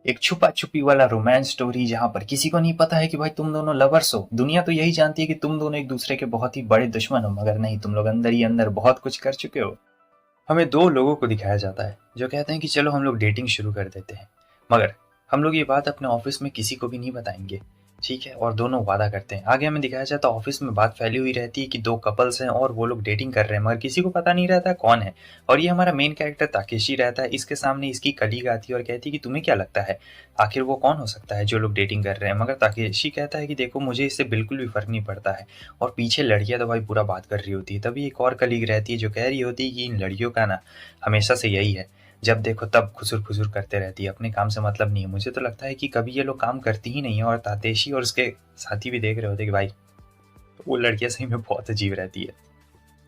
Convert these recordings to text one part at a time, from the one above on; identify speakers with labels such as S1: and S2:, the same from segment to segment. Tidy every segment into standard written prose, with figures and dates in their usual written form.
S1: एक छुपा छुपी वाला रोमांस स्टोरी जहां पर किसी को नहीं पता है कि भाई तुम दोनों लवर्स हो। दुनिया तो यही जानती है कि तुम दोनों एक दूसरे के बहुत ही बड़े दुश्मन हो, मगर नहीं, तुम लोग अंदर ही अंदर बहुत कुछ कर चुके हो। हमें दो लोगों को दिखाया जाता है जो कहते हैं कि चलो हम लोग डेटिंग शुरू कर देते हैं, मगर हम लोग ये बात अपने ऑफिस में किसी को भी नहीं बताएंगे। ठीक है, और दोनों वादा करते हैं। आगे हमें दिखाया जाता है ऑफिस में बात फैली हुई रहती है कि दो कपल्स हैं और वो लोग डेटिंग कर रहे हैं, मगर किसी को पता नहीं रहता कौन है। और ये हमारा मेन कैरेक्टर ताकेशी रहता है। इसके सामने इसकी कलीग आती है और कहती है कि तुम्हें क्या लगता है आखिर वो कौन हो सकता है जो लोग डेटिंग कर रहे हैं। मगर ताकेशी कहता है कि देखो, मुझे इससे बिल्कुल भी फर्क नहीं पड़ता है। और पीछे लड़कियां तो भाई पूरा बात कर रही होती है। तभी एक और कलीग रहती है जो कह रही होती है कि इन लड़कियों का ना हमेशा से यही है, जब देखो तब खुसुर फुसुर करते रहती है, अपने काम से मतलब नहीं है। मुझे तो लगता है कि कभी ये लोग काम करती ही नहीं है। और तातेशी और उसके साथी भी देख रहे होते कि भाई वो लड़कियां सही में बहुत अजीब रहती है,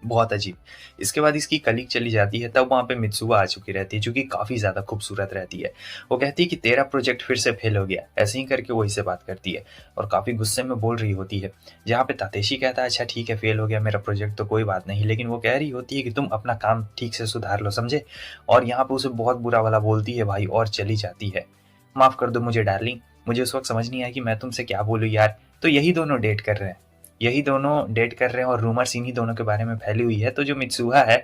S1: बहुत अजीब। इसके बाद इसकी कलीग चली जाती है, तब वहाँ पे मित्सुआ आ चुकी रहती है जो कि काफ़ी ज़्यादा खूबसूरत रहती है। वो कहती है कि तेरा प्रोजेक्ट फिर से फेल हो गया, ऐसे ही करके वो इससे बात करती है और काफ़ी गुस्से में बोल रही होती है। जहाँ पे तातेशी कहता है अच्छा ठीक है, फेल हो गया मेरा प्रोजेक्ट तो कोई बात नहीं, लेकिन वो कह रही होती है कि तुम अपना काम ठीक से सुधार लो, समझे। और यहाँ पे उसे बहुत बुरा वाला बोलती है भाई और चली जाती है। माफ़ कर दो मुझे डार्लिंग, मुझे उस वक्त समझ नहीं आया कि मैं तुमसे क्या बोलूँ यार। तो यही दोनों डेट कर रहे हैं, यही दोनों डेट कर रहे हैं और रूमर्स इन्हीं दोनों के बारे में फैली हुई है। तो जो मित्सुहा है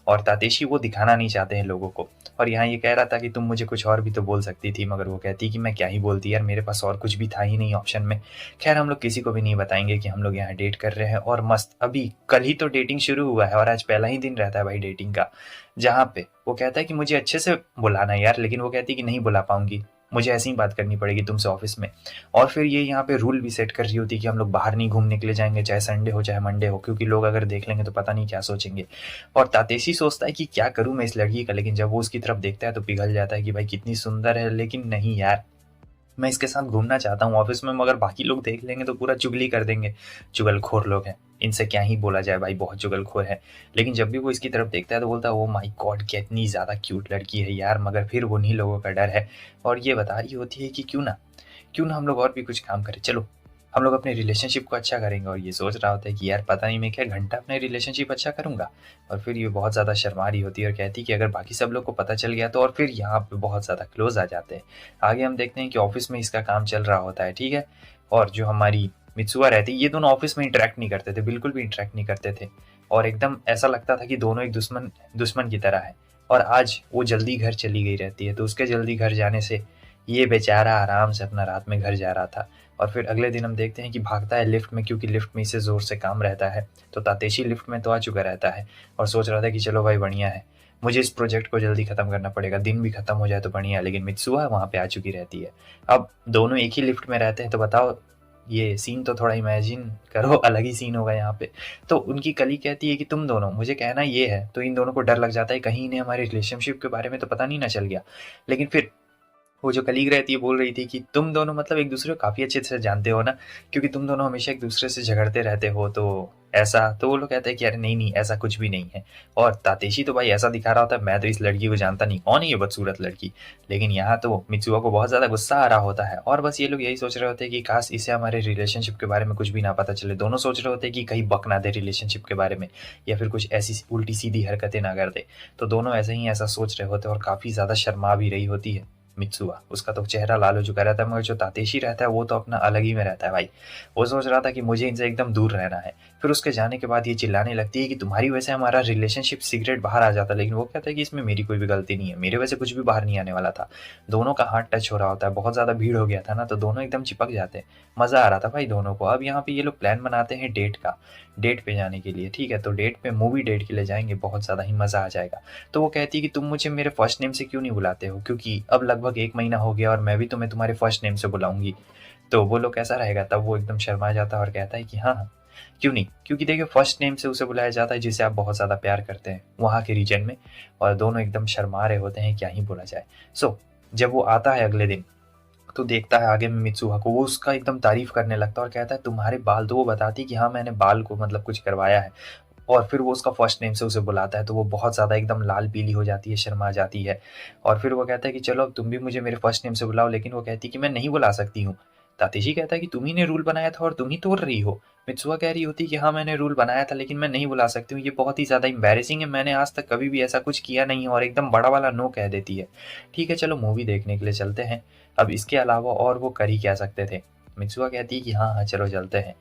S1: और तातेशी वो दिखाना नहीं चाहते हैं लोगों को। और यहाँ ये कह रहा था कि तुम मुझे कुछ और भी तो बोल सकती थी, मगर वो कहती कि मैं क्या ही बोलती यार, मेरे पास और कुछ भी था ही नहीं ऑप्शन में। खैर हम लोग किसी को भी नहीं बताएंगे कि हम लोग यहाँ डेट कर रहे हैं और मस्त अभी कल ही तो डेटिंग शुरू हुआ है और आज पहला ही दिन रहता है भाई डेटिंग का। जहाँ पे वो कहता है कि मुझे अच्छे से बुलाना है यार, लेकिन वो कहती है कि नहीं बुला पाऊंगी, मुझे ऐसे ही बात करनी पड़ेगी तुमसे ऑफिस में। और फिर ये यहाँ पे रूल भी सेट कर रही होती है कि हम लोग बाहर नहीं घूमने के लिए जाएंगे, चाहे संडे हो चाहे मंडे हो, क्योंकि लोग अगर देख लेंगे तो पता नहीं क्या सोचेंगे। और तातेशी सोचता है कि क्या करूं मैं इस लड़की का, लेकिन जब वो उसकी तरफ देखता है तो पिघल जाता है कि भाई कितनी सुंदर है। लेकिन नहीं यार, मैं इसके साथ घूमना चाहता हूँ ऑफिस में, मगर बाकी लोग देख लेंगे तो पूरा चुगली कर देंगे। चुगलखोर लोग हैं, इनसे क्या ही बोला जाए भाई, बहुत चुगलखोर है। लेकिन जब भी वो इसकी तरफ देखता है तो बोलता है ओ माय गॉड कितनी ज़्यादा क्यूट लड़की है यार। मगर फिर उन्हीं लोगों का डर है और ये बता रही होती है कि क्यों ना हम लोग और भी कुछ काम करें, चलो हम लोग अपने रिलेशनशिप को अच्छा करेंगे। और ये सोच रहा होता है कि यार पता नहीं मैं क्या घंटा अपने रिलेशनशिप अच्छा करूंगा। और फिर ये बहुत ज़्यादा शर्मा रही होती है और कहती है कि अगर बाकी सब लोग को पता चल गया तो। और फिर यहाँ पे बहुत ज़्यादा क्लोज आ जाते हैं। आगे हम देखते हैं कि ऑफिस में इसका काम चल रहा होता है, ठीक है। और जो हमारी मित्सुआ रहती है, ये दोनों ऑफिस में इंटरेक्ट नहीं करते थे, बिल्कुल भी इंटरेक्ट नहीं करते थे। और एकदम ऐसा लगता था कि दोनों एक दुश्मन दुश्मन की तरह है। और आज वो जल्दी घर चली गई रहती है, तो उसके जल्दी घर जाने से ये बेचारा आराम से अपना रात में घर जा रहा था। और फिर अगले दिन हम देखते हैं कि भागता है लिफ्ट में, क्योंकि लिफ्ट में इसे ज़ोर से काम रहता है। तो तातेशी लिफ्ट में तो आ चुका रहता है और सोच रहा था कि चलो भाई बढ़िया है, मुझे इस प्रोजेक्ट को जल्दी खत्म करना पड़ेगा, दिन भी खत्म हो जाए तो बढ़िया है। लेकिन मित्सुआ वहाँ पे आ चुकी रहती है। अब दोनों एक ही लिफ्ट में रहते हैं, तो बताओ ये सीन तो थोड़ा इमेजिन करो, अलग ही सीन होगा यहाँ पे। तो उनकी कली कहती है कि तुम दोनों, मुझे कहना ये है, तो इन दोनों को डर लग जाता है कहीं इन्हें हमारे रिलेशनशिप के बारे में तो पता नहीं ना चल गया। लेकिन फिर वो जो कलीग रहती है बोल रही थी कि तुम दोनों मतलब एक दूसरे को काफ़ी अच्छे से जानते हो ना, क्योंकि तुम दोनों हमेशा एक दूसरे से झगड़ते रहते हो, तो ऐसा। तो वो लोग कहते हैं कि अरे नहीं नहीं, ऐसा कुछ भी नहीं है। और तातेशी तो भाई ऐसा दिखा रहा होता है मैं तो इस लड़की को जानता नहीं, कौन है ये बदसूरत लड़की। लेकिन यहाँ तो मित्सुआ को बहुत ज़्यादा गुस्सा आ रहा होता है और बस ये लोग यही सोच रहे होते हैं कि काश इसे हमारे रिलेशनशिप के बारे में कुछ भी ना पता चले। दोनों सोच रहे होते हैं कि कहीं बक ना दे रिलेशनशिप के बारे में, या फिर कुछ ऐसी उल्टी सीधी हरकतें ना कर दे। तो दोनों ऐसे ही ऐसा सोच रहे होते हैं और काफ़ी ज़्यादा शर्मा भी रही होती है मित्सुआ। उसका तो चेहरा लाल हो चुका रहता है, मगर जो तातेशी रहता है वो तो अपना अलग ही में रहता है भाई। वो सोच रहा था कि मुझे इनसे एकदम दूर रहना है। फिर उसके जाने के बाद ये चिल्लाने लगती है कि तुम्हारी वजह से हमारा रिलेशनशिप सीक्रेट बाहर आ जाता, लेकिन वो कहता है कि इसमें मेरी कोई भी गलती नहीं है, मेरे वजह से कुछ भी बाहर नहीं आने वाला था। दोनों का हाथ टच हो रहा होता है, बहुत ज़्यादा भीड़ हो गया था ना, तो दोनों एकदम चिपक जाते हैं। मज़ा आ रहा था भाई दोनों को। अब यहाँ पे ये लोग प्लान बनाते हैं डेट का, डेट पे जाने के लिए, ठीक है। तो डेट पे मूवी डेट के लिए जाएंगे, बहुत ज़्यादा ही मज़ा आ जाएगा। तो वो कहती है कि तुम मुझे मेरे फर्स्ट नेम से क्यों नहीं बुलाते हो, क्योंकि अब लगभग 1 महीना हो गया और मैं भी तुम्हें तुम्हारे फर्स्ट नेम से बुलाऊंगी। तो वो लोग कैसा रहेगा, तब वो एकदम शर्मा जाता है और कहता है कि हाँ हाँ क्यों नहीं, क्योंकि देखिए फर्स्ट नेम से उसे बुलाया जाता है जिसे आप बहुत ज़्यादा प्यार करते हैं वहाँ के रीजन में। और दोनों एकदम शर्मा रहे होते हैं, क्या ही बोला जाए। जब वो आता है अगले दिन, तो देखता है आगे में मित्सुहा को, वो उसका एकदम तारीफ करने लगता है और कहता है तुम्हारे बाल, तो वो बताती है कि हाँ मैंने बाल को मतलब कुछ करवाया है। और फिर वो उसका फर्स्ट नेम से उसे बुलाता है, तो वो बहुत ज़्यादा एकदम लाल पीली हो जाती है, शर्मा जाती है। और फिर वो कहता है कि चलो अब तुम भी मुझे मेरे फर्स्ट नेम से बुलाओ, लेकिन वो कहती है कि मैं नहीं बुला सकती हूँ। तातेशी कहता है कि तुम ही ने रूल बनाया था और तुम ही तोड़ रही हो। मित्सुआ कह रही होती है कि हाँ मैंने रूल बनाया था लेकिन मैं नहीं बुला सकती हूँ, ये बहुत ही ज़्यादा एम्बैरेसिंग है, मैंने आज तक कभी भी ऐसा कुछ किया नहीं है, और एकदम बड़ा वाला नो कह देती है। ठीक है चलो मूवी देखने के लिए चलते हैं, अब इसके अलावा और वो कर ही क्या सकते थे। मित्सुआ कहती है कि हाँ हाँ चलो चलते हैं।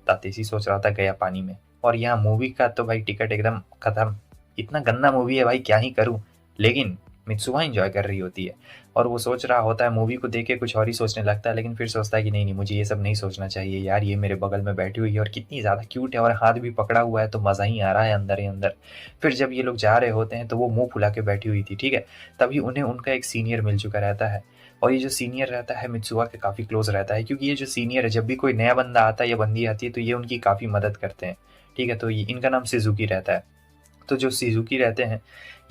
S1: तातेशी सोच रहा था गया पानी में, और यहाँ मूवी का तो भाई टिकट एकदम खत्म, इतना गंदा मूवी है भाई क्या ही करूँ। लेकिन मित्सुआ एंजॉय कर रही होती है और वो सोच रहा होता है, मूवी को देख के कुछ और ही सोचने लगता है, लेकिन फिर सोचता है कि नहीं नहीं मुझे ये सब नहीं सोचना चाहिए यार, ये मेरे बगल में बैठी हुई है और कितनी ज़्यादा क्यूट है और हाथ भी पकड़ा हुआ है तो मज़ा ही आ रहा है अंदर ही अंदर। फिर जब ये लोग जा रहे होते हैं तो वो मुंह फुला के बैठी हुई थी, ठीक है, तभी उन्हें उनका एक सीनियर मिल चुका रहता है, और ये जो सीनियर रहता है मित्सुआ के काफ़ी क्लोज रहता है, क्योंकि ये जो सीनियर है जब भी कोई नया बंदा आता है या बंदी आती है तो ये उनकी काफ़ी मदद करते हैं। ठीक है, तो ये इनका नाम सिजुकी रहता है। तो जो सिजुकी रहते हैं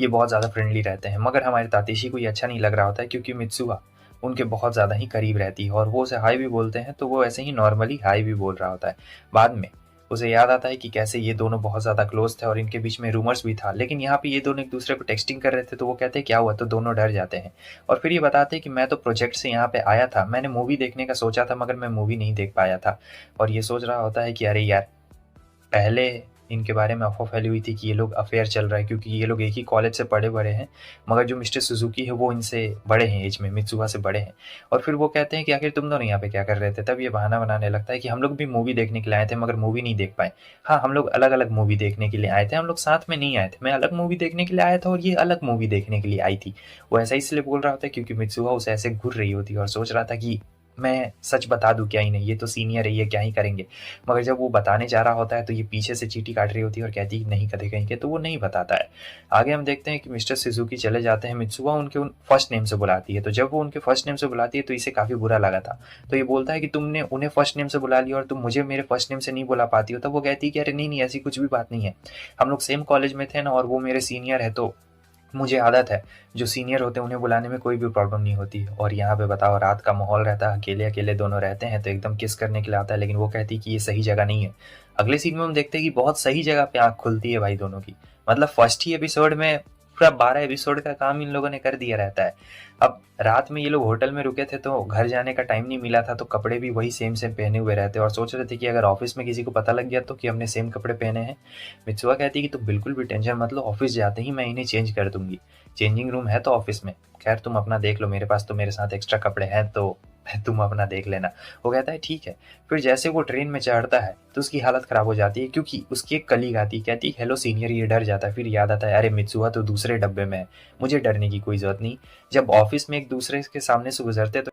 S1: ये बहुत ज़्यादा फ्रेंडली रहते हैं, मगर हमारे तातेशी को ये अच्छा नहीं लग रहा होता है क्योंकि मित्सुआ उनके बहुत ज़्यादा ही करीब रहती है और वो उसे हाई भी बोलते हैं, तो वो ऐसे ही नॉर्मली हाई भी बोल रहा होता है। बाद में उसे याद आता है कि कैसे ये दोनों बहुत ज़्यादा क्लोज थे और इनके बीच में रूमर्स भी था, लेकिन यहाँ पे ये दोनों एक दूसरे को टेक्सटिंग कर रहे थे, तो वो कहते हैं क्या हुआ, तो दोनों डर जाते हैं और फिर ये बताते हैं कि मैं तो प्रोजेक्ट से यहाँ पे आया था, मैंने मूवी देखने का सोचा था मगर मैं मूवी नहीं देख पाया था। और ये सोच रहा होता है कि अरे यार, पहले इनके बारे में अफ़वाह फैली हुई थी कि ये लोग अफेयर चल रहा है, क्योंकि ये लोग एक ही कॉलेज से पढ़े बड़े हैं, मगर जो मिस्टर सुजुकी है वो इनसे बड़े हैं एज में, मित्सुआ से बड़े हैं। और फिर वो कहते हैं कि आखिर तुम दोनों यहाँ पे क्या कर रहे थे, तब ये बहाना बनाने लगता है कि हम लोग भी मूवी देखने के लिए आए थे मगर मूवी नहीं देख पाए। हाँ हम लोग अलग अलग मूवी देखने के लिए आए थे, हम लोग साथ में नहीं आए थे, मैं अलग मूवी देखने के लिए आया था और ये अलग मूवी देखने के लिए आई थी। वो ऐसा इसलिए बोल रहा होता है क्योंकि मित्सुआ उसे ऐसे घूर रही होती है और सोच रहा था कि मैं सच बता दूं क्या ही नहीं, ये तो सीनियर है, ये क्या ही करेंगे। मगर जब वो बताने जा रहा होता है तो ये पीछे से चींटी काट रही होती है और कहती है कि नहीं कदे कहीं के, तो वो नहीं बताता है। आगे हम देखते हैं कि मिस्टर सिजुकी चले जाते हैं, मित्सुआ उनके उन फर्स्ट नेम से बुलाती है, तो जब वो उनके फर्स्ट नेम से बुलाती है तो इसे काफ़ी बुरा लगा था। तो ये बोलता है कि तुमने उन्हें फर्स्ट नेम से बुला लिया और तुम मुझे मेरे फर्स्ट नेम से नहीं बुला पाती हो। तब वो कहती है कि अरे नहीं नहीं ऐसी कुछ भी बात नहीं है, हम लोग सेम कॉलेज में थे ना और वो मेरे सीनियर है, तो मुझे आदत है, जो सीनियर होते हैं उन्हें बुलाने में कोई भी प्रॉब्लम नहीं होती। और यहाँ पे बताओ रात का माहौल रहता है, अकेले अकेले दोनों रहते हैं, तो एकदम किस करने के लिए आता है, लेकिन वो कहती है कि ये सही जगह नहीं है। अगले सीन में हम देखते हैं कि बहुत सही जगह पे आँख खुलती है भाई दोनों की, मतलब फर्स्ट ही एपिसोड में पूरा 12 एपिसोड का काम इन लोगों ने कर दिया रहता है। अब रात में ये लोग होटल में रुके थे तो घर जाने का टाइम नहीं मिला था, तो कपड़े भी वही सेम सेम पहने हुए रहते और सोच रहे थे कि अगर ऑफिस में किसी को पता लग गया तो कि हमने सेम कपड़े पहने हैं। मित्सुआ कहती है कि तुम बिल्कुल भी टेंशन मत लो, ऑफिस जाते ही मैं इन्हें चेंज कर दूंगी, चेंजिंग रूम है तो ऑफिस में, खैर तुम अपना देख लो, मेरे पास तो मेरे साथ एक्स्ट्रा कपड़े हैं तो तुम अपना देख लेना। वो कहता है ठीक है। फिर जैसे वो ट्रेन में चढ़ता है तो उसकी हालत खराब हो जाती है, क्योंकि उसकी एक कलीग आती है, कहती है हेलो सीनियर, ये डर जाता है। फिर याद आता है अरे मित्सुआ तो दूसरे डब्बे में है, मुझे डरने की कोई जरूरत नहीं। जब ऑफिस में एक दूसरे के सामने से गुजरते तो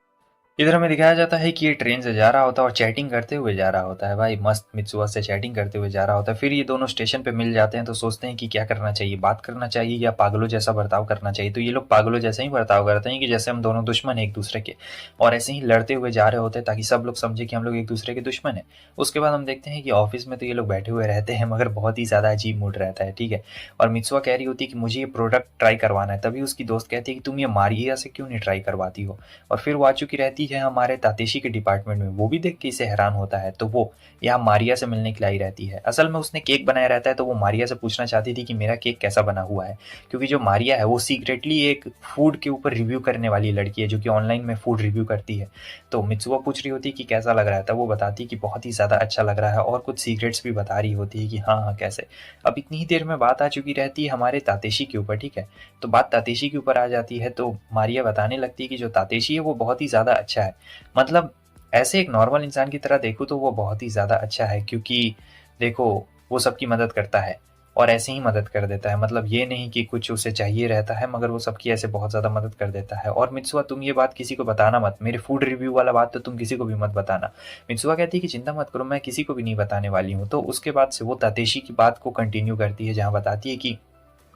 S1: इधर हमें दिखाया जाता है कि ये ट्रेन से जा रहा होता है और चैटिंग करते हुए जा रहा होता है भाई, मस्त मित्सुआ से चैटिंग करते हुए जा रहा होता है। फिर ये दोनों स्टेशन पे मिल जाते हैं तो सोचते हैं कि क्या करना चाहिए, बात करना चाहिए या पागलों जैसा बर्ताव करना चाहिए। तो ये लोग पागलों जैसा ही बर्ताव करते हैं कि जैसे हम दोनों दुश्मन हैं एक दूसरे के, और ऐसे ही लड़ते हुए जा रहे होते हैं ताकि सब लोग समझे कि हम लोग एक दूसरे के दुश्मन हैं। उसके बाद हम देखते हैं कि ऑफिस में तो ये लोग बैठे हुए रहते हैं मगर बहुत ही ज़्यादा अजीब मूड रहता है, ठीक है। और मित्सुआ कह रही होती है कि मुझे ये प्रोडक्ट ट्राई करवाना है, तभी उसकी दोस्त कहती है कि तुम ये मारिया से क्यों नहीं ट्राई करवाती हो। और फिर वो आ चुकी रहती है हमारे तातेशी के डिपार्टमेंट में, वो भी देख के इसे हैरान होता है, तो वो यहाँ मारिया से मिलने के लिए आई रहती है। असल में उसने केक बनाया रहता है तो वो मारिया से पूछना चाहती थी कि मेरा केक कैसा बना हुआ है, क्योंकि जो मारिया है वो सीक्रेटली एक फूड के ऊपर रिव्यू करने वाली लड़की है जो कि ऑनलाइन में फूड रिव्यू करती है। तो मित्सुआ पूछ रही होती है कि कैसा लग रहा है, तब वो बताती है कि बहुत ही ज़्यादा अच्छा लग रहा है और कुछ सीक्रेट्स भी बता रही होती है कि हाँ हाँ कैसे। अब इतनी ही देर में बात आ चुकी रहती है हमारे तातेशी के ऊपर, ठीक है। तो बात तातेशी के ऊपर आ जाती है तो मारिया बताने लगती है कि जो तातेशी है वो बहुत ही ज़्यादा अच्छा है, मतलब ऐसे एक नॉर्मल इंसान की तरह देखूँ तो वो बहुत ही ज़्यादा अच्छा है, क्योंकि देखो वो सबकी मदद करता है और ऐसे ही मदद कर देता है, मतलब ये नहीं कि कुछ उसे चाहिए रहता है मगर वो सबकी ऐसे बहुत ज़्यादा मदद कर देता है। और मित्सुआ तुम ये बात किसी को बताना मत, मेरे फूड रिव्यू वाला बात तो तुम किसी को भी मत बताना। मित्सुआ कहती है कि चिंता मत करो, मैं किसी को भी नहीं बताने वाली हूँ। तो उसके बाद से वो तातेशी की बात को कंटिन्यू करती है, जहाँ बताती है कि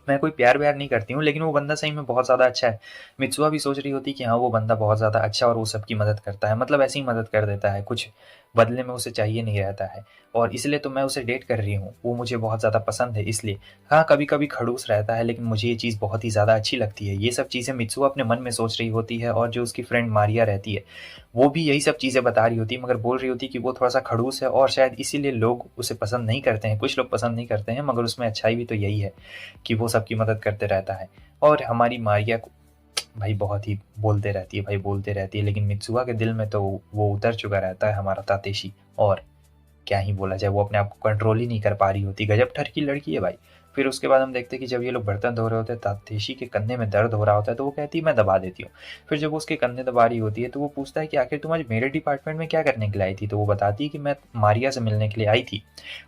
S1: मैं कोई प्यार व्यार नहीं करती हूँ लेकिन वो बंदा सही में बहुत ज़्यादा अच्छा है। मित्सुआ भी सोच रही होती कि हाँ वो बंदा बहुत ज़्यादा अच्छा और वो सबकी मदद करता है, मतलब ऐसी ही मदद कर देता है, कुछ बदले में उसे चाहिए नहीं रहता है, और इसलिए तो मैं उसे डेट कर रही हूँ, वो मुझे बहुत ज़्यादा पसंद है इसलिए। हाँ कभी कभी खड़ूस रहता है लेकिन मुझे ये चीज़ बहुत ही ज़्यादा अच्छी लगती है। ये सब चीज़ें मित्सुआ अपने मन में सोच रही होती है, और जो उसकी फ्रेंड मारिया रहती है वो भी यही सब चीज़ें बता रही होती है, मगर बोल रही होती कि वो थोड़ा सा खड़ूस है और शायद इसीलिए लोग उसे पसंद नहीं करते हैं, कुछ लोग पसंद नहीं करते हैं, मगर उसमें अच्छाई भी तो यही है कि वो सबकी मदद करते रहता है। और हमारी मारिया भाई बहुत ही बोलते रहती है भाई, बोलते रहती है, लेकिन मित्सुआ के दिल में तो वो उतर चुका रहता है हमारा तातेशी। और क्या ही बोला जाए, वो अपने आप को कंट्रोल ही नहीं कर पा रही होती। गजब ठर की लड़की है भाई। फिर उसके बाद हम देखते हैं कि जब ये लोग बर्तन धो रहे होते हैं, तातेशी के कंधे में दर्द हो रहा होता है, तो वो कहती है मैं दबा देती हूँ। फिर जब वो उसके कंधे दबा रही होती है तो वो पूछता है कि आखिर तुम आज मेरे डिपार्टमेंट में क्या करने के लिए आई थी। तो वो बताती है कि मैं मारिया से मिलने के लिए आई थी,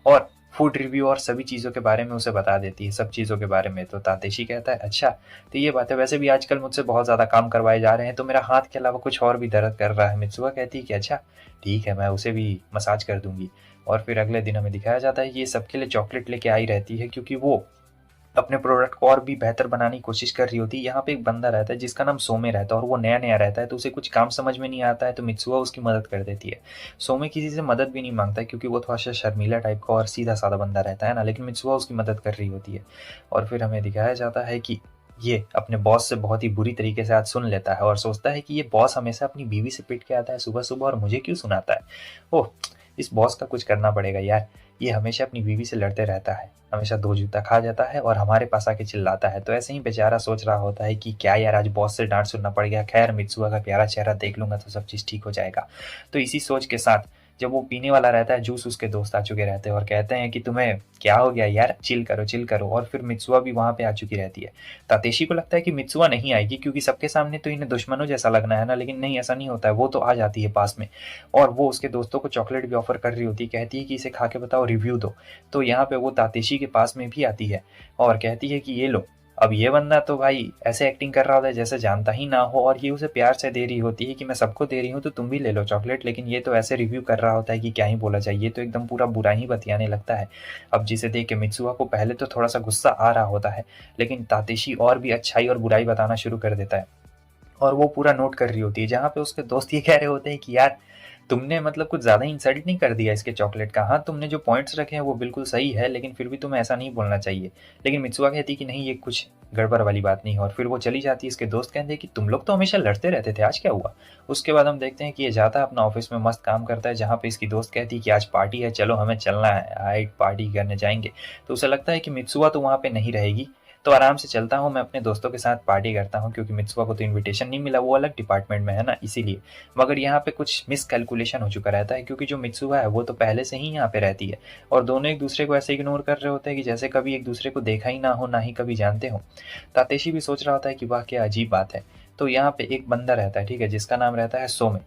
S1: और फूड रिव्यू और सभी चीज़ों के बारे में उसे बता देती है, सब चीज़ों के बारे में। तो तातेशी कहता है अच्छा, तो ये बात है, वैसे भी आजकल मुझसे बहुत ज़्यादा काम करवाए जा रहे हैं, तो मेरा हाथ के अलावा कुछ और भी दर्द कर रहा है। मित्सुआ कहती है कि अच्छा ठीक है, मैं उसे भी मसाज कर दूंगी। और फिर अगले दिन हमें दिखाया जाता है कि ये सबके लिए चॉकलेट लेके आई रहती है, क्योंकि वो अपने प्रोडक्ट को और भी बेहतर बनाने की कोशिश कर रही होती है। यहाँ पे एक बंदा रहता है जिसका नाम सोमे रहता है, और वो नया नया रहता है, तो उसे कुछ काम समझ में नहीं आता है, तो मित्सुआ उसकी मदद कर देती है। सोमे किसी से मदद भी नहीं मांगता है, क्योंकि वो थोड़ा सा शर्मीला टाइप का और सीधा साधा बंदा रहता है ना, लेकिन मित्सुआ उसकी मदद कर रही होती है। और फिर हमें दिखाया जाता है कि ये अपने बॉस से बहुत ही बुरी तरीके से आज सुन लेता है, और सोचता है कि ये बॉस हमेशा अपनी बीवी से पिट के आता है सुबह सुबह, और मुझे क्यों सुनाता है। ओह, इस बॉस का कुछ करना पड़ेगा यार, ये हमेशा अपनी बीवी से लड़ते रहता है, हमेशा दो जूता खा जाता है और हमारे पास आके चिल्लाता है। तो ऐसे ही बेचारा सोच रहा होता है कि क्या यार, आज बॉस से डांट सुनना पड़ गया, खैर मित्सुआ का प्यारा चेहरा देख लूंगा तो सब चीज़ ठीक हो जाएगा। तो इसी सोच के साथ जब वो पीने वाला रहता है जूस, उसके दोस्त आ चुके रहते हैं और कहते हैं कि तुम्हें क्या हो गया यार, चिल करो चिल करो। और फिर मित्सुआ भी वहाँ पे आ चुकी रहती है। तातेशी को लगता है कि मित्सुआ नहीं आएगी, क्योंकि सबके सामने तो इन्हें दुश्मनों जैसा लगना है ना, लेकिन नहीं, ऐसा नहीं होता है, वो तो आ जाती है पास में। और वो उसके दोस्तों को चॉकलेट भी ऑफर कर रही होती है, कहती है कि इसे खा के बताओ, रिव्यू दो। तो यहाँ पे वो तातेशी के पास में भी आती है और कहती है कि ये लो। अब ये बंदा तो भाई ऐसे एक्टिंग कर रहा होता है जैसे जानता ही ना हो, और ये उसे प्यार से दे रही होती है कि मैं सबको दे रही हूँ तो तुम भी ले लो चॉकलेट, लेकिन ये तो ऐसे रिव्यू कर रहा होता है कि क्या ही बोला जाए, ये तो एकदम पूरा बुरा ही बतियाने लगता है। अब जिसे देख के मित्सुआ को पहले तो थोड़ा सा गुस्सा आ रहा होता है, लेकिन तातेशी और भी अच्छाई और बुराई बताना शुरू कर देता है, और वो पूरा नोट कर रही होती है। जहाँ पे उसके दोस्त ये कह रहे होते हैं कि यार तुमने मतलब कुछ ज़्यादा इंसल्ट नहीं कर दिया इसके चॉकलेट का, हाँ तुमने जो पॉइंट्स रखे हैं वो बिल्कुल सही है, लेकिन फिर भी तुम्हें ऐसा नहीं बोलना चाहिए। लेकिन मित्सुआ कहती है कि नहीं, ये कुछ गड़बड़ वाली बात नहीं है, और फिर वो चली जाती है। इसके दोस्त कहते हैं कि तुम लोग तो हमेशा लड़ते रहते थे, आज क्या हुआ। उसके बाद हम देखते हैं कि ये जाता है अपना ऑफिस में मस्त काम करता है, जहाँ पे इसकी दोस्त कहती है कि आज पार्टी है, चलो हमें चलना है, आइट पार्टी करने जाएंगे। तो उसे लगता है कि मित्सुआ तो वहाँ पे नहीं रहेगी, तो आराम से चलता हूँ मैं अपने दोस्तों के साथ पार्टी करता हूँ, क्योंकि मित्सुआ को तो इनविटेशन नहीं मिला, वो अलग डिपार्टमेंट में है ना, इसीलिए। मगर यहाँ पे कुछ मिस कैलकुलेशन हो चुका रहता है, क्योंकि जो मित्सुआ है वो तो पहले से ही यहाँ पे रहती है, और दोनों एक दूसरे को ऐसे इग्नोर कर रहे होते हैं कि जैसे कभी एक दूसरे को देखा ही ना हो, ना ही कभी जानते हो। तातेशी भी सोच रहा होता है कि वाह क्या अजीब बात है। तो यहाँ पे एक बंदा रहता है, ठीक है, जिसका नाम रहता है सोमे।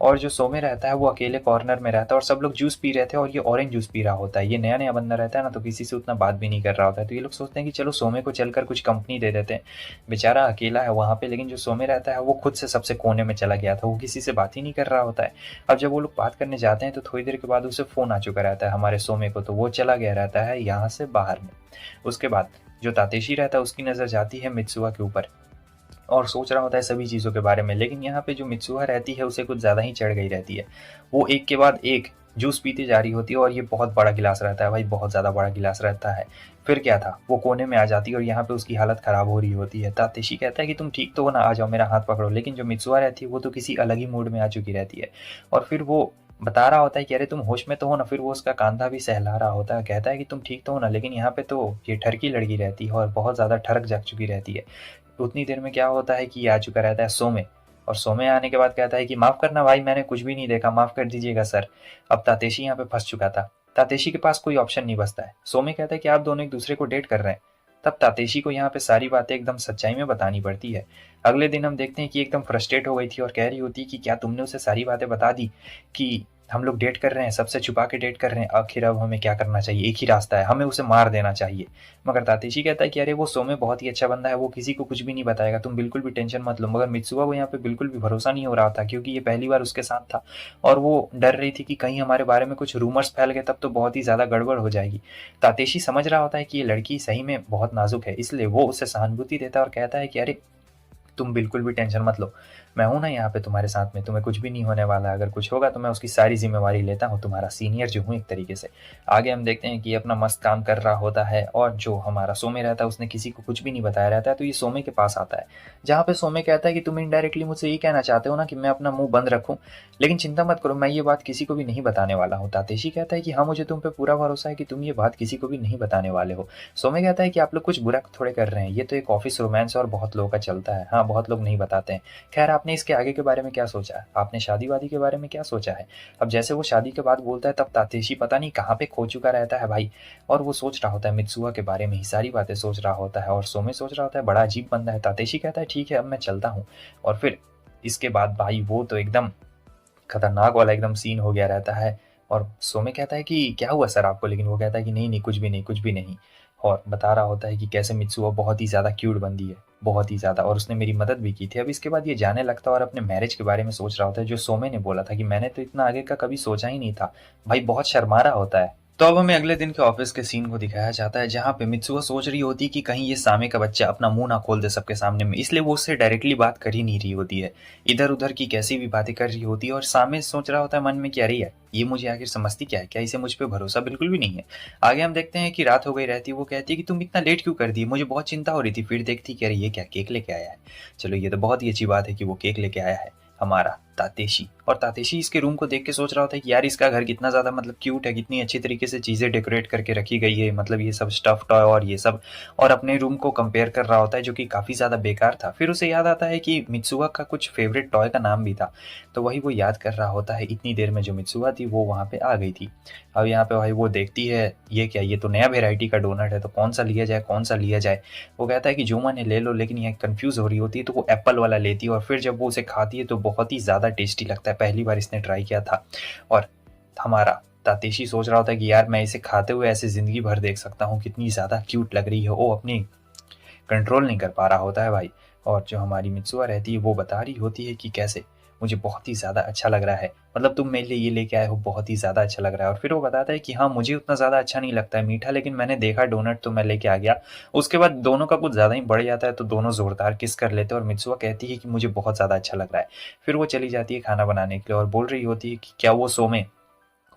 S1: और जो सोमे रहता है वो अकेले कॉर्नर में रहता है, और सब लोग जूस पी रहे थे और ये ऑरेंज जूस पी रहा होता है। ये नया नया बंदा रहता है ना, तो किसी से उतना बात भी नहीं कर रहा होता है। तो ये लोग सोचते हैं कि चलो सोमे को चलकर कुछ कंपनी दे देते हैं, बेचारा अकेला है वहाँ पे। लेकिन जो सोमे रहता है वो खुद से सबसे कोने में चला गया था, वो किसी से बात ही नहीं कर रहा होता है। अब जब वो लोग बात करने जाते हैं तो थोड़ी देर के बाद उसे फ़ोन आ चुका रहता है हमारे सोमे को, तो वो चला गया रहता है यहाँ से बाहर में। उसके बाद जो तातेशी रहता है उसकी नज़र जाती है मित्सुआ के ऊपर, और सोच रहा होता है सभी चीज़ों के बारे में। लेकिन यहाँ पे जो मित्सुहा रहती है उसे कुछ ज़्यादा ही चढ़ गई रहती है। वो एक के बाद एक जूस पीती जा रही होती है, और ये बहुत बड़ा गिलास रहता है भाई, बहुत ज़्यादा बड़ा गिलास रहता है। फिर क्या था, वो कोने में आ जाती है और यहाँ पे उसकी हालत ख़राब हो रही होती है। तातेशी कहता है कि तुम ठीक तो हो ना, आ जाओ मेरा हाथ पकड़ो। लेकिन जो मित्सुहा रहती है वो तो किसी अलग ही मूड में आ चुकी रहती है, और फिर वो बता रहा होता है कि अरे तुम होश में तो हो ना। फिर वो उसका कंधा भी सहला रहा होता है, कहता है कि तुम ठीक तो हो ना। लेकिन यहाँ पे तो ये ठरकी लड़की रहती है और बहुत ज़्यादा ठरक जग चुकी रहती है। उतनी देर में क्या होता है कि ये आ चुका रहता है सोमे, और सोमे आने के बाद कहता है कि माफ़ करना भाई, मैंने कुछ भी नहीं देखा, माफ़ कर दीजिएगा सर। अब तातेशी यहाँ पे फंस चुका था, तातेशी के पास कोई ऑप्शन नहीं बचता है। सोमे कहता है कि आप दोनों एक दूसरे को डेट कर रहे हैं। तब तातेशी को यहाँ पे सारी बातें एकदम सच्चाई में बतानी पड़ती है। अगले दिन हम देखते हैं कि एकदम फ्रस्ट्रेट हो गई थी और कह रही होती है कि क्या तुमने उसे सारी बातें बता दी कि हम लोग डेट कर रहे हैं, सबसे छुपा के डेट कर रहे हैं, आखिर अब हमें क्या करना चाहिए, एक ही रास्ता है, हमें उसे मार देना चाहिए। मगर तातेशी कहता है कि अरे वो सोमे बहुत ही अच्छा बंदा है, वो किसी को कुछ भी नहीं बताएगा, तुम बिल्कुल भी टेंशन मत लो। मगर मित्सुआ को यहाँ पे बिल्कुल भी भरोसा नहीं हो रहा था, क्योंकि ये पहली बार उसके साथ था, और वो डर रही थी कि कहीं हमारे बारे में कुछ रूमर्स फैल गए, तब तो बहुत ही ज़्यादा गड़बड़ हो जाएगी। तातेशी समझ रहा होता है कि ये लड़की सही में बहुत नाजुक है, इसलिए वो उसे सहानुभूति देता है और कहता है कि अरे तुम बिल्कुल भी टेंशन मत लो, मैं हूँ ना यहाँ पे तुम्हारे साथ में, तुम्हें कुछ भी नहीं होने वाला। अगर कुछ होगा तो मैं उसकी सारी जिम्मेवारी लेता हूँ, तुम्हारा सीनियर जो हूँ एक तरीके से। आगे हम देखते हैं कि ये अपना मस्त काम कर रहा होता है, और जो हमारा सोमे रहता है उसने किसी को कुछ भी नहीं बताया रहता है। तो ये सोमे के पास आता है, जहाँ पे सोमे कहता है कि तुम इनडायरेक्टली मुझसे ये कहना चाहते हो ना कि मैं अपना मुंह बंद रखूँ, लेकिन चिंता मत करो, मैं ये बात किसी को भी नहीं बताने वाला हूँ। तातेशी कहता है कि हाँ, मुझे तुम पे पूरा भरोसा है कि तुम ये बात किसी को भी नहीं बताने वाले हो। सोमे कहता है कि आप लोग कुछ बुरा थोड़े कर रहे हैं, ये तो एक ऑफिस रोमांस और बहुत लोगों का चलता है, हाँ बहुत लोग नहीं बताते हैं। खैर, आपने इसके आगे के बारे में क्या सोचा है? आपने शादी वादी के बारे में क्या सोचा है? अब जैसे वो शादी के बाद बोलता है तब तातेशी पता नहीं कहाँ पे खो चुका रहता है भाई, और वो सोच रहा होता है मित्सुआ के बारे में ही सारी बातें सोच रहा होता है, और सोमे सोच रहा होता है बड़ा अजीब बंदा है। तातेशी कहता है ठीक है अब मैं चलता हूँ। और फिर इसके बाद भाई वो तो एकदम खतरनाक वाला एकदम सीन हो गया रहता है। और सोमे कहता है कि क्या हुआ सर आपको, लेकिन वो कहता है कि नहीं नहीं कुछ भी नहीं कुछ भी नहीं, और बता रहा होता है कि कैसे मित्सुआ बहुत ही ज़्यादा क्यूट बंदी है, बहुत ही ज़्यादा, और उसने मेरी मदद भी की थी। अब इसके बाद ये जाने लगता है और अपने मैरिज के बारे में सोच रहा होता है, जो सोमे ने बोला था कि मैंने तो इतना आगे का कभी सोचा ही नहीं था। भाई बहुत शर्मा रहा होता है। तो अब हमें अगले दिन के ऑफिस के सीन को दिखाया जाता है, जहाँ पे मित्सुआ सोच रही होती है कि कहीं ये सामे का बच्चा अपना मुंह ना खोल दे सबके सामने में, इसलिए वो उससे डायरेक्टली बात कर ही नहीं रही होती है, इधर उधर की कैसी भी बातें कर रही होती है। और सामे सोच रहा होता है मन में कि अरे यार ये मुझे आखिर समझती क्या है, क्या इसे मुझ पे भरोसा बिल्कुल भी नहीं है। आगे हम देखते हैं कि रात हो गई रहती है, वो कहती है कि तुम इतना लेट क्यों कर दी, मुझे बहुत चिंता हो रही थी। फिर देखती कि अरे ये क्या केक लेके आया है। चलो ये तो बहुत ही अच्छी बात है कि वो केक लेके आया है हमारा तातेशी। और तातेशी इसके रूम को देख के सोच रहा होता है कि यार इसका घर कितना ज़्यादा मतलब क्यूट है, कितनी अच्छी तरीके से चीज़ें डेकोरेट करके रखी गई है, मतलब ये सब स्टफ टॉय और ये सब, और अपने रूम को कंपेयर कर रहा होता है जो कि काफ़ी ज़्यादा बेकार था। फिर उसे याद आता है कि मित्सुआ का कुछ फेवरेट टॉय का नाम भी था, तो वही वो याद कर रहा होता है। इतनी देर में जो मित्सुआ थी वो वहाँ पे आ गई थी। अब यहाँ पे भाई वो देखती है ये क्या, ये तो नया वेराइटी का डोनट है, तो कौन सा लिया जाए कौन सा लिया जाए। वो कहता है कि जो मन है ले लो, लेकिन ये कंफ्यूज हो रही होती है, तो वो एप्पल वाला लेती है। और फिर जब वो उसे खाती है तो बहुत ही ज़्यादा टेस्टी लगता है, पहली बार इसने ट्राई किया था। और हमारा तातेशी सोच रहा होता है कि यार मैं इसे खाते हुए ऐसे ज़िंदगी भर देख सकता हूँ, कितनी ज़्यादा क्यूट लग रही है। वो अपनी कंट्रोल नहीं कर पा रहा होता है भाई। और जो हमारी मित्सुआ रहती है वो बता रही होती है कि कैसे मुझे बहुत ही ज़्यादा अच्छा लग रहा है, मतलब तुम मेरे लिए ये लेके आए हो बहुत ही ज़्यादा अच्छा लग रहा है। और फिर वो बताता है कि हाँ मुझे उतना ज़्यादा अच्छा नहीं लगता है मीठा, लेकिन मैंने देखा डोनट तो मैं लेके आ गया। उसके बाद दोनों का कुछ ज़्यादा ही बढ़ जाता है, तो दोनों ज़ोरदार किस कर लेते हैं और मित्सुआ कहती है कि मुझे बहुत ज़्यादा अच्छा लग रहा है। फिर वो चली जाती है खाना बनाने के लिए और बोल रही होती है कि क्या वो सोमे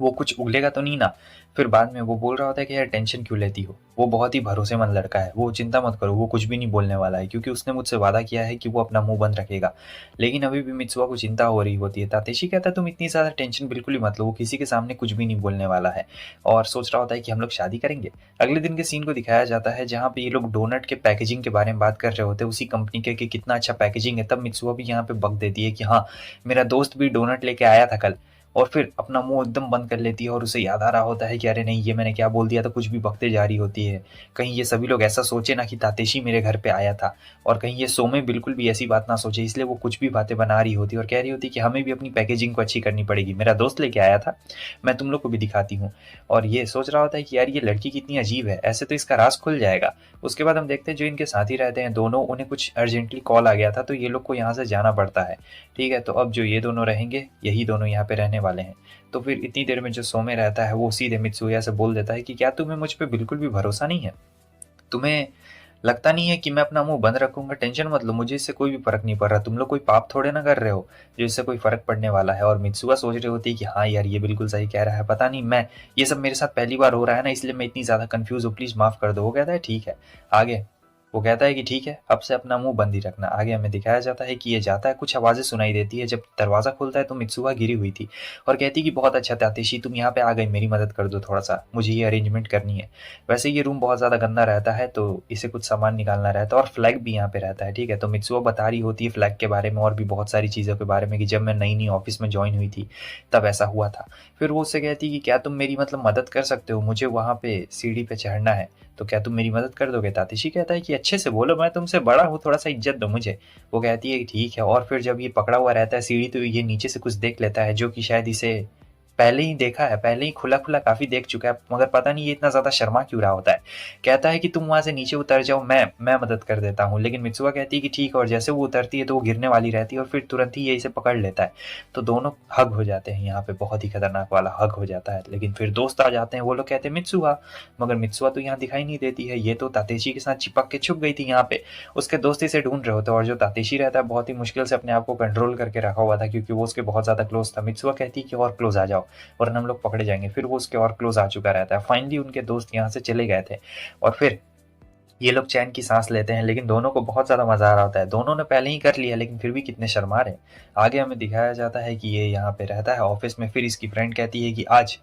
S1: वो कुछ उगलेगा तो नहीं ना। फिर बाद में वो बोल रहा होता है कि यार टेंशन क्यों लेती हो, वो बहुत ही भरोसेमंद लड़का है, वो चिंता मत करो, वो कुछ भी नहीं बोलने वाला है, क्योंकि उसने मुझसे वादा किया है कि वो अपना मुंह बंद रखेगा। लेकिन अभी भी मित्सुआ को चिंता हो रही होती है। तातेशी कहता है तुम इतनी ज़्यादा टेंशन बिल्कुल ही मत लो, वो किसी के सामने कुछ भी नहीं बोलने वाला है। और सोच रहा होता है कि हम लोग शादी करेंगे। अगले दिन के सीन को दिखाया जाता है, जहाँ पे ये लोग डोनट के पैकेजिंग के बारे में बात कर रहे होते हैं, उसी कंपनी के कि कितना अच्छा पैकेजिंग है। तब मित्सुआ भी यहाँ पे बक देती है कि हाँ मेरा दोस्त भी डोनट लेके आया था कल। और फिर अपना मुंह एकदम बंद कर लेती है और उसे याद आ रहा होता है कि अरे नहीं ये मैंने क्या बोल दिया था, कुछ भी बकते जा रही होती है। कहीं ये सभी लोग ऐसा सोचे ना कि तातेशी मेरे घर पे आया था, और कहीं ये सोमे बिल्कुल भी ऐसी बात ना सोचे, इसलिए वो कुछ भी बातें बना रही होती है और कह रही होती कि हमें भी अपनी पैकेजिंग को अच्छी करनी पड़ेगी, मेरा दोस्त लेके आया था, मैं तुम लोग को भी दिखाती हूँ। और ये सोच रहा होता है कि यार ये लड़की कितनी अजीब है, ऐसे तो इसका राज खुल जाएगा। उसके बाद हम देखते हैं जो इनके साथी रहते हैं दोनों, उन्हें कुछ अर्जेंटली कॉल आ गया था, तो ये लोग को यहाँ से जाना पड़ता है। ठीक है, तो अब जो ये दोनों रहेंगे यही दोनों यहाँ पे रहने वाले हैं। तो फिर इतनी देर में जो सोमे रहता है वो सीधे मित्सुया से बोल देता है कि क्या तुम्हें मुझ पे बिल्कुल भी भरोसा नहीं है, तुम्हें लगता नहीं है कि मैं अपना मुंह बंद रखूंगा, टेंशन मत लो, मुझे इससे कोई भी फर्क नहीं पड़ रहा, तुम लोग कोई पाप थोड़े ना कर रहे हो जो इससे कोई फर्क पड़ने वाला है। और मित्सुआ सोच रही होती है कि हाँ यार ये बिल्कुल सही कह रहा है, पता नहीं मैं ये सब मेरे साथ पहली बार हो रहा है ना, इसलिए मैं इतनी ज्यादा कंफ्यूज हूँ, प्लीज माफ कर दो। वो कहता है ठीक है आगे, वो कहता है कि ठीक है अब से अपना मुंह बंद ही रखना। आगे हमें दिखाया जाता है कि ये जाता है, कुछ आवाज़ें सुनाई देती है, जब दरवाज़ा खुलता है तो मित्सुआ गिरी हुई थी और कहती कि बहुत अच्छा तातेशी तुम यहाँ पे आ गई, मेरी मदद कर दो थोड़ा सा, मुझे ये अरेंजमेंट करनी है। वैसे ये रूम बहुत ज़्यादा गंदा रहता है तो इसे कुछ सामान निकालना रहता है और फ्लैग भी यहाँ पे रहता है। ठीक है, तो मित्सुआ बता रही होती है फ्लैग के बारे में और भी बहुत सारी चीज़ों के बारे में कि जब मैं नई नई ऑफिस में ज्वाइन हुई थी तब ऐसा हुआ था। फिर वो उससे कहती कि क्या तुम मेरी मतलब मदद कर सकते हो, मुझे वहाँ पे सीढ़ी पे चढ़ना है, तो क्या तुम मेरी मदद कर दोगे। तातेशी कहता है कि अच्छे से बोलो, मैं तुमसे बड़ा हूँ, थोड़ा सा इज्जत दो मुझे। वो कहती है कि ठीक है। और फिर जब ये पकड़ा हुआ रहता है सीढ़ी, तो ये नीचे से कुछ देख लेता है जो कि शायद इसे पहले ही देखा है, पहले ही खुला खुला काफी देख चुका है, मगर पता नहीं ये इतना ज्यादा शर्मा क्यों रहा होता है। कहता है कि तुम वहां से नीचे उतर जाओ, मैं मदद कर देता हूँ। लेकिन मित्सुआ कहती है कि ठीक है, और जैसे वो उतरती है तो वो गिरने वाली रहती है और फिर तुरंत ही ये इसे पकड़ लेता है। तो दोनों हग हो जाते हैं, यहाँ पे बहुत ही खतरनाक वाला हग हो जाता है। लेकिन फिर दोस्त आ जाते हैं, वो लोग कहते हैं मित्सुआ, मगर मित्सुआ तो यहाँ दिखाई नहीं देती है, ये तो तातेशी के साथ चिपक के छुप गई थी यहाँ पे, उसके दोस्त इसे ढूंढ रहे होते हैं। और जो तातेशी रहता है बहुत ही मुश्किल से अपने आप को कंट्रोल करके रखा हुआ था, क्योंकि वो उसके बहुत ज्यादा क्लोज था। मित्सुआ कहती है कि और क्लोज आ जाओ वरना हम लोग पकड़े जाएंगे। फिर वो उसके और क्लोज आ चुका रहता है। फाइनली उनके दोस्त यहाँ से चले गए थे और फिर ये लोग चैन की सांस लेते हैं, लेकिन दोनों को बहुत ज्यादा मजा आ रहा होता है, दोनों ने पहले ही कर लिया लेकिन फिर भी कितने शर्मा रहे। आगे हमें दिखाया जाता है कि ये यहाँ पे रहता है ऑफिस में। फिर इसकी फ्रेंड कहती है कि आज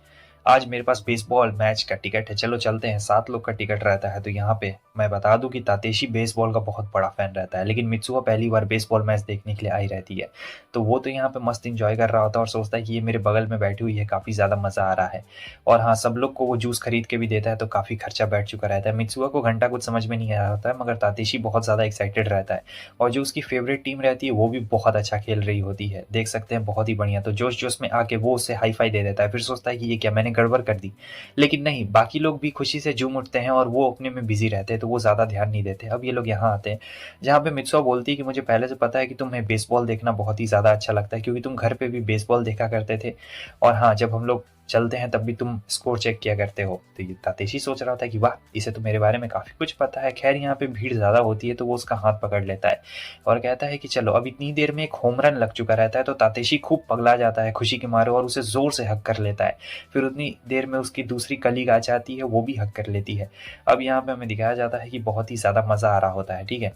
S1: आज मेरे पास बेसबॉल मैच का टिकट है, चलो चलते हैं, 7 लोग का टिकट रहता है, तो यहाँ पे मैं बता दूं कि तातेशी बेसबॉल का बहुत बड़ा फैन रहता है, लेकिन मित्सुआ पहली बार बेसबॉल मैच देखने के लिए आई रहती है। तो वो तो यहाँ पे मस्त इंजॉय कर रहा होता है और सोचता है कि ये मेरे बगल में बैठी हुई है, काफ़ी ज़्यादा मज़ा आ रहा है। और हाँ, सब लोग को वो जूस खरीद के भी देता है, तो काफ़ी खर्चा बैठ चुका रहता है। मित्सुआ को घंटा कुछ समझ में नहीं आ रहा होता है, मगर तातेशी बहुत ज़्यादा एक्साइटेड रहता है और जो उसकी फेवरेट टीम रहती है वो भी बहुत अच्छा खेल रही होती है। देख सकते हैं, बहुत ही बढ़िया। तो जोश-जोश में आके वो उससे हाई फाई दे देता है, फिर सोचता है कि ये क्या मैंने गड़बड़ कर दी। लेकिन नहीं, बाकी लोग भी खुशी से झूम उठते हैं और वो अपने में बिज़ी रहते हैं, तो वो ज़्यादा ध्यान नहीं देते। अब ये लोग यहाँ आते हैं, जहाँ पे मित्सुआ बोलती है कि मुझे पहले से पता है कि तुम्हें बेसबॉल देखना बहुत ही ज़्यादा अच्छा लगता है, क्योंकि तुम घर पे भी बेसबॉल देखा करते थे और हाँ, जब हम लोग चलते हैं तब भी तुम स्कोर चेक किया करते हो। तो ये तातेशी सोच रहा था कि वाह, इसे तो मेरे बारे में काफ़ी कुछ पता है। खैर, यहाँ पे भीड़ ज़्यादा होती है तो वो उसका हाथ पकड़ लेता है और कहता है कि चलो। अब इतनी देर में एक होम रन लग चुका रहता है, तो तातेशी खूब पगला जाता है खुशी के मारे और उसे ज़ोर से हग कर लेता है। फिर उतनी देर में उसकी दूसरी कलीग आ जाती है, वो भी हग कर लेती है। अब यहाँ पे हमें दिखाया जाता है कि बहुत ही ज़्यादा मज़ा आ रहा होता है, ठीक है।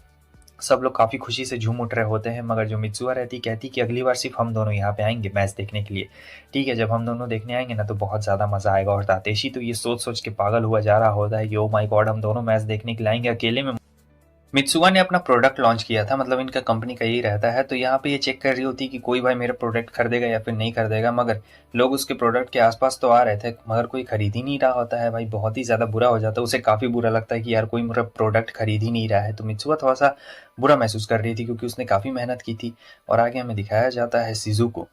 S1: सब लोग काफ़ी खुशी से झूम उठ रहे होते हैं, मगर जो मित्सुआ रहती कहती कि अगली बार सिर्फ हम दोनों यहाँ पे आएंगे मैच देखने के लिए। ठीक है, जब हम दोनों देखने आएंगे ना तो बहुत ज़्यादा मज़ा आएगा। और तातेशी तो ये सोच सोच के पागल हुआ जा रहा होता है कि ओ माय गॉड, हम दोनों मैच देखने के लिए आएंगे अकेले में। मित्सुआ ने अपना प्रोडक्ट लॉन्च किया था, मतलब इनका कंपनी का यही रहता है। तो यहाँ पे ये चेक कर रही होती कि कोई भाई मेरा प्रोडक्ट खरीदेगा या फिर नहीं खरीदेगा, मगर लोग उसके प्रोडक्ट के आसपास तो आ रहे थे, मगर कोई खरीद ही नहीं रहा होता है। भाई बहुत ही ज़्यादा बुरा हो जाता है, उसे काफ़ी बुरा लगता है कि यार कोई मेरा प्रोडक्ट खरीद ही नहीं रहा है। तो मित्सुआ थोड़ा सा बुरा महसूस कर रही थी, क्योंकि उसने काफ़ी मेहनत की थी। और आगे हमें दिखाया जाता है सिजू को।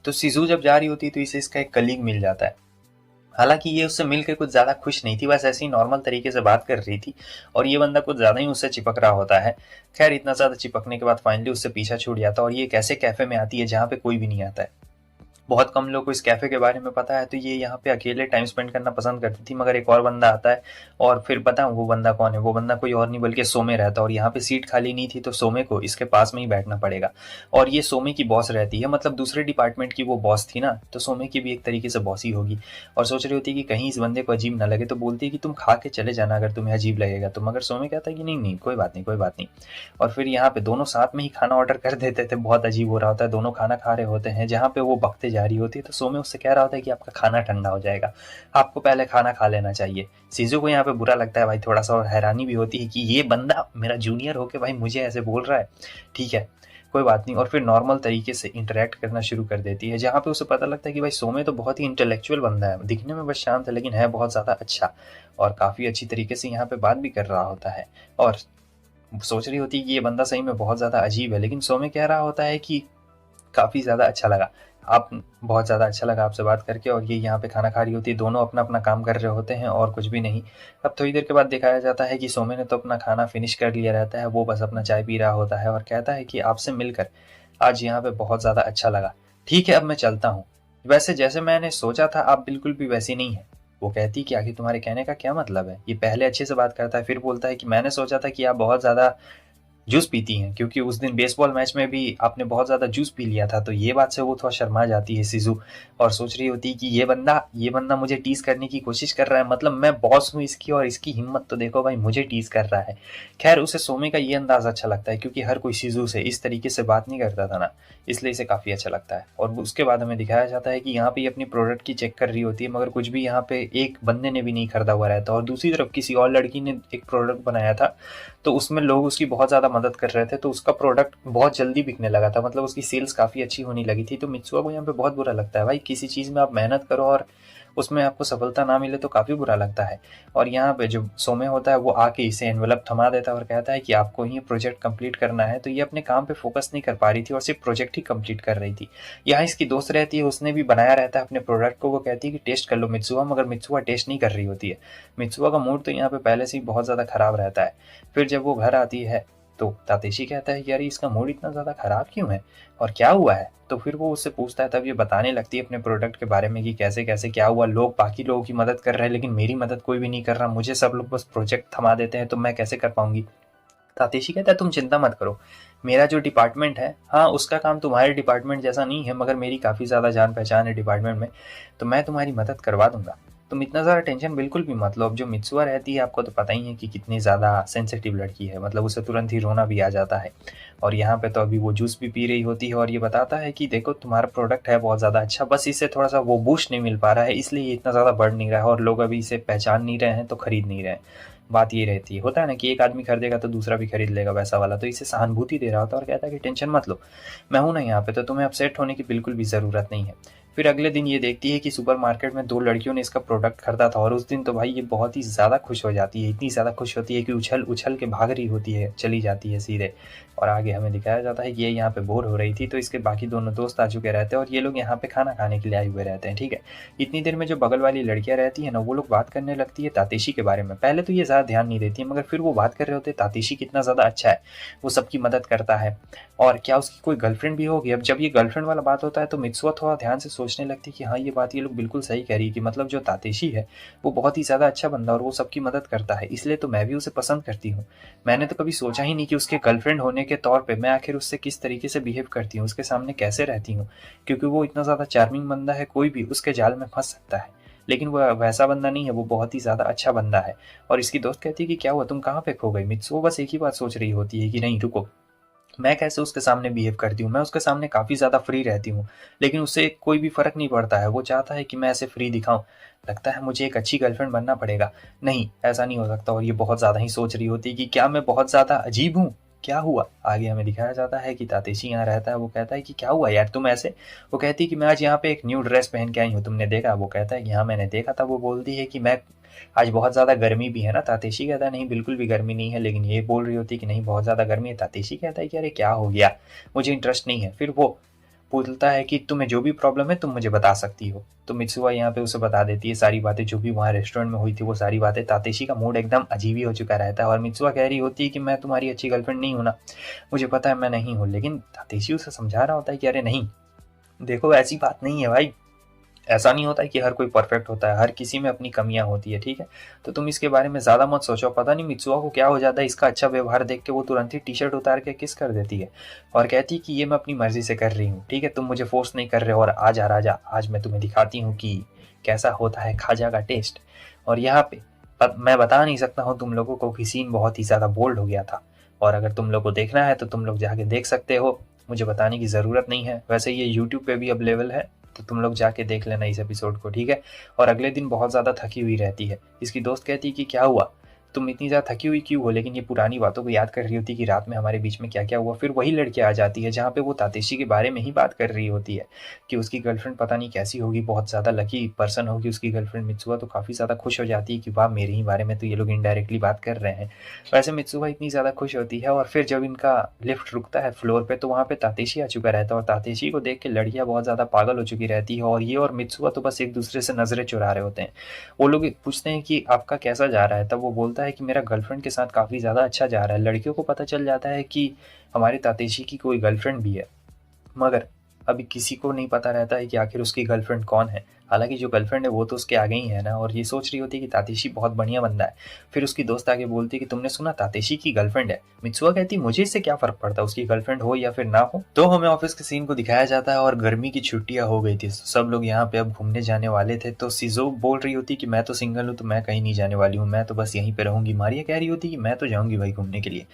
S1: तो सिजू जब जा रही होती है तो इसे इसका एक कलीग मिल जाता है। हालांकि ये उससे मिलकर कुछ ज़्यादा खुश नहीं थी, बस ऐसे ही नॉर्मल तरीके से बात कर रही थी और ये बंदा कुछ ज़्यादा ही उससे चिपक रहा होता है। खैर, इतना ज़्यादा चिपकने के बाद फाइनली उससे पीछा छूट जाता है और ये एक ऐसे कैफ़े में आती है जहाँ पे कोई भी नहीं आता है। बहुत कम लोग को इस कैफ़े के बारे में पता है, तो ये यहाँ पे अकेले टाइम स्पेंड करना पसंद करती थी। मगर एक और बंदा आता है और फिर पता है वो बंदा कौन है? वो बंदा कोई और नहीं बल्कि सोमे रहता है और यहाँ पे सीट खाली नहीं थी, तो सोमे को इसके पास में ही बैठना पड़ेगा। और ये सोमे की बॉस रहती है, मतलब दूसरे डिपार्टमेंट की वो बॉस थी ना, तो सोमे की भी एक तरीके से बॉस ही होगी। और सोच रही होती है कि कहीं इस बंदे को अजीब ना लगे, तो बोलती है कि तुम खा के चले जाना अगर तुम्हें अजीब लगेगा तो। मगर सोमे कहता है कि नहीं नहीं, कोई बात नहीं, कोई बात नहीं। और फिर यहाँ पे दोनों साथ में ही खाना ऑर्डर कर देते थे। बहुत अजीब हो रहा होता है, दोनों खाना खा रहे होते हैं, जहाँ पे वो बकते जा रही होती है तो सोमे उससे कह रहा होता है कि आपका खाना ठंडा हो जाएगा, आपको पहले खाना खा लेना चाहिए। सीजू को यहाँ पे बुरा लगता है भाई थोड़ा सा, और हैरानी भी होती है कि ये बंदा मेरा जूनियर होके भाई मुझे ऐसे बोल रहा है। ठीक है, कोई बात नहीं। और फिर नॉर्मल तरीके से इंटरेक्ट करना शुरू कर देती है, जहाँ पे उसे पता लगता है कि भाई सोमे तो बहुत ही इंटेलेक्चुअल बंदा है, दिखने में बस शांत है लेकिन है बहुत ज़्यादा अच्छा, और काफ़ी अच्छी तरीके से यहाँ पे बात भी कर रहा होता है। और सोच रही होती है कि ये बंदा सही में बहुत ज़्यादा अजीब है, लेकिन सोमे कह रहा होता है कि काफ़ी ज़्यादा अच्छा लगा, आप बहुत ज़्यादा अच्छा लगा आपसे बात करके। और ये यहाँ पे खाना खा रही होती है, दोनों अपना अपना काम कर रहे होते हैं और कुछ भी नहीं। अब थोड़ी देर के बाद दिखाया जाता है कि सोमे ने तो अपना खाना फिनिश कर लिया रहता है, वो बस अपना चाय पी रहा होता है और कहता है कि आपसे मिलकर आज यहाँ पे बहुत ज़्यादा अच्छा लगा। ठीक है, अब मैं चलता हूँ। वैसे जैसे मैंने सोचा था आप बिल्कुल भी वैसी नहीं है। वो कहती कि आखिर तुम्हारे कहने का क्या मतलब है? ये पहले अच्छे से बात करता है, फिर बोलता है कि मैंने सोचा था कि आप बहुत ज़्यादा जूस पीती हैं, क्योंकि उस दिन बेसबॉल मैच में भी आपने बहुत ज़्यादा जूस पी लिया था। तो ये बात से वो थोड़ा शर्मा जाती है सिजू, और सोच रही होती है कि ये बंदा मुझे टीज करने की कोशिश कर रहा है, मतलब मैं बॉस हूँ इसकी और इसकी हिम्मत तो देखो भाई, मुझे टीज कर रहा है। खैर, उसे सोमे का ये अंदाज अच्छा लगता है, क्योंकि हर कोई सिजू से इस तरीके से बात नहीं करता था ना, इसलिए इसे काफ़ी अच्छा लगता है। और उसके बाद हमें दिखाया जाता है कि यहाँ पे अपनी प्रोडक्ट की चेक कर रही होती है, मगर कुछ भी यहाँ पे एक बंदे ने भी नहीं खरीदा हुआ रहता, और दूसरी तरफ किसी और लड़की ने एक प्रोडक्ट बनाया था, तो उसमें लोग उसकी बहुत ज़्यादा मदद कर रहे थे, तो उसका प्रोडक्ट बहुत जल्दी बिकने लगा था, मतलब उसकी सेल्स काफ़ी अच्छी होने लगी थी। तो मित्सुआ को यहाँ पे बहुत बुरा लगता है भाई, किसी चीज़ में आप मेहनत करो और उसमें आपको सफलता ना मिले तो काफ़ी बुरा लगता है। और यहाँ पे जो सोमे होता है वो आके इसे एनवेलप थमा देता है और कहता है कि आपको ही प्रोजेक्ट कंप्लीट करना है। तो ये अपने काम पे फोकस नहीं कर पा रही थी और सिर्फ प्रोजेक्ट ही कंप्लीट कर रही थी। यहाँ इसकी दोस्त रहती है, उसने भी बनाया रहता है अपने प्रोडक्ट को, वो कहती है कि टेस्ट कर लो मित्सुआ, मगर मित्सुआ टेस्ट नहीं कर रही होती है। मित्सुआ का मूड तो यहाँ पे पहले से ही बहुत ज़्यादा खराब रहता है। फिर जब वो घर आती है तो तातेशी कहता है कि यार इसका मूड इतना ज़्यादा खराब क्यों है और क्या हुआ है? तो फिर वो उससे पूछता है, तब ये बताने लगती है अपने प्रोडक्ट के बारे में कि कैसे कैसे क्या हुआ, लोग बाकी लोगों की मदद कर रहे हैं लेकिन मेरी मदद कोई भी नहीं कर रहा, मुझे सब लोग बस प्रोजेक्ट थमा देते हैं, तो मैं कैसे कर पाऊंगी? तातेशी कहता है तुम चिंता मत करो, मेरा जो डिपार्टमेंट है, हाँ उसका काम तुम्हारे डिपार्टमेंट जैसा नहीं है, मगर मेरी काफ़ी ज़्यादा जान पहचान है डिपार्टमेंट में, तो मैं तुम्हारी मदद करवा दूंगा, तुम इतना ज़्यादा टेंशन बिल्कुल भी मत लो। अब जो मित्सुआ रहती है, आपको तो पता ही है कि कितनी ज़्यादा सेंसिटिव लड़की है, मतलब उसे तुरंत ही रोना भी आ जाता है। और यहाँ पे तो अभी वो जूस भी पी रही होती है और ये बताता है कि देखो तुम्हारा प्रोडक्ट है बहुत ज़्यादा अच्छा, बस इससे थोड़ा सा वो बूस्ट नहीं मिल पा रहा है, इसलिए ये इतना ज़्यादा बढ़ नहीं रहा है और लोग अभी इसे पहचान नहीं रहे हैं तो खरीद नहीं रहे हैं। बात ये रहती है, होता है ना कि एक आदमी खरीदेगा तो दूसरा भी खरीद लेगा वैसा वाला। तो इसे सहानुभूति दे रहा होता है और कहता है कि टेंशन मत लो, मैं हूं ना यहाँ पे, तो तुम्हें अपसेट होने की बिल्कुल भी ज़रूरत नहीं है। फिर अगले दिन ये देखती है कि सुपरमार्केट में 2 लड़कियों ने इसका प्रोडक्ट खरीदा था और उस दिन तो भाई ये बहुत ही ज़्यादा खुश हो जाती है, इतनी ज़्यादा खुश होती है कि उछल के भाग रही होती है, चली जाती है सीधे। और आगे हमें दिखाया जाता है कि ये यहाँ पे बोर हो रही थी, तो इसके बाकी दोनों दोस्त आ चुके रहते हैं और ये लोग यहाँ पे खाना खाने के लिए आए हुए रहते हैं, ठीक है। इतनी देर में जो बगल वाली लड़कियाँ रहती है ना, वो लोग बात करने लगती है तातेशी के बारे में। पहले तो ये ज़्यादा ध्यान नहीं देती है, मगर फिर वो बात कर रहे होते हैं तातेशी कितना ज़्यादा अच्छा है, वो सबकी मदद करता है और क्या उसकी कोई गर्लफ्रेंड भी होगी। अब जब ये गर्लफ्रेंड वाला बात होता है तो मित्सुआ थोड़ा ध्यान से सोचने लगती है कि हाँ, ये बात ये लोग बिल्कुल सही कह रही है कि मतलब जो तातेशी है वो बहुत ही ज़्यादा अच्छा बंदा और वो सबकी मदद करता है, इसलिए तो मैं भी उसे पसंद करती हूँ। मैंने तो कभी सोचा ही नहीं कि उसके गर्लफ्रेंड होने के तौर पे मैं आखिर उससे किस तरीके से बिहेव करती हूँ, उसके सामने कैसे रहती हूँ, क्योंकि वो इतना ज़्यादा चार्मिंग बंदा है, कोई भी उसके जाल में फंस सकता है। लेकिन वो वैसा बंदा नहीं है, वो बहुत ही ज़्यादा अच्छा बंदा है। और इसकी दोस्त कहती है कि क्या हुआ, तुम कहाँ पे खो गई। मित्सुओ बस एक ही बात सोच रही होती है कि नहीं रुको, मैं कैसे उसके सामने बिहेव करती हूँ, मैं उसके सामने काफ़ी ज़्यादा फ्री रहती हूँ, लेकिन उससे कोई भी फ़र्क नहीं पड़ता है। वो चाहता है कि मैं ऐसे फ्री दिखाऊँ, लगता है मुझे एक अच्छी गर्लफ्रेंड बनना पड़ेगा। नहीं, ऐसा नहीं हो सकता। और ये बहुत ज़्यादा ही सोच रही होती है कि क्या मैं बहुत ज़्यादा अजीब हूँ, क्या हुआ। आगे हमें दिखाया जाता है कि तातेशी यहाँ रहता है, वो कहता है कि क्या हुआ यार तुम ऐसे। वो कहती है कि मैं आज यहाँ पे एक न्यू ड्रेस पहन के आई हूँ, तुमने देखा। वो कहता है कि हाँ मैंने देखा था। वो बोलती है कि मैं आज बहुत ज़्यादा गर्मी भी है ना। तातेशी कहता है नहीं बिल्कुल भी गर्मी नहीं है, लेकिन ये बोल रही होती है कि नहीं बहुत ज़्यादा गर्मी है। तातेशी कहता है कि अरे क्या हो गया, मुझे इंटरेस्ट नहीं है। फिर वो बोलता है कि तुम्हें जो भी प्रॉब्लम है तुम मुझे बता सकती हो। तो मित्सुआ यहाँ पे उसे बता देती है सारी बातें, जो भी वहाँ रेस्टोरेंट में हुई थी वो सारी बातें। तातेशी का मूड एकदम अजीब ही हो चुका रहता है और मित्सुआ कह रही होती है कि मैं तुम्हारी अच्छी गर्लफ्रेंड नहीं हूँ ना, मुझे पता है मैं नहीं हूँ। लेकिन तातेशी उसे समझा रहा होता है कि अरे नहीं, देखो ऐसी बात नहीं है भाई, ऐसा नहीं होता है कि हर कोई परफेक्ट होता है, हर किसी में अपनी कमियां होती है, ठीक है। तो तुम इसके बारे में ज़्यादा मत सोचो। पता नहीं मित्सुआ को क्या हो जाता है, इसका अच्छा व्यवहार देख के वो तुरंत ही टी शर्ट उतार के किस कर देती है और कहती है कि ये मैं अपनी मर्जी से कर रही हूँ, ठीक है, तुम मुझे फोर्स नहीं कर रहे हो। और आजा राजा, आज मैं तुम्हें दिखाती हूँ कि कैसा होता है खाजा का टेस्ट। और यहाँ पे मैं बता नहीं सकता हूँ तुम लोगों को कि सीन बहुत ही ज़्यादा बोल्ड हो गया था, और अगर तुम लोग को देखना है तो तुम लोग जाके देख सकते हो, मुझे बताने की ज़रूरत नहीं है। वैसे ये यूट्यूब पे भी अवेलेबल है, तो तुम लोग जाके देख लेना इस एपिसोड को, ठीक है। और अगले दिन बहुत ज़्यादा थकी हुई रहती है। इसकी दोस्त कहती है कि क्या हुआ, तुम इतनी ज़्यादा थकी हुई क्यों हो। लेकिन ये पुरानी बातों को याद कर रही होती है कि रात में हमारे बीच में क्या क्या हुआ। फिर वही लड़की आ जाती है जहाँ पे वो तातेशी के बारे में ही बात कर रही होती है कि उसकी गर्लफ्रेंड पता नहीं कैसी होगी, बहुत ज़्यादा लकी पर्सन होगी उसकी गर्लफ्रेंड। मित्सुआ तो काफ़ी ज़्यादा खुश हो जाती है कि वाह, मेरे ही बारे में तो ये लोग इनडायरेक्टली बात कर रहे हैं। वैसे मित्सुआ इतनी ज़्यादा खुश होती है और फिर जब इनका लिफ्ट रुकता है फ्लोर पे, तो वहाँ पे तातेशी आ चुका रहता है और तातेशी को देख के लड़कियाँ बहुत ज़्यादा पागल हो चुकी रहती है और ये और मित्सुआ तो बस एक दूसरे से नज़रें चुरा रहे होते हैं। वो लोग पूछते हैं कि आपका कैसा जा रहा है, तब वो बोलता है कि मेरा गर्लफ्रेंड के साथ काफ़ी ज़्यादा अच्छा जा रहा है। लड़कियों को पता चल जाता है कि हमारे तातेशी की कोई गर्लफ्रेंड भी है, मगर अभी किसी को नहीं पता रहता है कि आखिर उसकी गर्लफ्रेंड कौन है। हालांकि जो गर्लफ्रेंड है वो तो उसके आगे ही है ना, और ये सोच रही होती है कि तातेशी बहुत बढ़िया बंदा है। फिर उसकी दोस्त आगे बोलती है कि तुमने सुना तातेशी की गर्लफ्रेंड है। मित्सुआ कहती मुझे इससे क्या फर्क पड़ता, उसकी गर्लफ्रेंड हो या फिर ना हो। तो हमें ऑफिस के सीन को दिखाया जाता है और गर्मी की छुट्टियां हो गई थी, सब लोग यहाँ पे अब घूमने जाने वाले थे। तो सिजो बोल रही होती कि मैं तो सिंगल हूँ, तो मैं कहीं नहीं जाने वाली हूँ, मैं तो बस यहीं पे रहूंगी। मारिया कह रही होती कि मैं तो जाऊंगी भाई घूमने के लिए।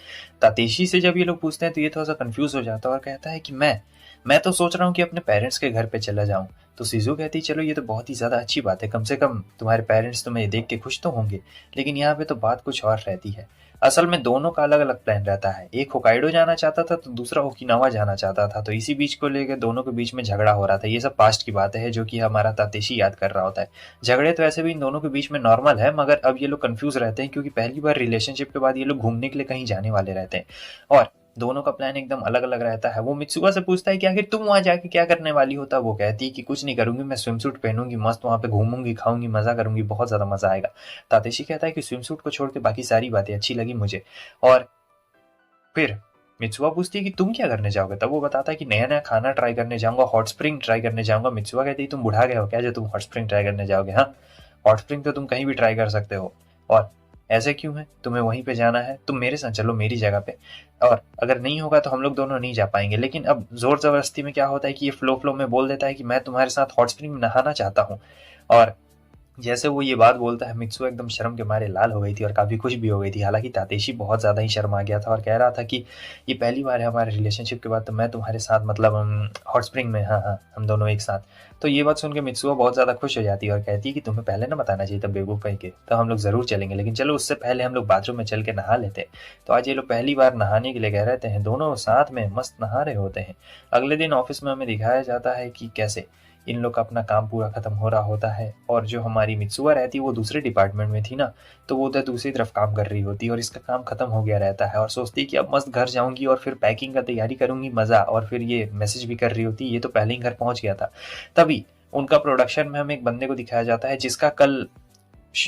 S1: तातेशी से जब ये लोग पूछते हैं तो ये थोड़ा सा कंफ्यूज हो जाता है और कहता है कि मैं तो सोच रहा हूँ कि अपने पेरेंट्स के घर पे चला जाऊँ। तो सिजू कहती चलो ये तो बहुत ही ज़्यादा अच्छी बात है, कम से कम तुम्हारे पेरेंट्स तुम्हें देख के खुश तो होंगे। लेकिन यहाँ पे तो बात कुछ और रहती है। असल में दोनों का अलग अलग प्लान रहता है, एक होकाइडो जाना चाहता था तो दूसरा ओकिनावा जाना चाहता था। तो इसी बीच को लेकर दोनों के बीच में झगड़ा हो रहा था। ये सब पास्ट की बात है जो कि हमारा तातेशी याद कर रहा होता है। झगड़े तो ऐसे भी इन दोनों के बीच में नॉर्मल है, मगर अब ये लोग कंफ्यूज रहते हैं क्योंकि पहली बार रिलेशनशिप के बाद ये लोग घूमने के लिए कहीं जाने वाले रहते हैं और दोनों का प्लान एकदम अलग अलग रहता है। वो मित्सुआ से पूछता है कि आखिर तुम वहां जाके क्या करने वाली होता। वो कहती है कि कुछ नहीं करूंगी, मैं स्विम सूट पहनूंगी, मस्त वहां पे घूमूंगी, खाऊंगी, मजा करूंगी, बहुत ज्यादा मजा आएगा। तातेशी कहता है कि स्विम सूट को छोड़ के बाकी सारी बातें अच्छी लगी मुझे। और फिर मित्सुआ पूछती है कि तुम क्या करने जाओगे, तब वो बताता है कि नया नया खाना ट्राई करने जाऊंगा, हॉट स्प्रिंग ट्राई करने जाऊंगा। मित्सुआ कहती है तुम बुढ़ा गए हो क्या जो तुम हॉट स्प्रिंग ट्राई करने जाओगे। हाँ, हॉट स्प्रिंग तो तुम कहीं भी ट्राई कर सकते हो, और ऐसे क्यों है, तुम्हें वहीं पे जाना है, तुम मेरे साथ चलो मेरी जगह पे, और अगर नहीं होगा तो हम लोग दोनों नहीं जा पाएंगे। लेकिन अब जोर जबरदस्ती में क्या होता है कि ये फ्लो फ्लो में बोल देता है कि मैं तुम्हारे साथ हॉट स्प्रिंग में नहाना चाहता हूँ। और जैसे वो ये बात बोलता है, मित्सुआ एकदम शर्म के मारे लाल हो गई थी और काफ़ी खुश भी हो गई थी। हालाँकि तातेशी बहुत ज़्यादा ही शर्मा गया था और कह रहा था कि ये पहली बार है हमारे रिलेशनशिप के बाद, तो मैं तुम्हारे साथ मतलब हॉट स्प्रिंग में, हाँ, हाँ, हम दोनों एक साथ। तो ये बात सुन के मित्सुआ बहुत ज़्यादा खुश हो जाती है और कहती है कि तुम्हें पहले ना बताना चाहिए था बेवकूफ़ कहीं के, तो हम लोग ज़रूर चलेंगे, लेकिन चलो उससे पहले हम लोग बाथरूम में चल के नहा लेते हैं। तो आज ये लोग पहली बार नहाने के लिए गए रहते हैं, दोनों साथ में मस्त नहा रहे होते हैं। अगले दिन ऑफ़िस में हमें दिखाया जाता है कि कैसे इन लोग का अपना काम पूरा खत्म हो रहा होता है और जो हमारी मित्सुआ रहती है वो दूसरे डिपार्टमेंट में थी ना, तो वो उधर दूसरी तरफ काम कर रही होती है और इसका काम खत्म हो गया रहता है और सोचती है कि अब मस्त घर जाऊंगी और फिर पैकिंग का तैयारी करूंगी, मज़ा। और फिर ये मैसेज भी कर रही होती है, ये तो पहले ही घर पहुंच गया था। तभी उनका प्रोडक्शन में हमें एक बंदे को दिखाया जाता है जिसका कल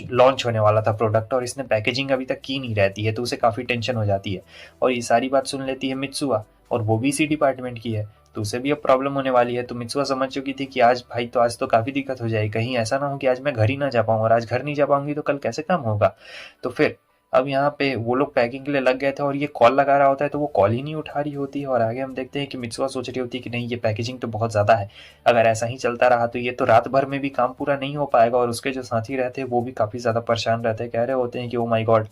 S1: लॉन्च होने वाला था प्रोडक्ट और इसने पैकेजिंग अभी तक की नहीं रहती है, तो उसे काफ़ी टेंशन हो जाती है। और ये सारी बात सुन लेती है मित्सुआ और वो भी इसी डिपार्टमेंट की है, तो उसे भी अब प्रॉब्लम होने वाली है। तो मित्सुआ समझ चुकी थी कि आज भाई तो आज तो काफ़ी दिक्कत हो जाएगी, कहीं ऐसा ना हो कि आज मैं घर ही ना जा पाऊँ, और आज घर नहीं जा पाऊंगी तो कल कैसे काम होगा। तो फिर अब यहाँ पे वो लोग पैकिंग के लिए लग गए थे और ये कॉल लगा रहा होता है तो वो कॉल ही नहीं उठा रही होती है। और आगे हम देखते हैं कि मित्सुआ सोच रही होती है कि नहीं, ये पैकेजिंग तो बहुत ज़्यादा है, अगर ऐसा ही चलता रहा तो ये तो रात भर में भी काम पूरा नहीं हो पाएगा। और उसके जो साथी रहते हैं वो भी काफ़ी ज़्यादा परेशान रहते हैं, कह रहे होते हैं कि ओ माई गॉड,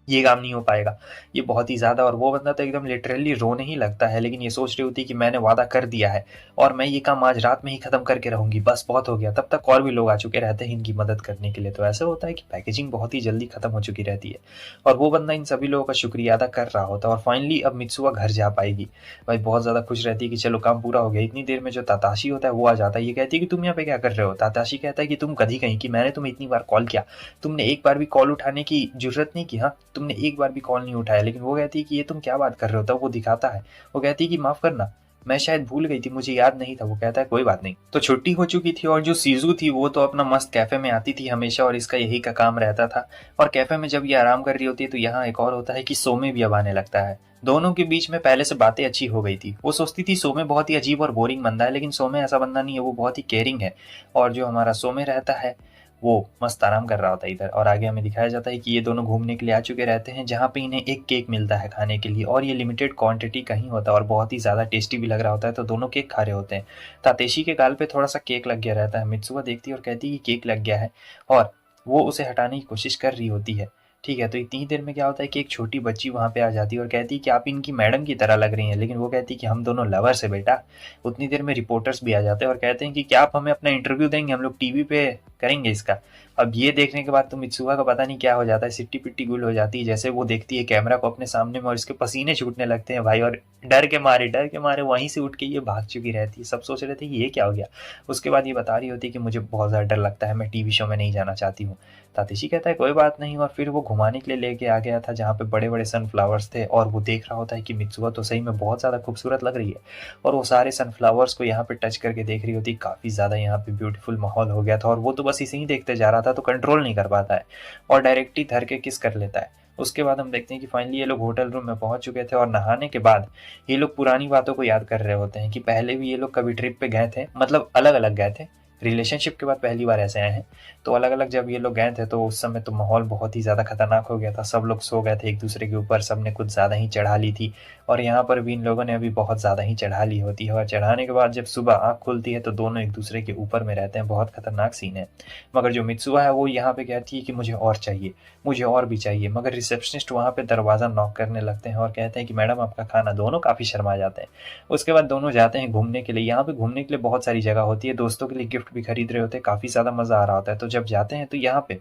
S1: ये काम नहीं हो पाएगा, ये बहुत ही ज़्यादा। और वो बंदा तो एकदम लिटरली रोने ही लगता है, लेकिन ये सोच रही होती है कि मैंने वादा कर दिया है और मैं ये काम आज रात में ही खत्म करके रहूंगी, बस बहुत हो गया। तब तक और भी लोग आ चुके रहते हैं इनकी मदद करने के लिए। तो ऐसा होता है कि पैकेजिंग बहुत ही जल्दी खत्म हो चुकी रहती है और वो बंदा इन सभी लोगों का शुक्रिया अदा कर रहा होता है। और फाइनली अब मित्सुआ घर जा पाएगी। भाई बहुत ज़्यादा खुश रहती है कि चलो काम पूरा हो गया। इतनी देर में जो ताताशी होता है वो आ जाता है, ये कहती है कि तुम यहाँ पे क्या कर रहे हो। ताताशी कहता है कि तुम गधी कहीं की, मैंने तुम्हें इतनी बार कॉल किया, तुमने एक बार भी कॉल उठाने की जरूरत नहीं की, हाँ, तुमने एक बार भी कॉल नहीं उठाया। लेकिन वो कहती है कि ये तुम क्या बात कर रहे हो, तब वो दिखाता है, वो कहती है कि माफ करना, मैं शायद भूल गई थी, मुझे याद नहीं था। वो कहता है कोई बात नहीं। तो छुट्टी हो चुकी थी और जो सीजू थी वो तो अपना मस्त कैफे में आती थी हमेशा और इसका यही का काम रहता था। और कैफे में जब ये आराम कर रही होती है तो यहाँ एक और होता है कि सोमे भी अब आने लगता है। दोनों के बीच में पहले से बातें अच्छी हो गई थी। वो सोचती थी सोमे बहुत ही अजीब और बोरिंग बंदा है, लेकिन सोमे ऐसा बंदा नहीं है, वो बहुत ही केयरिंग है। और जो हमारा सोमे रहता है वो मस्त आराम कर रहा होता है इधर। और आगे हमें दिखाया जाता है कि ये दोनों घूमने के लिए आ चुके रहते हैं, जहाँ पे इन्हें एक केक मिलता है खाने के लिए और ये लिमिटेड क्वांटिटी का ही होता है और बहुत ही ज़्यादा टेस्टी भी लग रहा होता है। तो दोनों केक खा रहे होते हैं। तातेशी के गाल पे थोड़ा सा केक लग गया रहता है। मित्सुआ देखती है और कहती है कि केक लग गया है और वो उसे हटाने की कोशिश कर रही होती है। ठीक है, तो इतनी देर में क्या होता है कि एक छोटी बच्ची वहाँ पे आ जाती है और कहती है कि आप इनकी मैडम की तरह लग रही हैं। लेकिन वो कहती है कि हम दोनों लवर्स है बेटा। उतनी देर में रिपोर्टर्स भी आ जाते हैं और कहते हैं कि क्या आप हमें अपना इंटरव्यू देंगे, हम लोग टीवी पे करेंगे इसका। अब ये देखने के बाद तो मित्सुआ का पता नहीं क्या हो जाता है, सिट्टी पिट्टी गुल हो जाती है जैसे वो देखती है कैमरा को अपने सामने में और इसके पसीने छूटने लगते हैं भाई। और डर के मारे वहीं से उठ के ये भाग चुकी रहती है। सब सोच रहे थे कि ये क्या हो गया। उसके बाद ये बता रही होती है कि मुझे बहुत ज़्यादा डर लगता है, मैं टीवी शो में नहीं जाना चाहती हूँ। तातिशी कहता है कोई बात नहीं और फिर वो घुमाने के लिए लेके आ गया था जहाँ पे बड़े बड़े सनफ्लावर्स थे और वो देख रहा होता है कि मित्सुआ तो सही में बहुत ज़्यादा खूबसूरत लग रही है। और वो सारे सनफ्लावर्स को यहाँ पे टच करके देख रही होती, काफ़ी ज़्यादा यहाँ पे ब्यूटीफुल माहौल हो गया था और वो तो बस इसे ही देखते जा रहा था, तो कंट्रोल नहीं कर पाता है और डायरेक्टली धर के किस कर लेता है। उसके बाद हम देखते हैं कि फाइनली ये लोग होटल रूम में पहुंच चुके थे और नहाने के बाद ये लोग पुरानी बातों को याद कर रहे होते हैं कि पहले भी ये लोग कभी ट्रिप पे गए थे, मतलब अलग अलग गए थे, रिलेशनशिप के बाद पहली बार ऐसे आए हैं। तो अलग अलग जब ये लोग गए थे तो उस समय तो माहौल बहुत ही ज़्यादा खतरनाक हो गया था, सब लोग सो गए थे एक दूसरे के ऊपर, सब ने कुछ ज़्यादा ही चढ़ा ली थी और यहाँ पर भी इन लोगों ने अभी बहुत ज़्यादा ही चढ़ा ली होती है। और चढ़ाने के बाद जब सुबह आँख खुलती है तो दोनों एक दूसरे के ऊपर में रहते हैं, बहुत खतरनाक सीन है। मगर जो मित्सुआ है वो यहाँ पे कहती है कि मुझे और चाहिए, मुझे और भी चाहिए। मगर रिसेप्शनिस्ट वहाँ पे दरवाज़ा नॉक करने लगते हैं और कहते हैं कि मैडम आपका खाना। दोनों काफ़ी शर्मा जाते हैं। उसके बाद दोनों जाते हैं घूमने के लिए। यहाँ पे घूमने के लिए बहुत सारी जगह होती है, दोस्तों के लिए गिफ्ट भी खरीद रहे होते हैं, काफ़ी ज़्यादा मज़ा आ रहा होता है। तो जब जाते हैं तो यहाँ पे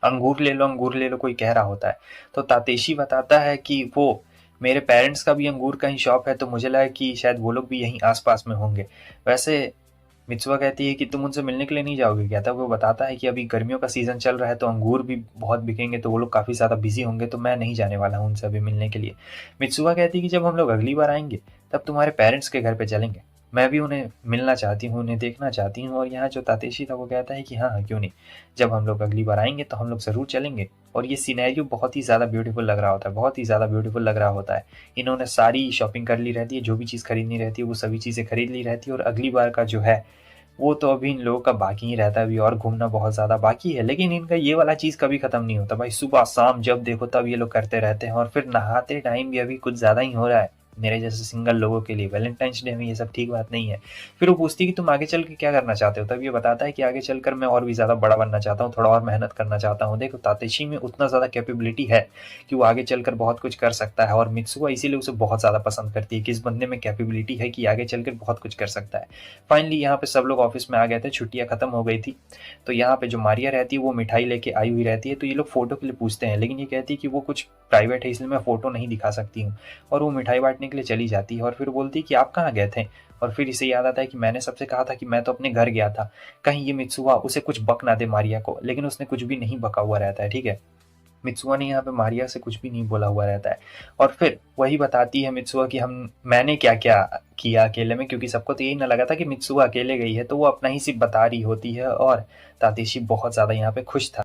S1: अंगूर ले लो, अंगूर ले लो कोई कह रहा होता है। तो तातेशी बताता है कि वो मेरे पेरेंट्स का भी अंगूर का ही शॉप है, तो मुझे लगा कि शायद वो लोग भी यहीं आसपास में होंगे। वैसे मित्सुआ कहती है कि तुम उनसे मिलने के लिए नहीं जाओगे क्या? तब वो बताता है कि अभी गर्मियों का सीज़न चल रहा है तो अंगूर भी बहुत बिकेंगे, तो वो लोग काफ़ी ज़्यादा बिजी होंगे, तो मैं नहीं जाने वाला हूँ उनसे अभी मिलने के लिए। मित्सुआ कहती है कि जब हम लोग अगली बार आएंगे तब तुम्हारे पेरेंट्स के घर पे चलेंगे, मैं भी उन्हें मिलना चाहती हूँ, उन्हें देखना चाहती हूँ। और यहाँ जो तातेशी था वो कहता है कि हाँ हाँ क्यों नहीं, जब हम लोग अगली बार आएंगे तो हम लोग ज़रूर चलेंगे। और ये सिनेरियो बहुत ही ज़्यादा ब्यूटीफुल लग रहा होता है, बहुत ही ज़्यादा ब्यूटीफुल लग रहा होता है। इन्होंने सारी शॉपिंग कर ली रहती है, जो भी चीज़ खरीदनी रहती है वो सभी चीज़ें खरीद ली रहती है और अगली बार का जो है वो तो अभी इन लोगों का बाकी ही रहता है, अभी और घूमना बहुत ज़्यादा बाकी है। लेकिन इनका ये वाला चीज़ कभी ख़त्म नहीं होता भाई, सुबह शाम जब देखो तब ये लोग करते रहते हैं। और फिर नहाते टाइम भी अभी कुछ ज़्यादा ही हो रहा है। मेरे जैसे सिंगल लोगों के लिए वैलेंटाइंस डे में ये सब ठीक बात नहीं है। फिर वो पूछती है कि तुम आगे चल के क्या करना चाहते हो, तब ये बताता है कि आगे चलकर मैं और भी ज़्यादा बड़ा बनना चाहता हूँ, थोड़ा और मेहनत करना चाहता हूँ। देखो तातेशी में उतना ज़्यादा कैपेबिलिटी है कि वो आगे चलकर बहुत कुछ कर सकता है, और मित्सुआ इसीलिए उसे बहुत ज़्यादा पसंद करती है कि इस बंदे में कैपेबिलिटी है कि आगे चलकर बहुत कुछ कर सकता है। फाइनली यहाँ पे सब लोग ऑफिस में आ गए थे, छुट्टियाँ खत्म हो गई थी। तो यहाँ पे जो मारिया रहती है वो मिठाई लेके आई हुई रहती है, तो ये लोग फोटो के लिए पूछते हैं, लेकिन ये कहती है कि वो कुछ प्राइवेट है इसलिए मैं फोटो नहीं दिखा सकती हूँ। और वो मिठाई बांटने के लिए चली जाती है, और फिर बोलती है कि आप कहाँ गए थे। और फिर इसे याद आता है कि मैंने सबसे कहा था कि मैं तो अपने घर गया था, कहीं ये मित्सुआ उसे कुछ बक ना दे मारिया को, लेकिन उसने कुछ भी नहीं बका हुआ रहता है। ठीक है, मित्सुआ ने यहाँ पे मारिया से कुछ भी नहीं बोला हुआ रहता है। और फिर वही बताती है मित्सुआ कि हम मैंने क्या क्या किया अकेले में, क्योंकि सबको तो यही ना लगा था कि मित्सुआ अकेले गई है, तो वो अपना ही सिर्फ बता रही होती है। और तातेशी बहुत ज्यादा यहाँ पे खुश था।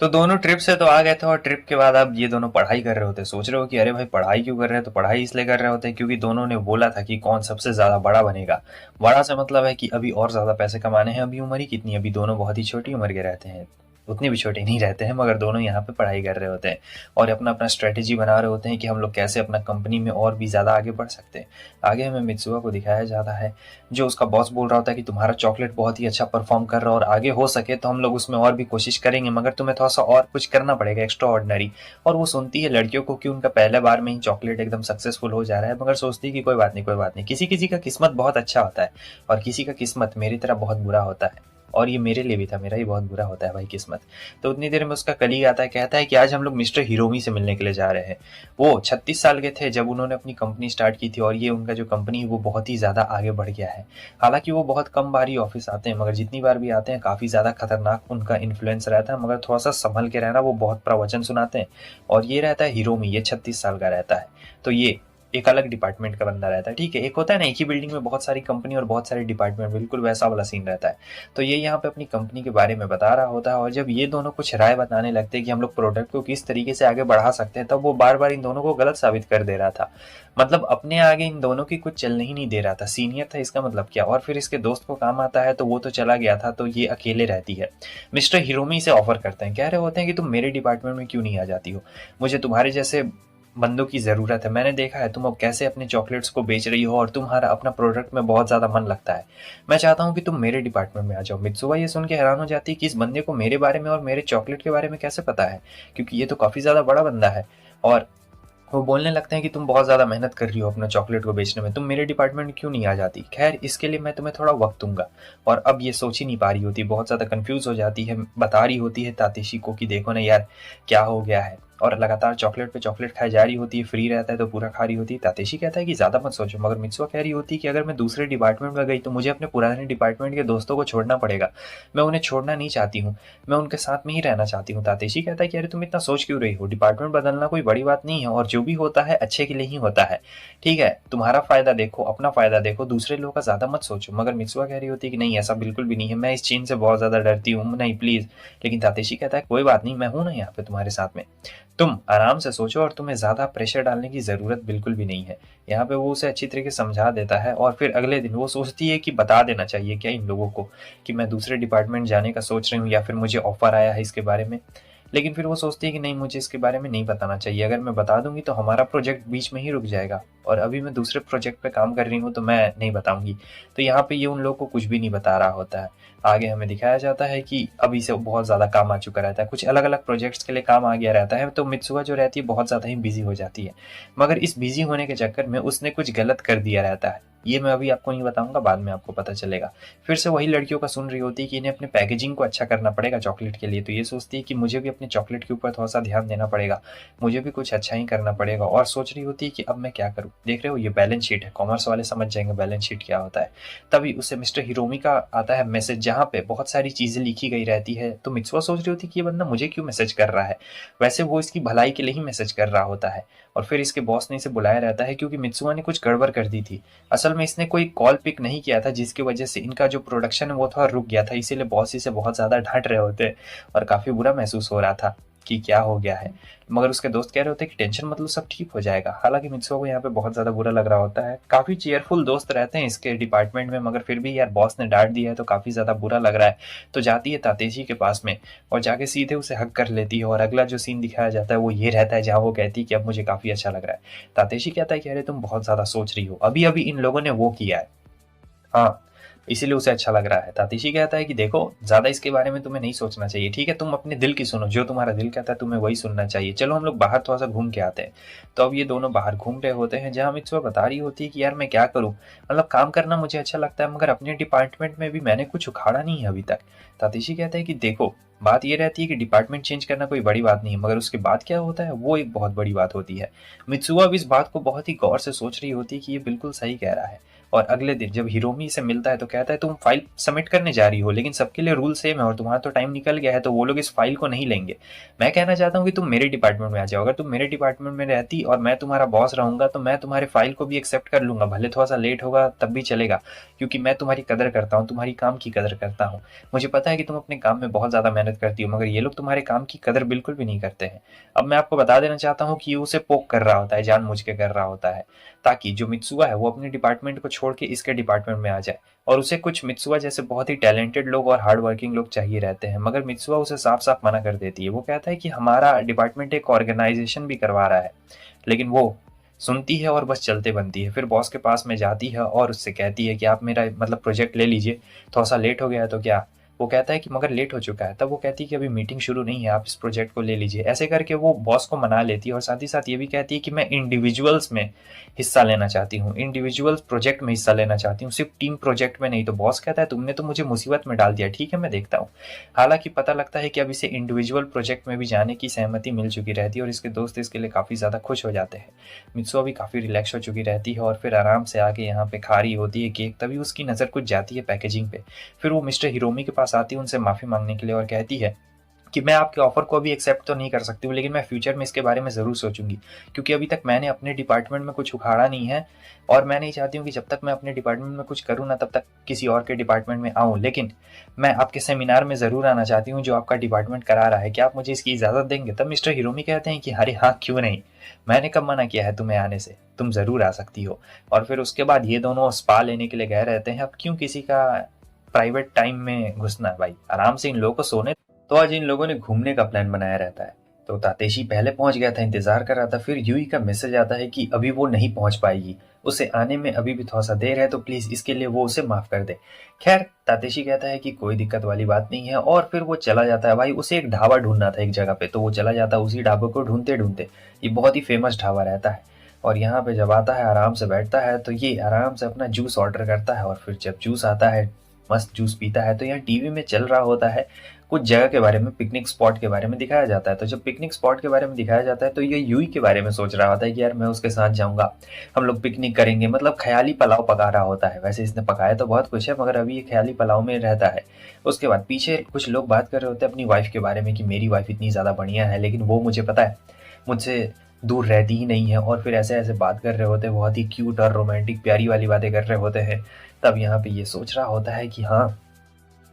S1: तो दोनों ट्रिप से तो आ गए थे, और ट्रिप के बाद अब ये दोनों पढ़ाई कर रहे होते। सोच रहे हो कि अरे भाई पढ़ाई क्यों कर रहे हैं, तो पढ़ाई इसलिए कर रहे होते हैं क्योंकि दोनों ने बोला था कि कौन सबसे ज्यादा बड़ा बनेगा। बड़ा से मतलब है कि अभी और ज्यादा पैसे कमाने हैं। अभी उम्र ही कितनी, अभी दोनों बहुत ही छोटी उम्र के रहते हैं, उतने भी छोटे नहीं रहते हैं, मगर दोनों यहाँ पे पढ़ाई कर रहे होते हैं और अपना अपना स्ट्रेटेजी बना रहे होते हैं कि हम लोग कैसे अपना कंपनी में और भी ज़्यादा आगे बढ़ सकते हैं। आगे हमें मित्सुआ को दिखाया जाता है जो उसका बॉस बोल रहा होता है कि तुम्हारा चॉकलेट बहुत ही अच्छा परफॉर्म कर रहा है और आगे हो सके तो हम लोग उसमें और भी कोशिश करेंगे, मगर तुम्हें थोड़ा सा और कुछ करना पड़ेगा एक्स्ट्रा ऑर्डिनरी। और वो सुनती है लड़कियों को कि उनका पहले बार में ही चॉकलेट एकदम सक्सेसफुल हो जा रहा है, मगर सोचती है कि कोई बात नहीं कोई बात नहीं, किसी किसी का किस्मत बहुत अच्छा होता है और किसी का किस्मत मेरी तरह बहुत बुरा होता है। और ये मेरे लिए भी था, मेरा ही बहुत बुरा होता है भाई किस्मत। तो उतनी देर में उसका कलीग आता है, कहता है कि आज हम लोग मिस्टर हिरोमी से मिलने के लिए जा रहे हैं। वो 36 साल के थे जब उन्होंने अपनी कंपनी स्टार्ट की थी, और ये उनका जो कंपनी है वो बहुत ही ज़्यादा आगे बढ़ गया है। हालांकि वो बहुत कम बार ही ऑफिस आते हैं, मगर जितनी बार भी आते हैं काफ़ी ज़्यादा खतरनाक उनका इन्फ्लुएंस रहता है, मगर थोड़ा सा संभल के रहना, वो बहुत प्रवचन सुनाते हैं। और ये रहता है हिरोमी, ये 36 साल का रहता है। तो ये एक अलग डिपार्टमेंट का बंदा रहता है। ठीक है, एक होता है ना एक ही बिल्डिंग में बहुत सारी कंपनी और बहुत सारे डिपार्टमेंट, बिल्कुल वैसा वाला सीन रहता है। तो ये यहाँ पे अपनी कंपनी के बारे में बता रहा होता है, और जब ये दोनों कुछ राय बताने लगते हैं कि हम लोग प्रोडक्ट को किस तरीके से आगे बढ़ा सकते हैं, तब वो बार बार इन दोनों को गलत साबित कर दे रहा था। मतलब अपने आगे इन दोनों की कुछ चलने ही नहीं दे रहा था, सीनियर था इसका मतलब क्या। और फिर इसके दोस्त को काम आता है तो वो तो चला गया था, तो ये अकेले रहती है। मिस्टर हिरोमी से ऑफर करते हैं, कह रहे होते हैं कि तुम मेरे डिपार्टमेंट में क्यों नहीं आ जाती हो, मुझे तुम्हारे जैसे बंदों की ज़रूरत है। मैंने देखा है तुम अब कैसे अपने चॉकलेट्स को बेच रही हो और तुम्हारा अपना प्रोडक्ट में बहुत ज़्यादा मन लगता है। मैं चाहता हूँ कि तुम मेरे डिपार्टमेंट में आ जाओ। मित्सुआ ये सुन के हैरान हो जाती है कि इस बंदे को मेरे बारे में और मेरे चॉकलेट के बारे में कैसे पता है, क्योंकि ये तो काफ़ी ज़्यादा बड़ा बंदा है। और वो बोलने लगते हैं कि तुम बहुत ज़्यादा मेहनत कर रही हो अपना चॉकलेट को बेचने में, तुम मेरे डिपार्टमेंट में क्यों नहीं आ जाती। खैर इसके लिए मैं तुम्हें थोड़ा वक्त दूंगा। और अब ये सोच ही नहीं पा रही होती, बहुत ज़्यादा कंफ्यूज हो जाती है, बता रही होती है तातेशी को कि देखो ना यार क्या हो गया है, और लगातार चॉकलेट पे चॉकलेट खाई जा रही होती है, फ्री रहता है तो पूरा खा रही होती है। तातेशी कहता है कि ज़्यादा मत सोचो, मगर मित्सुआ कह रही होती है कि अगर मैं दूसरे डिपार्टमेंट में गई तो मुझे अपने पुराने डिपार्टमेंट के दोस्तों को छोड़ना पड़ेगा, मैं उन्हें छोड़ना नहीं चाहती हूँ, मैं उनके साथ में ही रहना चाहती हूँ। तातेशी कहता है कि अरे तुम इतना सोच क्यों रही हो, डिपार्टमेंट बदलना कोई बड़ी बात नहीं है, और जो भी होता है अच्छे के लिए ही होता है। ठीक है, तुम्हारा फायदा देखो, अपना फायदा देखो, दूसरे लोगों का ज़्यादा मत सोचो। मगर मित्सुआ कह रही होती है कि नहीं ऐसा बिल्कुल भी नहीं है, मैं इस चीन से बहुत ज़्यादा डरती हूँ, नहीं प्लीज़। लेकिन तातेशी कहता है कोई बात नहीं, मैं हूँ ना यहाँ पे तुम्हारे साथ में, तुम आराम से सोचो और तुम्हें ज़्यादा प्रेशर डालने की ज़रूरत बिल्कुल भी नहीं है। यहाँ पे वो उसे अच्छी तरीके से समझा देता है, और फिर अगले दिन वो सोचती है कि बता देना चाहिए क्या इन लोगों को कि मैं दूसरे डिपार्टमेंट जाने का सोच रही हूँ, या फिर मुझे ऑफर आया है इसके बारे में। लेकिन फिर वो सोचती है कि नहीं मुझे इसके बारे में नहीं बताना चाहिए, अगर मैं बता दूंगी तो हमारा प्रोजेक्ट बीच में ही रुक जाएगा, और अभी मैं दूसरे प्रोजेक्ट पे काम कर रही हूँ तो मैं नहीं बताऊंगी। तो यहाँ पे ये उन लोगों को कुछ भी नहीं बता रहा होता है। आगे हमें दिखाया जाता है कि अभी से बहुत ज़्यादा काम आ चुका रहता है, कुछ अलग अलग प्रोजेक्ट्स के लिए काम आ गया रहता है, तो मित्सुआ जो रहती है बहुत ज़्यादा ही बिजी हो जाती है। मगर इस बिजी होने के चक्कर में उसने कुछ गलत कर दिया रहता है, ये मैं अभी आपको नहीं बताऊंगा, बाद में आपको पता चलेगा। फिर से वही लड़कियों का सुन रही होती है कि इन्हें अपने पैकेजिंग को अच्छा करना पड़ेगा चॉकलेट के लिए, तो ये सोचती है कि मुझे भी अपने चॉकलेट के ऊपर थोड़ा सा ध्यान देना पड़ेगा, मुझे भी कुछ अच्छा ही करना पड़ेगा। और सोच रही होती है कि अब मैं क्या करूँ। देख रहे हो ये बैलेंस शीट है, कॉमर्स वाले समझ जाएंगे बैलेंस शीट क्या होता है। तभी उसे मिस्टर हिरोमी का आता है मैसेज, जहाँ पे बहुत सारी चीजें लिखी गई रहती है। तो मित्सुआ सोच रही होती है कि ये बंदा मुझे क्यों मैसेज कर रहा है, वैसे वो इसकी भलाई के लिए ही मैसेज कर रहा होता है। और फिर इसके बॉस ने इसे बुलाया रहता है क्योंकि मित्सुआ ने कुछ गड़बड़ कर दी थी। असल में इसने कोई कॉल पिक नहीं किया था, जिसकी वजह से इनका जो प्रोडक्शन है वो थोड़ा रुक गया था, इसीलिए बॉस इसे बहुत ज़्यादा डांट रहे होते और काफ़ी बुरा महसूस हो रहा था। कि क्या हो गया है, मगर उसके दोस्त कह रहे होते हैं कि टेंशन मतलब सब ठीक हो जाएगा। हालांकि मित्सुआ को यहाँ पे बहुत ज़्यादा बुरा लग रहा होता है। काफ़ी चेयरफुल दोस्त रहते हैं इसके डिपार्टमेंट में, मगर फिर भी यार बॉस ने डांट दिया है तो काफ़ी ज़्यादा बुरा लग रहा है। तो जाती है तातेशी के पास में और जाके सीधे उसे हक कर लेती है। और अगला जो सीन दिखाया जाता है वो ये रहता है जहाँ वो कहती है कि अब मुझे काफ़ी अच्छा लग रहा है। तातेशी कहता है कि अरे तुम बहुत ज़्यादा सोच रही हो, अभी अभी इन लोगों ने वो किया है, हाँ, इसीलिए उसे अच्छा लग रहा है। तातीशी कहता है कि देखो ज़्यादा इसके बारे में तुम्हें नहीं सोचना चाहिए, ठीक है, तुम अपने दिल की सुनो, जो तुम्हारा दिल कहता है तुम्हें वही सुनना चाहिए। चलो हम लोग बाहर थोड़ा सा घूम के आते हैं। तो अब ये दोनों बाहर घूम रहे होते हैं, जहाँ मित्सुआ बता रही होती है कि यार मैं क्या करूँ, मतलब काम करना मुझे अच्छा लगता है, मगर अपने डिपार्टमेंट में भी मैंने कुछ उखाड़ा नहीं है अभी तक। तातीशी कहता है कि देखो बात ये रहती है कि डिपार्टमेंट चेंज करना कोई बड़ी बात नहीं है, मगर उसके बाद क्या होता है वो एक बहुत बड़ी बात होती है। मित्सुआ अब इस बात को बहुत ही गौर से सोच रही होती है कि ये बिल्कुल सही कह रहा है। और अगले दिन जब हिरोमी से मिलता है तो कहता है तुम फाइल सबमिट करने जा रही हो, लेकिन सबके लिए रूल सेम है और तुम्हारा तो टाइम निकल गया है, तो वो लोग इस फाइल को नहीं लेंगे। मैं कहना चाहता हूँ कि तुम मेरे डिपार्टमेंट में आ जाओ। अगर तुम मेरे डिपार्टमेंट में रहती और मैं तुम्हारा बॉस रहूंगा तो मैं तुम्हारे फाइल को भी एक्सेप्ट कर लूंगा, भले थोड़ा सा लेट होगा तब भी चलेगा, क्योंकि मैं तुम्हारी कदर करता हूँ, तुम्हारी काम की कदर करता हूँ। मुझे पता है कि तुम अपने काम में बहुत ज़्यादा मेहनत करती हो, मगर ये लोग तुम्हारे काम की कदर बिल्कुल भी नहीं करते हैं। अब मैं आपको बता देना चाहता हूँ कि ये उसे पोक कर रहा होता है, जानबूझ के कर रहा होता है, ताकि जो मित्सुआ है वो अपने डिपार्टमेंट को छोड़ के इसके डिपार्टमेंट में आ जाए। और उसे कुछ मित्सुआ जैसे बहुत ही टैलेंटेड लोग और हार्ड वर्किंग लोग चाहिए रहते हैं, मगर मित्सुआ उसे साफ साफ मना कर देती है। वो कहता है कि हमारा डिपार्टमेंट एक ऑर्गेनाइजेशन भी करवा रहा है, लेकिन वो सुनती है और बस चलते बनती है। फिर बॉस के पास में जाती है और उससे कहती है कि आप मेरा मतलब प्रोजेक्ट ले लीजिए, थोड़ा सा लेट हो गया है तो क्या। वो कहता है कि मगर लेट हो चुका है। तब वो कहती है कि अभी मीटिंग शुरू नहीं है, आप इस प्रोजेक्ट को ले लीजिए। ऐसे करके वो बॉस को मना लेती है और साथ ही साथ ये भी कहती है कि मैं इंडिविजुअल्स में हिस्सा लेना चाहती हूँ, इंडिविजुअल्स प्रोजेक्ट में हिस्सा लेना चाहती हूँ, सिर्फ टीम प्रोजेक्ट में नहीं। तो बॉस कहता है तुमने तो मुझे मुसीबत में डाल दिया, ठीक है मैं देखता हूँ। हालांकि पता लगता है कि अब इसे इंडिविजुअल प्रोजेक्ट में भी जाने की सहमति मिल चुकी रहती है और इसके दोस्त इसके लिए काफ़ी ज़्यादा खुश हो जाते हैं। मित्सुआ भी काफ़ी रिलैक्स हो चुकी रहती है और फिर आराम से आके यहाँ पे खा रही होती है केक। तभी उसकी नज़र कुछ जाती है पैकेजिंग पे। फिर वो मिस्टर हिरोमी के पास आती है उनसे माफ़ी मांगने के लिए और कहती है कि मैं आपके ऑफर को अभी एक्सेप्ट तो नहीं कर सकती हूँ, लेकिन मैं फ्यूचर में इसके बारे में ज़रूर सोचूंगी, क्योंकि अभी तक मैंने अपने डिपार्टमेंट में कुछ उखाड़ा नहीं है और मैं नहीं चाहती हूँ कि जब तक मैं अपने डिपार्टमेंट में कुछ करूँ ना तब तक किसी और के डिपार्टमेंट में आऊँ। लेकिन मैं आपके सेमिनार में ज़रूर आना चाहती हूँ जो आपका डिपार्टमेंट करा रहा है, क्या आप मुझे इसकी इजाज़त देंगे। तब मिस्टर हिरोमी कहते हैं कि अरे हाँ क्यों नहीं, मैंने कब मना किया है तुम्हें आने से, तुम ज़रूर आ सकती हो। और फिर उसके बाद ये दोनों स्पा लेने के लिए गए रहते हैं। अब क्यों किसी का प्राइवेट टाइम में घुसना भाई, आराम से इन लोगों को सोने। तो आज इन लोगों ने घूमने का प्लान बनाया रहता है। तो तातेशी पहले पहुंच गया था, इंतजार कर रहा था। फिर यूई का मैसेज आता है कि अभी वो नहीं पहुंच पाएगी, उसे आने में अभी भी थोड़ा सा देर है, तो प्लीज इसके लिए वो उसे माफ कर दे। खैर तातेशी कहता है कि कोई दिक्कत वाली बात नहीं है और फिर वो चला जाता है। भाई उसे एक ढाबा ढूंढना था एक जगह पे, तो वो चला जाता है उसी ढाबे को ढूंढते ढूंढते। ये बहुत ही फेमस ढाबा रहता है और यहाँ पे जब आता है आराम से बैठता है तो ये आराम से अपना जूस ऑर्डर करता है। और फिर जब जूस आता है मस्त जूस पीता है तो यहाँ टीवी में चल रहा होता है कुछ जगह के बारे में, पिकनिक स्पॉट के बारे में दिखाया जाता है। तो जब पिकनिक स्पॉट के बारे में दिखाया जाता है तो ये यूई के बारे में सोच रहा होता है कि यार मैं उसके साथ जाऊंगा, हम लोग पिकनिक करेंगे, मतलब ख्याली पुलाव पका रहा होता है। वैसे इसने पकाया तो बहुत कुछ है मगर अभी ये ख्याली पुलाव में रहता है। उसके बाद पीछे कुछ लोग बात कर रहे होते हैं अपनी वाइफ के बारे में कि मेरी वाइफ इतनी ज़्यादा बढ़िया है, लेकिन वो मुझे पता है मुझसे दूर रहती ही नहीं है। और फिर ऐसे ऐसे बात कर रहे होते हैं, बहुत ही क्यूट और रोमांटिक प्यारी वाली बातें कर रहे होते हैं। तब यहाँ पे ये सोच रहा होता है कि हाँ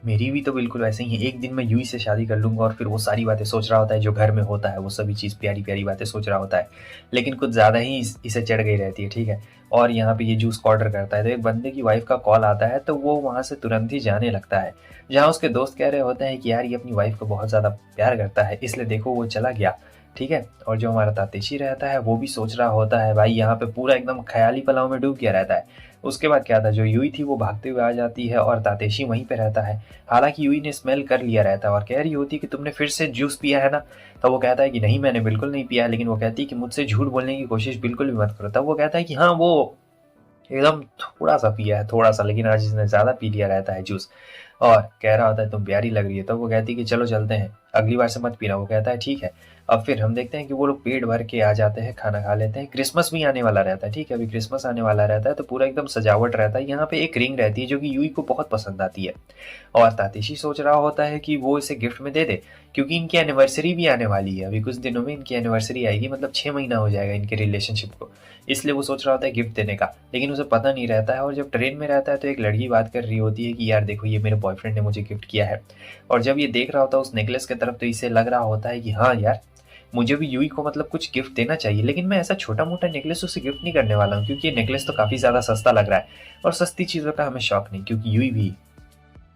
S1: मेरी भी तो बिल्कुल वैसे ही है, एक दिन मैं यूं ही से शादी कर लूंगा। और फिर वो सारी बातें सोच रहा होता है जो घर में होता है, वो सभी चीज़ प्यारी प्यारी बातें सोच रहा होता है, लेकिन कुछ ज़्यादा ही इसे चढ़ गई रहती है, ठीक है। और यहाँ पे ये जूस का ऑर्डर करता है तो एक बंदे की वाइफ का कॉल आता है, तो वो वहाँ से तुरंत ही जाने लगता है। जहाँ उसके दोस्त कह रहे होते हैं कि यार ये अपनी वाइफ को बहुत ज़्यादा प्यार करता है इसलिए देखो वो चला गया, ठीक है। और जो हमारा तातेशी रहता है वो भी सोच रहा होता है, भाई यहाँ पे पूरा एकदम ख्याली पलाव में डूब गया रहता है। उसके बाद क्या था, जो यूई थी वो भागते हुए आ जाती है और तातेशी वहीं पे रहता है। हालांकि यूई ने स्मेल कर लिया रहता है और कह रही होती है कि तुमने फिर से जूस पिया है ना। तब वो कहता है कि नहीं मैंने बिल्कुल नहीं पिया है, लेकिन वो कहती है कि मुझसे झूठ बोलने की कोशिश बिल्कुल भी मत करो। तब वो कहता है कि हाँ वो एकदम थोड़ा सा पिया है, थोड़ा सा, लेकिन आज इसने ज़्यादा पी लिया रहता है जूस। और कह रहा होता है तुम प्यारी लग रही है। तो वो कहती है कि चलो चलते हैं, अगली बार से मत पीना। वो कहता है ठीक है। अब फिर हम देखते हैं कि वो लोग पेट भर के आ जाते हैं, खाना खा लेते हैं। क्रिसमस भी आने वाला रहता है, ठीक है, अभी क्रिसमस आने वाला रहता है तो पूरा एकदम सजावट रहता है। यहाँ पे एक रिंग रहती है जो कि यूई को बहुत पसंद आती है और तातेशी सोच रहा होता है कि वो इसे गिफ्ट में दे दे, क्योंकि इनकी एनिवर्सरी भी आने वाली है। अभी कुछ दिनों में इनकी एनिवर्सरी आएगी, मतलब 6 महीना हो जाएगा इनके रिलेशनशिप को, इसलिए वो सोच रहा होता है गिफ्ट देने का, लेकिन उसे पता नहीं रहता है। और जब ट्रेन में रहता है तो एक लड़की बात कर रही होती है कि यार देखो ये मेरे बॉयफ्रेंड ने मुझे गिफ्ट किया है। और जब ये देख रहा होता है उस नेकलेस की तरफ तरफ तो इसे लग रहा होता है कि हाँ यार, मुझे भी यूई को मतलब कुछ गिफ्ट देना चाहिए, लेकिन मैं ऐसा छोटा-मोटा नेकलेस उसे गिफ्ट नहीं करने वाला हूँ, क्योंकि ये नेकलेस तो काफ़ी ज़्यादा सस्ता लग रहा है और सस्ती चीज़ों का हमें शौक नहीं, क्योंकि यूई भी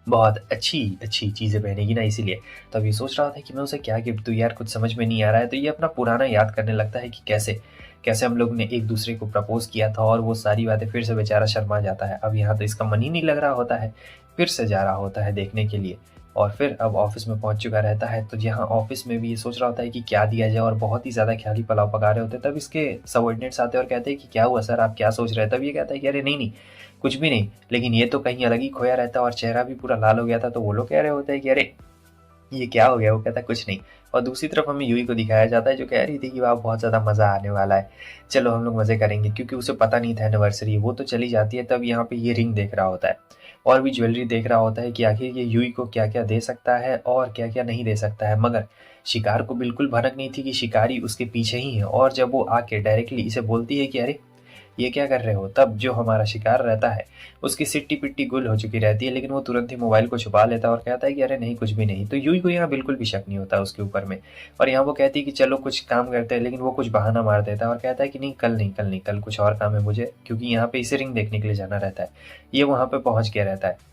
S1: बहुत अच्छी चीज़ें पहनेगी ना, इसीलिए। तो अब ये सोच रहा था कि मैं उसे क्या गिफ्ट दूँ यार, कुछ समझ में नहीं आ रहा है। तो ये अपना पुराना याद करने लगता है कि कैसे कैसे हम लोग ने एक-दूसरे को प्रपोज़ किया था, और वो सारी बातें फिर से बेचारा शर्मा जाता है। अब यहाँ तो इसका मन ही नहीं लग रहा होता है, फिर से जा रहा होता है देखने के लिए, और फिर अब ऑफ़िस में पहुँच चुका रहता है। तो यहाँ ऑफ़िस में भी ये सोच रहा होता है कि क्या दिया जाए, और बहुत ही ज़्यादा ख़्याली पुलाव पका रहे होते हैं। तब इसके सबॉर्डिनेट्स आते हैं और कहते हैं कि क्या हुआ सर, आप क्या सोच रहे हैं? तब ये कहता है कि अरे नहीं, कुछ भी नहीं, लेकिन ये तो कहीं अलग ही खोया रहता है, और चेहरा भी पूरा लाल हो गया था। तो वो लोग कह रहे होते हैं कि अरे ये क्या हो गया? वो कहता है कुछ नहीं। और दूसरी तरफ हमें यूई को दिखाया जाता है, जो कह रही थी कि वाह बहुत ज़्यादा मज़ा आने वाला है, चलो हम लोग मज़े करेंगे, क्योंकि उसे पता नहीं था एनिवर्सरी है। वो तो चली जाती है, तब यहाँ पे ये रिंग देख रहा होता है और भी ज्वेलरी देख रहा होता है कि आखिर ये यूई को क्या-क्या दे सकता है और क्या-क्या नहीं दे सकता है। मगर शिकार को बिल्कुल भनक नहीं थी कि शिकारी उसके पीछे ही है, और जब वो आके डायरेक्टली इसे बोलती है कि अरे ये क्या कर रहे हो? तब जो हमारा शिकार रहता है, उसकी सिट्टी-पिट्टी गुल हो चुकी रहती है, लेकिन वो तुरंत ही मोबाइल को छुपा लेता है और कहता है कि अरे नहीं, कुछ भी नहीं। तो यूई को यहाँ बिल्कुल भी शक नहीं होता उसके ऊपर में, और यहाँ वो कहती है कि चलो कुछ काम करते हैं, लेकिन वो कुछ बहाना मार देता है और कहता है कि नहीं, कल कुछ और काम है मुझे, क्योंकि यहाँ पे इसे रिंग देखने के लिए जाना रहता है। ये वहाँ पे पहुँच गया रहता है।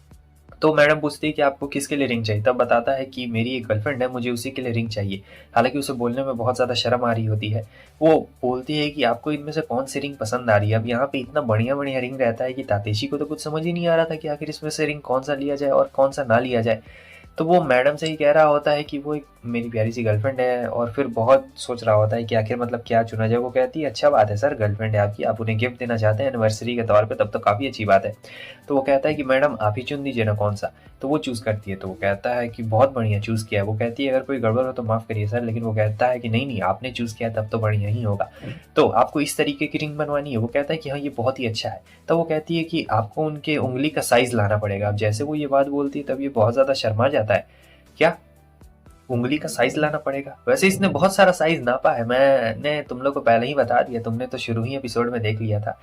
S1: तो मैडम पूछती है कि आपको किसके लिए रिंग चाहिए? तब बताता है कि मेरी एक गर्लफ्रेंड है, मुझे उसी के लिए रिंग चाहिए। हालाँकि उसे बोलने में बहुत ज़्यादा शर्म आ रही होती है। वो बोलती है कि आपको इनमें से कौन-सी रिंग पसंद आ रही है? अब यहाँ पे इतना बढ़िया-बढ़िया रिंग रहता है कि तातेशी को तो कुछ समझ ही नहीं आ रहा था कि आखिर इसमें से रिंग कौन-सा लिया जाए और कौन-सा ना लिया जाए। तो वो मैडम से ही कह रहा होता है कि वो एक मेरी प्यारी-सी गर्लफ्रेंड है, और फिर बहुत सोच रहा होता है कि आखिर मतलब क्या चुना जाए। वो कहती है, अच्छा बात है सर, गर्लफ्रेंड है आपकी, आप उन्हें गिफ्ट देना चाहते हैं एनिवर्सरी के तौर पे, तब तो काफ़ी अच्छी बात है। तो वो कहता है कि मैडम आप ही चुन दीजिए ना कौन-सा। तो वो चूज़ करती है, तो वो कहता है कि बहुत बढ़िया चूज़ किया है। वो कहती है अगर कोई गड़बड़ हो तो माफ़ करिए सर, लेकिन वो कहता है कि नहीं, आपने चूज़ किया है तब तो बढ़िया ही होगा। तो आपको इस तरीके की रिंग बनवानी है? वो कहता है कि हाँ, ये बहुत ही अच्छा है। तब वो कहती है कि आपको उनके उँगली का साइज़ लाना पड़ेगा। अब जैसे वो ये बात बोलती है, तब ये बहुत ज़्यादा शर्मा जाता है। क्या? उँगली का साइज़ लाना पड़ेगा? वैसे इसने बहुत सारा साइज़ नापा है, मैंने तुम लोग को पहले ही बता दिया, तुमने तो शुरू ही एपिसोड में देख लिया था।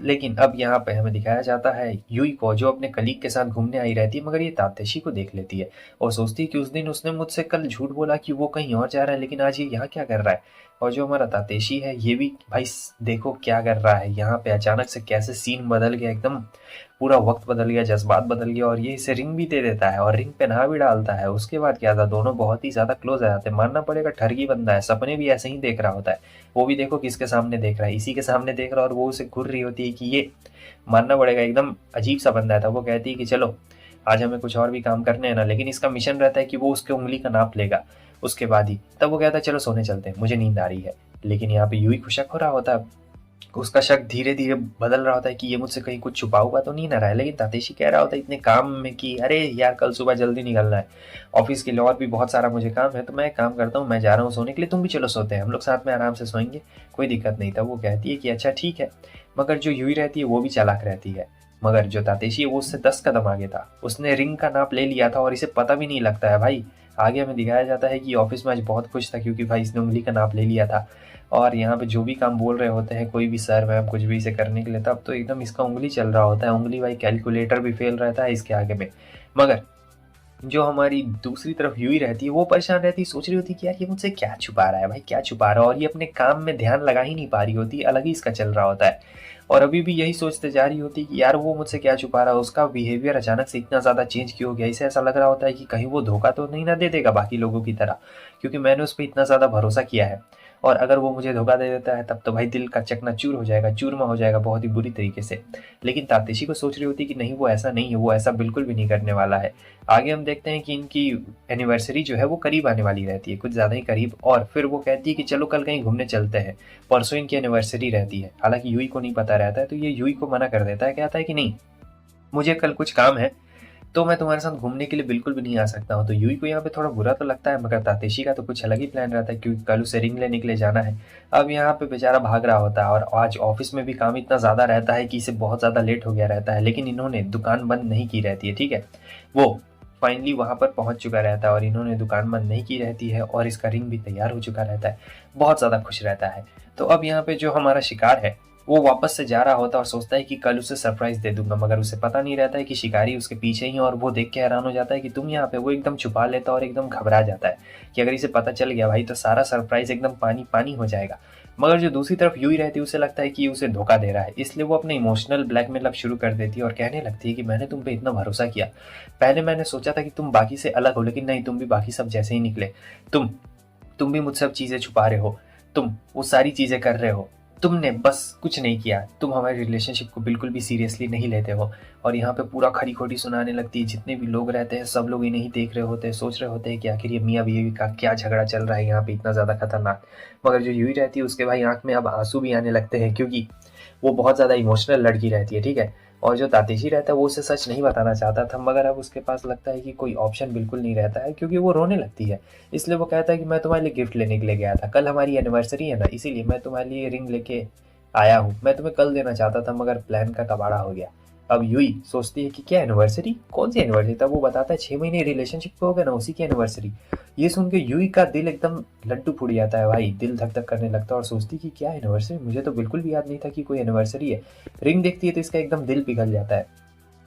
S1: लेकिन अब यहाँ पे हमें दिखाया जाता है यूई को, जो अपने कलीग के साथ घूमने आई रहती है, मगर ये तातेशी को देख लेती है और सोचती है कि उस दिन उसने मुझसे कल झूठ बोला कि वो कहीं और जा रहा है, लेकिन आज ये यहाँ क्या कर रहा है? और जो हमारा तातेशी है, ये भी भाई देखो क्या कर रहा है यहाँ पे, अचानक से कैसे सीन बदल गया, एकदम पूरा वक्त बदल गया, जज्बात बदल गया, और ये इसे रिंग भी दे देता है और रिंग पहना भी डालता है। उसके बाद क्या था, दोनों बहुत ही ज्यादा क्लोज आ जाते हैं। मानना पड़ेगा ठरकी बंदा है, सपने भी ऐसे ही देख रहा होता है। वो भी देखो किसके सामने देख रहा है, इसी के सामने देख रहा है, और वो उसे घूर रही होती है कि ये, मानना पड़ेगा एकदम अजीब सा बंदा था। वो कहती है कि चलो आज हमें कुछ और भी काम करने हैं ना, लेकिन इसका मिशन रहता है कि वो उसके उंगली का नाप लेगा उसके बाद ही। तब वो कहता है चलो सोने चलते हैं, मुझे नींद आ रही है। लेकिन यहाँ पे यूही को शक हो रहा होता है, उसका शक धीरे धीरे बदल रहा होता है कि ये मुझसे कहीं कुछ छुपा हुआ तो नहीं ना रहा है। लेकिन तातेशी कह रहा होता है इतने काम में कि अरे यार कल सुबह जल्दी निकलना है, ऑफिस के लिए और भी बहुत सारा मुझे काम है, तो मैं एक काम करता हूँ, मैं जा रहा हूँ सोने के लिए, तुम भी चलो सोते हैं, हम लोग साथ में आराम से सोएंगे, कोई दिक्कत नहीं। था वो कहती है कि अच्छा ठीक है। मगर जो यूही रहती है वो भी चालाक रहती है, मगर जो तातेशी है वो उससे 10 कदम आगे था। उसने रिंग का नाप ले लिया था और इसे पता भी नहीं लगता है भाई। आगे हमें दिखाया जाता है कि ऑफिस में आज बहुत खुश था, क्योंकि भाई इसने उंगली का नाप ले लिया था। और यहाँ पे जो भी काम बोल रहे होते हैं कोई भी सर मैम कुछ भी इसे करने के लिए, तब तो एकदम इसका उंगली चल रहा होता है। उंगली भाई कैलकुलेटर भी फेल रहता है इसके आगे में। मगर जो हमारी दूसरी तरफ यूही रहती है वो परेशान रहती है, सोच रही होती है कि यार ये मुझसे क्या छुपा रहा है भाई, क्या छुपा रहा है, और ये अपने काम में ध्यान लगा ही नहीं पा रही होती, अलग ही इसका चल रहा होता है। और अभी भी यही सोचते जा रही होती कि यार वो मुझसे क्या छुपा रहा है, उसका बिहेवियर अचानक से इतना ज़्यादा चेंज क्यों हो गया। इसे ऐसा लग रहा होता है कि कहीं वो धोखा तो नहीं ना दे देगा बाकी लोगों की तरह, क्योंकि मैंने उस पर इतना ज़्यादा भरोसा किया है, और अगर वो मुझे धोखा दे देता है तब तो भाई दिल का चकनाचूर हो जाएगा, चूरमा हो जाएगा बहुत ही बुरी तरीके से। लेकिन तातेशी को सोच रही होती कि नहीं, वो ऐसा नहीं है, वो ऐसा बिल्कुल भी नहीं करने वाला है। आगे हम देखते हैं कि इनकी एनिवर्सरी जो है वो करीब आने वाली रहती है, कुछ ज़्यादा ही करीब, और फिर वो कहती है कि चलो कल कहीं घूमने चलते हैं, परसों इनकी एनिवर्सरी रहती है। हालांकि यूही को नहीं पता रहता है, तो ये यूही को मना कर देता है, कहता है कि नहीं, मुझे कल कुछ काम है, तो मैं तुम्हारे साथ घूमने के लिए बिल्कुल भी नहीं आ सकता हूँ। तो यूही को यहाँ पे थोड़ा बुरा तो लगता है, मगर तातेशी का तो कुछ अलग ही प्लान रहता है, क्योंकि कल उसे रिंग लेने के लिए जाना है। अब यहाँ पे बेचारा भाग रहा होता है, और आज ऑफिस में भी काम इतना ज़्यादा रहता है कि इसे बहुत ज़्यादा लेट हो गया रहता है, लेकिन इन्होंने दुकान बंद नहीं की रहती है, ठीक है। वो फाइनली वहाँ पर पहुँच चुका रहता है और इन्होंने दुकान बंद नहीं की रहती है, और इसका रिंग भी तैयार हो चुका रहता है, बहुत ज़्यादा खुश रहता है। तो अब यहाँ पे जो हमारा शिकार है वो वापस से जा रहा होता है और सोचता है कि कल उसे सरप्राइज दे दूंगा, मगर उसे पता नहीं रहता है कि शिकारी उसके पीछे ही है और वो देख के हैरान हो जाता है कि तुम यहाँ पे। वो एकदम छुपा लेता है और एकदम घबरा जाता है कि अगर इसे पता चल गया भाई तो सारा सरप्राइज एकदम पानी पानी हो जाएगा। मगर जो दूसरी तरफ यूई रहती है उसे लगता है कि उसे धोखा दे रहा है, इसलिए वो अपने इमोशनल ब्लैकमेल अब शुरू कर देती है और कहने लगती है कि मैंने तुम पे इतना भरोसा किया, पहले मैंने सोचा था कि तुम बाकी से अलग हो, लेकिन नहीं, तुम भी बाकी सब जैसे ही निकले। तुम भी मुझसे सब चीजें छुपा रहे हो, तुम वो सारी चीजें कर रहे हो, तुमने बस कुछ नहीं किया, तुम हमारे रिलेशनशिप को बिल्कुल भी सीरियसली नहीं लेते हो। और यहाँ पे पूरा खरी खोटी सुनाने लगती है। जितने भी लोग रहते हैं सब लोग इन्हें ही देख रहे होते हैं, सोच रहे होते हैं कि आखिर ये मियाँ बीवी का क्या झगड़ा चल रहा है यहाँ पे इतना ज़्यादा खतरनाक। मगर जो यूही रहती है उसके भाई आंख में अब आंसू भी आने लगते हैं, क्योंकि वो बहुत ज़्यादा इमोशनल लड़की रहती है, ठीक है। और जो तातेशी रहता है वो उसे सच नहीं बताना चाहता था, मगर अब उसके पास लगता है कि कोई ऑप्शन बिल्कुल नहीं रहता है, क्योंकि वो रोने लगती है। इसलिए वो कहता है कि मैं तुम्हारे लिए गिफ्ट लेने के लिए गया था, कल हमारी एनिवर्सरी है ना, इसीलिए मैं तुम्हारे लिए रिंग लेके आया हूँ। मैं तुम्हें कल देना चाहता था मगर प्लान का कबाड़ा हो गया। अब यूई सोचती है कि क्या एनिवर्सरी, कौन सी एनिवर्सरी। तब वो बताता है 6 महीने रिलेशनशिप को हो गया ना, उसी की एनिवर्सरी। ये सुन के यूई का दिल एकदम लड्डू फूट जाता है भाई, दिल धक धक करने लगता है और सोचती कि क्या एनिवर्सरी, मुझे तो बिल्कुल भी याद नहीं था कि कोई एनिवर्सरी है। रिंग देखती है तो इसका एकदम दिल पिघल जाता है,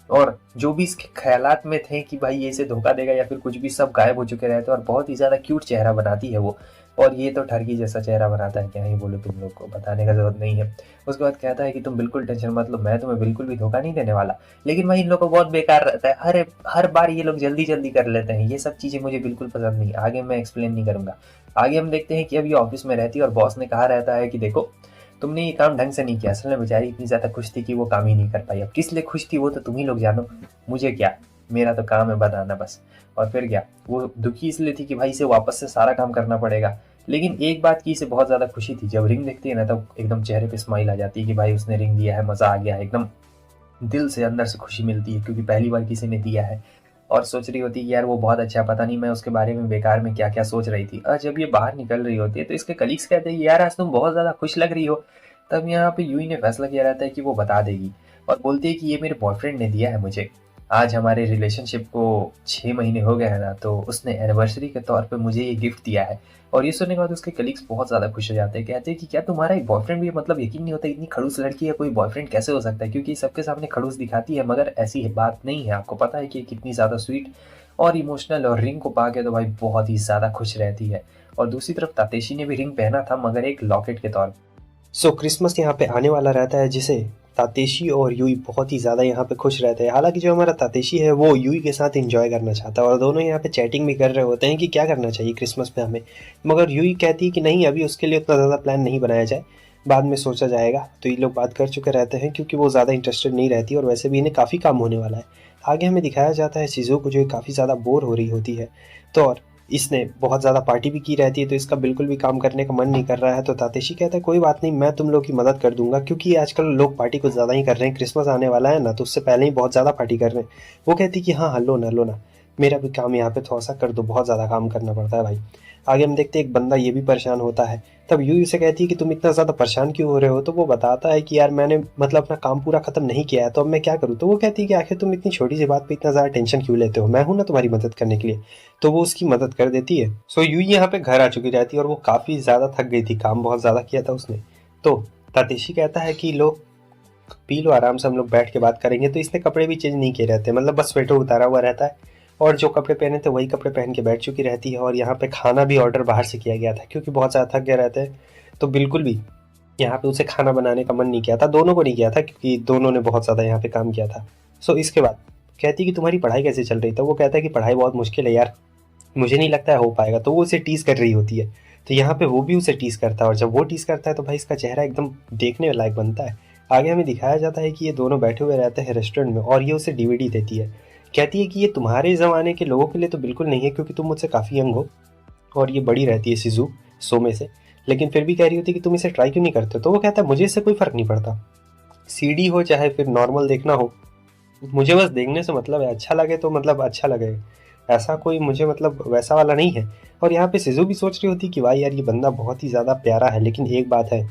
S1: और जो भी इसके ख्यालात में थे कि भाई ये इसे धोखा देगा या फिर कुछ भी, सब गायब हो चुके रहते हैं। और बहुत ही ज़्यादा क्यूट चेहरा बनाती है वो, और ये तो ठरकी जैसा चेहरा बनाता है, क्या ही बोलो, तुम लोग को बताने का जरूरत नहीं है। उसके बाद कहता है कि तुम बिल्कुल टेंशन मत लो, मैं तुम्हें बिल्कुल भी धोखा नहीं देने वाला। लेकिन भाई इन लोगों को बहुत बेकार रहता है, हर बार ये लोग जल्दी जल्दी कर लेते हैं, ये सब चीज़ें मुझे बिल्कुल पसंद नहीं। आगे मैं एक्सप्लेन नहीं करूंगा। आगे हम देखते हैं कि अब ये ऑफिस में रहती है और बॉस ने कहा रहता है कि देखो तुमने ये काम ढंग से नहीं किया। असल में बेचारी इतनी ज्यादा खुश थी कि वो काम ही नहीं कर पाई। अब किस लिए खुश थी वो तो तुम ही लोग जानो, मुझे क्या, मेरा तो काम है बताना बस। और फिर क्या, वो दुखी इसलिए थी कि भाई इसे वापस से सारा काम करना पड़ेगा। लेकिन एक बात की इसे बहुत ज्यादा खुशी थी, जब रिंग देखती है ना तब एकदम चेहरे पे स्माइल आ जाती है कि भाई उसने रिंग दिया है, मजा आ गया है, एकदम दिल से अंदर से खुशी मिलती है, क्योंकि पहली बार किसी ने दिया है। और सोच रही होती है कि यार वो बहुत अच्छा है, पता नहीं मैं उसके बारे में बेकार में क्या क्या सोच रही थी। और जब ये बाहर निकल रही होती है तो इसके कलीग्स कहते हैं यार आज तुम बहुत ज्यादा खुश लग रही हो। तब यहाँ पे यूई ने फैसला किया रहता है कि वो बता देगी, और बोलती है कि ये मेरे बॉयफ्रेंड ने दिया है मुझे। आज हमारे रिलेशनशिप को 6 महीने हो गए हैं ना, तो उसने एनिवर्सरी के तौर पे मुझे ये गिफ्ट दिया है। और ये सुनने के बाद उसके कलीग्स बहुत ज़्यादा खुश हो जाते हैं, कहते हैं कि क्या तुम्हारा एक बॉयफ्रेंड भी है, मतलब यकीन नहीं होता इतनी खड़ूस लड़की है, कोई बॉयफ्रेंड कैसे हो सकता है, क्योंकि सबके सामने खड़ूस दिखाती है, मगर ऐसी बात नहीं है। आपको पता है कि कितनी ज़्यादा स्वीट और इमोशनल, और रिंग को पाके तो भाई बहुत ही ज़्यादा खुश रहती है। और दूसरी तरफ तातेशी ने भी रिंग पहना था, मगर एक लॉकेट के तौर पर।
S2: सो क्रिसमस यहाँ पे आने वाला रहता है, जिसे तातेशी और यूई बहुत ही ज़्यादा यहाँ पे खुश रहते हैं। हालांकि जो हमारा तातेशी है वो यूई के साथ एंजॉय करना चाहता है, और दोनों यहाँ पे चैटिंग भी कर रहे होते हैं कि क्या करना चाहिए क्रिसमस पे हमें। मगर यूई कहती है कि नहीं, अभी उसके लिए उतना ज़्यादा प्लान नहीं बनाया जाए, बाद में सोचा जाएगा। तो ये लोग बात कर चुके रहते हैं, क्योंकि वो ज़्यादा इंटरेस्टेड नहीं रहती, और वैसे भी इन्हें काफ़ी काम होने वाला है। आगे हमें दिखाया जाता है शिज़ो को, जो काफ़ी ज़्यादा बोर हो रही होती है, तो और इसने बहुत ज़्यादा पार्टी भी की रहती है, तो इसका बिल्कुल भी काम करने का मन नहीं कर रहा है। तो तातेशी कहता है कोई बात नहीं, मैं तुम लोग की मदद कर दूंगा, क्योंकि आजकल लोग पार्टी कुछ ज़्यादा ही कर रहे हैं, क्रिसमस आने वाला है ना, तो उससे पहले ही बहुत ज़्यादा पार्टी कर रहे हैं। वो कहती कि हाँ हाँ, लो ना, मेरा भी काम यहाँ पे थोड़ा सा कर दो, बहुत ज़्यादा काम करना पड़ता है भाई। आगे हम देखते हैं एक बंदा ये भी परेशान होता है। तब यूई उसे कहती है कि तुम इतना ज़्यादा परेशान क्यों हो रहे हो। तो वो बताता है कि यार मैंने मतलब अपना काम पूरा ख़त्म नहीं किया है, तो अब मैं क्या करूँ। तो वो कहती है कि आखिर तुम इतनी छोटी सी बात पे इतना ज़्यादा टेंशन क्यों लेते हो, मैं हूँ ना तुम्हारी मदद करने के लिए। तो वो उसकी मदद कर देती है। सो यूई यहाँ पे घर आ चुकी रहती है, और वो काफ़ी ज़्यादा थक गई थी, काम बहुत ज़्यादा किया था उसने। तो तातेशी कहता है कि लो पी लो आराम से, हम लोग बैठ के बात करेंगे। तो इसने कपड़े भी चेंज नहीं किए रहते, मतलब बस स्वेटर उतारा हुआ रहता है, और जो कपड़े पहने थे वही कपड़े पहन के बैठ चुकी रहती है। और यहाँ पे खाना भी ऑर्डर बाहर से किया गया था, क्योंकि बहुत ज़्यादा थक गए रहते हैं, तो बिल्कुल भी यहाँ पे उसे खाना बनाने का मन नहीं किया था। दोनों को नहीं किया था, क्योंकि दोनों ने बहुत ज़्यादा यहाँ पे काम किया था। सो इसके बाद कहती कि तुम्हारी पढ़ाई कैसे चल रही। तो वो कहता है कि पढ़ाई बहुत मुश्किल है यार, मुझे नहीं लगता है हो पाएगा। तो वो उसे टीज़ कर रही होती है, तो यहाँ पे वो भी उसे टीज़ करता है, और जब वो टीज़ करता है तो भाई इसका चेहरा एकदम देखने लायक बनता है। आगे हमें दिखाया जाता है कि ये दोनों बैठे हुए रहते हैं रेस्टोरेंट में, और ये उसे डीवीडी देती है। कहती है कि ये तुम्हारे ज़माने के लोगों के लिए तो बिल्कुल नहीं है, क्योंकि तुम मुझसे काफ़ी यंग हो, और ये बड़ी रहती है शिज़ू सो में से, लेकिन फिर भी कह रही होती है कि तुम इसे ट्राई क्यों नहीं करते। तो वो कहता है मुझे इससे कोई फ़र्क नहीं पड़ता, सीडी हो चाहे फिर नॉर्मल देखना हो, मुझे बस देखने से मतलब है, अच्छा लगे तो मतलब अच्छा लगे, ऐसा कोई मुझे मतलब वैसा वाला नहीं है। और यहाँ पे सिजू भी सोच रही होती कि भाई यार ये बंदा बहुत ही ज़्यादा प्यारा है, लेकिन एक बात है,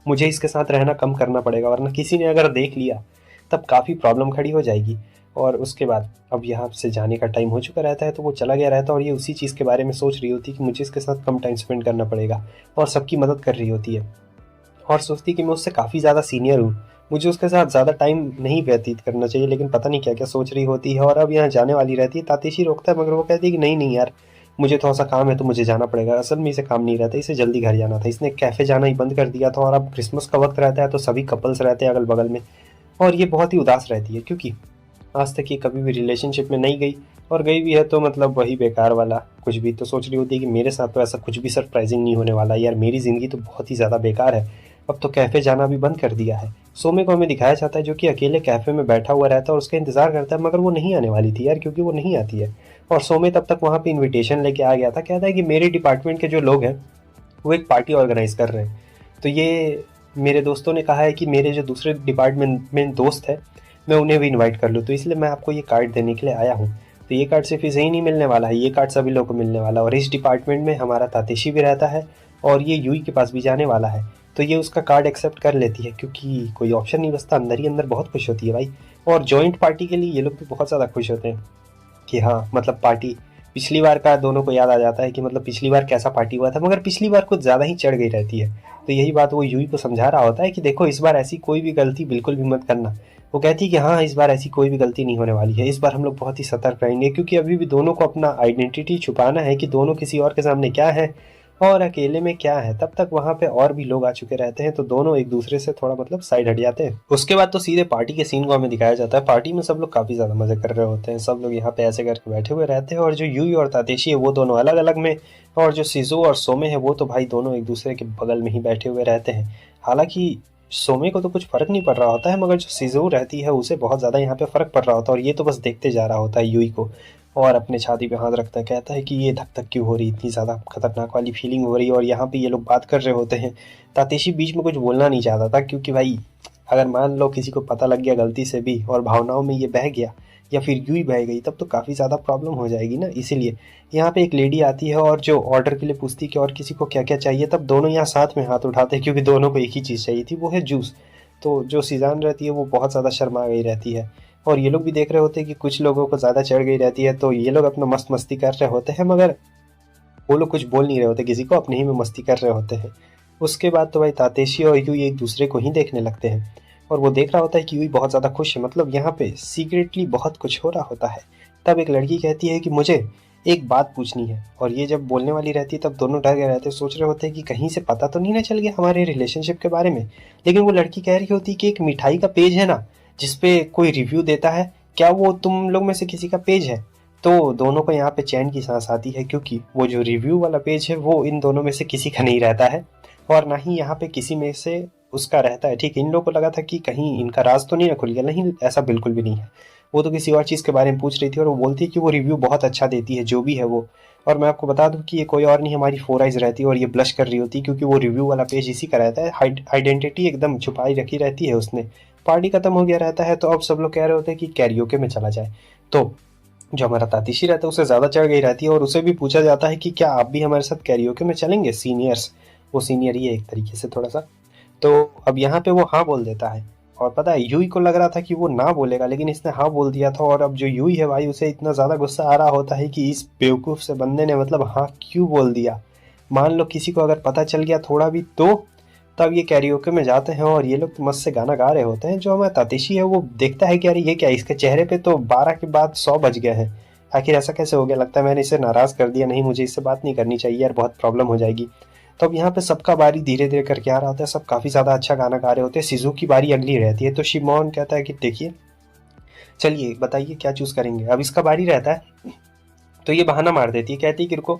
S2: मुझे इसके साथ रहना कम करना पड़ेगा, वरना किसी ने अगर देख लिया तब काफ़ी प्रॉब्लम खड़ी हो जाएगी। और उसके बाद अब यहाँ से जाने का टाइम हो चुका रहता है, तो वो चला गया रहता है, और ये उसी चीज़ के बारे में सोच रही होती कि मुझे इसके साथ कम टाइम स्पेंड करना पड़ेगा, और सबकी मदद कर रही होती है। और सोचती है कि मैं उससे काफ़ी ज़्यादा सीनियर हूँ, मुझे उसके साथ ज़्यादा टाइम नहीं व्यतीत करना चाहिए, लेकिन पता नहीं क्या क्या सोच रही होती है। और अब यहाँ जाने वाली रहती है। तातेशी रोकता है, मगर वो कहती है कि नहीं नहीं यार, मुझे थोड़ा सा काम है तो मुझे जाना पड़ेगा। असल में इसे काम नहीं रहता, इसे जल्दी घर जाना था। इसने कैफ़े जाना ही बंद कर दिया था, और अब क्रिसमस का वक्त रहता है तो सभी कपल्स रहते हैं अगल बगल में, और ये बहुत ही उदास रहती है क्योंकि आज तक ये कभी भी रिलेशनशिप में नहीं गई, और गई भी है तो मतलब वही बेकार वाला कुछ भी। तो सोच रही होती है कि मेरे साथ तो ऐसा कुछ भी सरप्राइजिंग नहीं होने वाला यार, मेरी ज़िंदगी तो बहुत ही ज़्यादा बेकार है। अब तो कैफ़े जाना भी बंद कर दिया है। सोमे को हमें दिखाया जाता है जो कि अकेले कैफ़े में बैठा हुआ रहता है और उसका इंतज़ार करता है, मगर वो नहीं आने वाली थी यार, क्योंकि वो नहीं आती है। और सोमे तब तक वहाँ पे इनविटेशन लेके आ गया था। कहता है कि मेरे डिपार्टमेंट के जो लोग हैं वो एक पार्टी ऑर्गेनाइज़ कर रहे हैं, तो ये मेरे दोस्तों ने कहा है कि मेरे जो दूसरे डिपार्टमेंट में दोस्त है, मैं उन्हें भी इनवाइट कर लूँ, तो इसलिए मैं आपको ये कार्ड देने के लिए आया हूँ। तो ये कार्ड सिर्फ इसे ही नहीं मिलने वाला है, ये कार्ड सभी लोगों को मिलने वाला है। और इस डिपार्टमेंट में हमारा तातेशी भी रहता है, और ये यूई के पास भी जाने वाला है। तो ये उसका कार्ड एक्सेप्ट कर लेती है, क्योंकि कोई ऑप्शन नहीं बचता। अंदर ही अंदर बहुत खुश होती है भाई। और जॉइंट पार्टी के लिए ये लोग भी बहुत ज़्यादा खुश होते हैं कि हाँ, मतलब पार्टी, पिछली बार का दोनों को याद आ जाता है कि मतलब पिछली बार कैसा पार्टी हुआ था, मगर पिछली बार कुछ ज़्यादा ही चढ़ गई रहती है। तो यही बात वो यूई को समझा रहा होता है कि देखो, इस बार ऐसी कोई भी गलती बिल्कुल भी मत करना। वो कहती है कि हाँ, इस बार ऐसी कोई भी गलती नहीं होने वाली है, इस बार हम लोग बहुत ही सतर्क रहेंगे, क्योंकि अभी भी दोनों को अपना आइडेंटिटी छुपाना है कि दोनों किसी और के सामने क्या है और अकेले में क्या है। तब तक वहाँ पे और भी लोग आ चुके रहते हैं, तो दोनों एक दूसरे से थोड़ा मतलब साइड हट जाते हैं। उसके बाद तो सीधे पार्टी के सीन को हमें दिखाया जाता है। पार्टी में सब लोग काफ़ी ज़्यादा मजे कर रहे होते हैं, सब लोग यहाँ पे ऐसे करके बैठे हुए रहते हैं, और जो यूई और तातेशी है वो दोनों अलग अलग में, और जो शिजो और सोमे है वो तो भाई दोनों एक दूसरे के बगल में ही बैठे हुए रहते हैं। हालांकि सोमे को तो कुछ फर्क नहीं पड़ रहा होता है, मगर जो शिजो रहती है उसे बहुत ज़्यादा यहाँ पे फर्क पड़ रहा होता है, और ये तो बस देखते जा रहा होता है यूई को, और अपने छाती पे हाथ रखता है। कहता है कि ये धक धक क्यों हो रही, इतनी ज़्यादा खतरनाक वाली फीलिंग हो रही है, और यहाँ पे ये लोग बात कर रहे होते हैं। तातेशी बीच में कुछ बोलना नहीं चाहता था, क्योंकि भाई अगर मान लो किसी को पता लग गया गलती से भी और भावनाओं में ये बह गया, या फिर यूं ही बह गई, तब तो काफ़ी ज़्यादा प्रॉब्लम हो जाएगी ना। इसीलिए यहाँ पे एक लेडी आती है और जो ऑर्डर के लिए पूछती है कि और किसी को क्या क्या चाहिए, तब दोनों यहाँ साथ में हाथ उठाते हैं, क्योंकि दोनों को एक ही चीज़ चाहिए थी, वो है जूस। तो जो सीजान रहती है वो बहुत ज़्यादा शर्मा गई रहती है, और ये लोग भी देख रहे होते हैं कि कुछ लोगों को ज़्यादा चढ़ गई रहती है, तो ये लोग अपना मस्त मस्ती कर रहे होते हैं, मगर वो लोग कुछ बोल नहीं रहे होते किसी को, अपने ही में मस्ती कर रहे होते हैं। उसके बाद तो भाई तातेशी और यूई एक दूसरे को ही देखने लगते हैं, और वो देख रहा होता है कि यूई बहुत ज़्यादा खुश है, मतलब यहाँ पे सीक्रेटली बहुत कुछ हो रहा होता है। तब एक लड़की कहती है कि मुझे एक बात पूछनी है, और ये जब बोलने वाली रहती है तब दोनों डर गए रहते हैं, सोच रहे होते हैं कि कहीं से पता तो नहीं ना चल गया हमारे रिलेशनशिप के बारे में। लेकिन वो लड़की कह रही होती है कि एक मिठाई का पेज है ना जिसपे कोई रिव्यू देता है, क्या वो तुम लोग में से किसी का पेज है? तो दोनों को यहाँ पे चैन की सांस आती है, क्योंकि वो जो रिव्यू वाला पेज है वो इन दोनों में से किसी का नहीं रहता है, और ना ही यहाँ पे किसी में से उसका रहता है। ठीक, इन लोगों को लगा था कि कहीं इनका राज तो नहीं ना खुल गया, नहीं, ऐसा बिल्कुल भी नहीं है। वो तो किसी और चीज़ के बारे में पूछ रही थी, और वो बोलती है कि वो रिव्यू बहुत अच्छा देती है, जो भी है वो। और मैं आपको बता दूं कि ये कोई और नहीं, हमारी फोर आइज रहती है, और ये ब्लश कर रही होती है क्योंकि वो रिव्यू वाला पेज इसी का रहता है। आइडेंटिटी एकदम छुपाई रखी रहती है उसने। पार्टी खत्म हो गया रहता है, तो अब सब लोग कह रहे होते हैं कि कैरियोके में चला जाए। तो जो हमारा तातीशी रहता है उसे ज़्यादा चढ़ गई रहती है, और उसे भी पूछा जाता है कि क्या आप भी हमारे साथ कैरियोके में चलेंगे, सीनियर्स, वो सीनियर ही है एक तरीके से थोड़ा सा। तो अब यहाँ पे वो हाँ बोल देता है, और पता है यूई को लग रहा था कि वो ना बोलेगा, लेकिन इसने हाँ बोल दिया था। और अब जो यूई है भाई, उसे इतना ज़्यादा गुस्सा आ रहा होता है कि इस बेवकूफ़ से बंदे ने मतलब हाँ क्यों बोल दिया। मान लो किसी को अगर पता चल गया थोड़ा भी, तो तब ये कैरियोके में जाते हैं, और ये लोग तो मस्त से गाना गा रहे होते हैं। जो हमारा तातीशी है वो देखता है कि यार ये क्या, इसके चेहरे पे तो 12 के बाद 100 बज गए हैं, आखिर ऐसा कैसे हो गया, लगता है मैंने इसे नाराज़ कर दिया, नहीं मुझे इससे बात नहीं करनी चाहिए यार, बहुत प्रॉब्लम हो जाएगी। तो अब यहाँ पे सबका बारी धीरे धीरे करके आ रहा होता है, सब काफ़ी ज़्यादा अच्छा गाना गा रहे होते हैं। शिजू की बारी अगली रहती है, तो शिमोन कहता है कि देखिए, चलिए बताइए क्या चूज़ करेंगे। अब इसका बारी रहता है, तो ये बहाना मार देती है, कहती है कि रुको,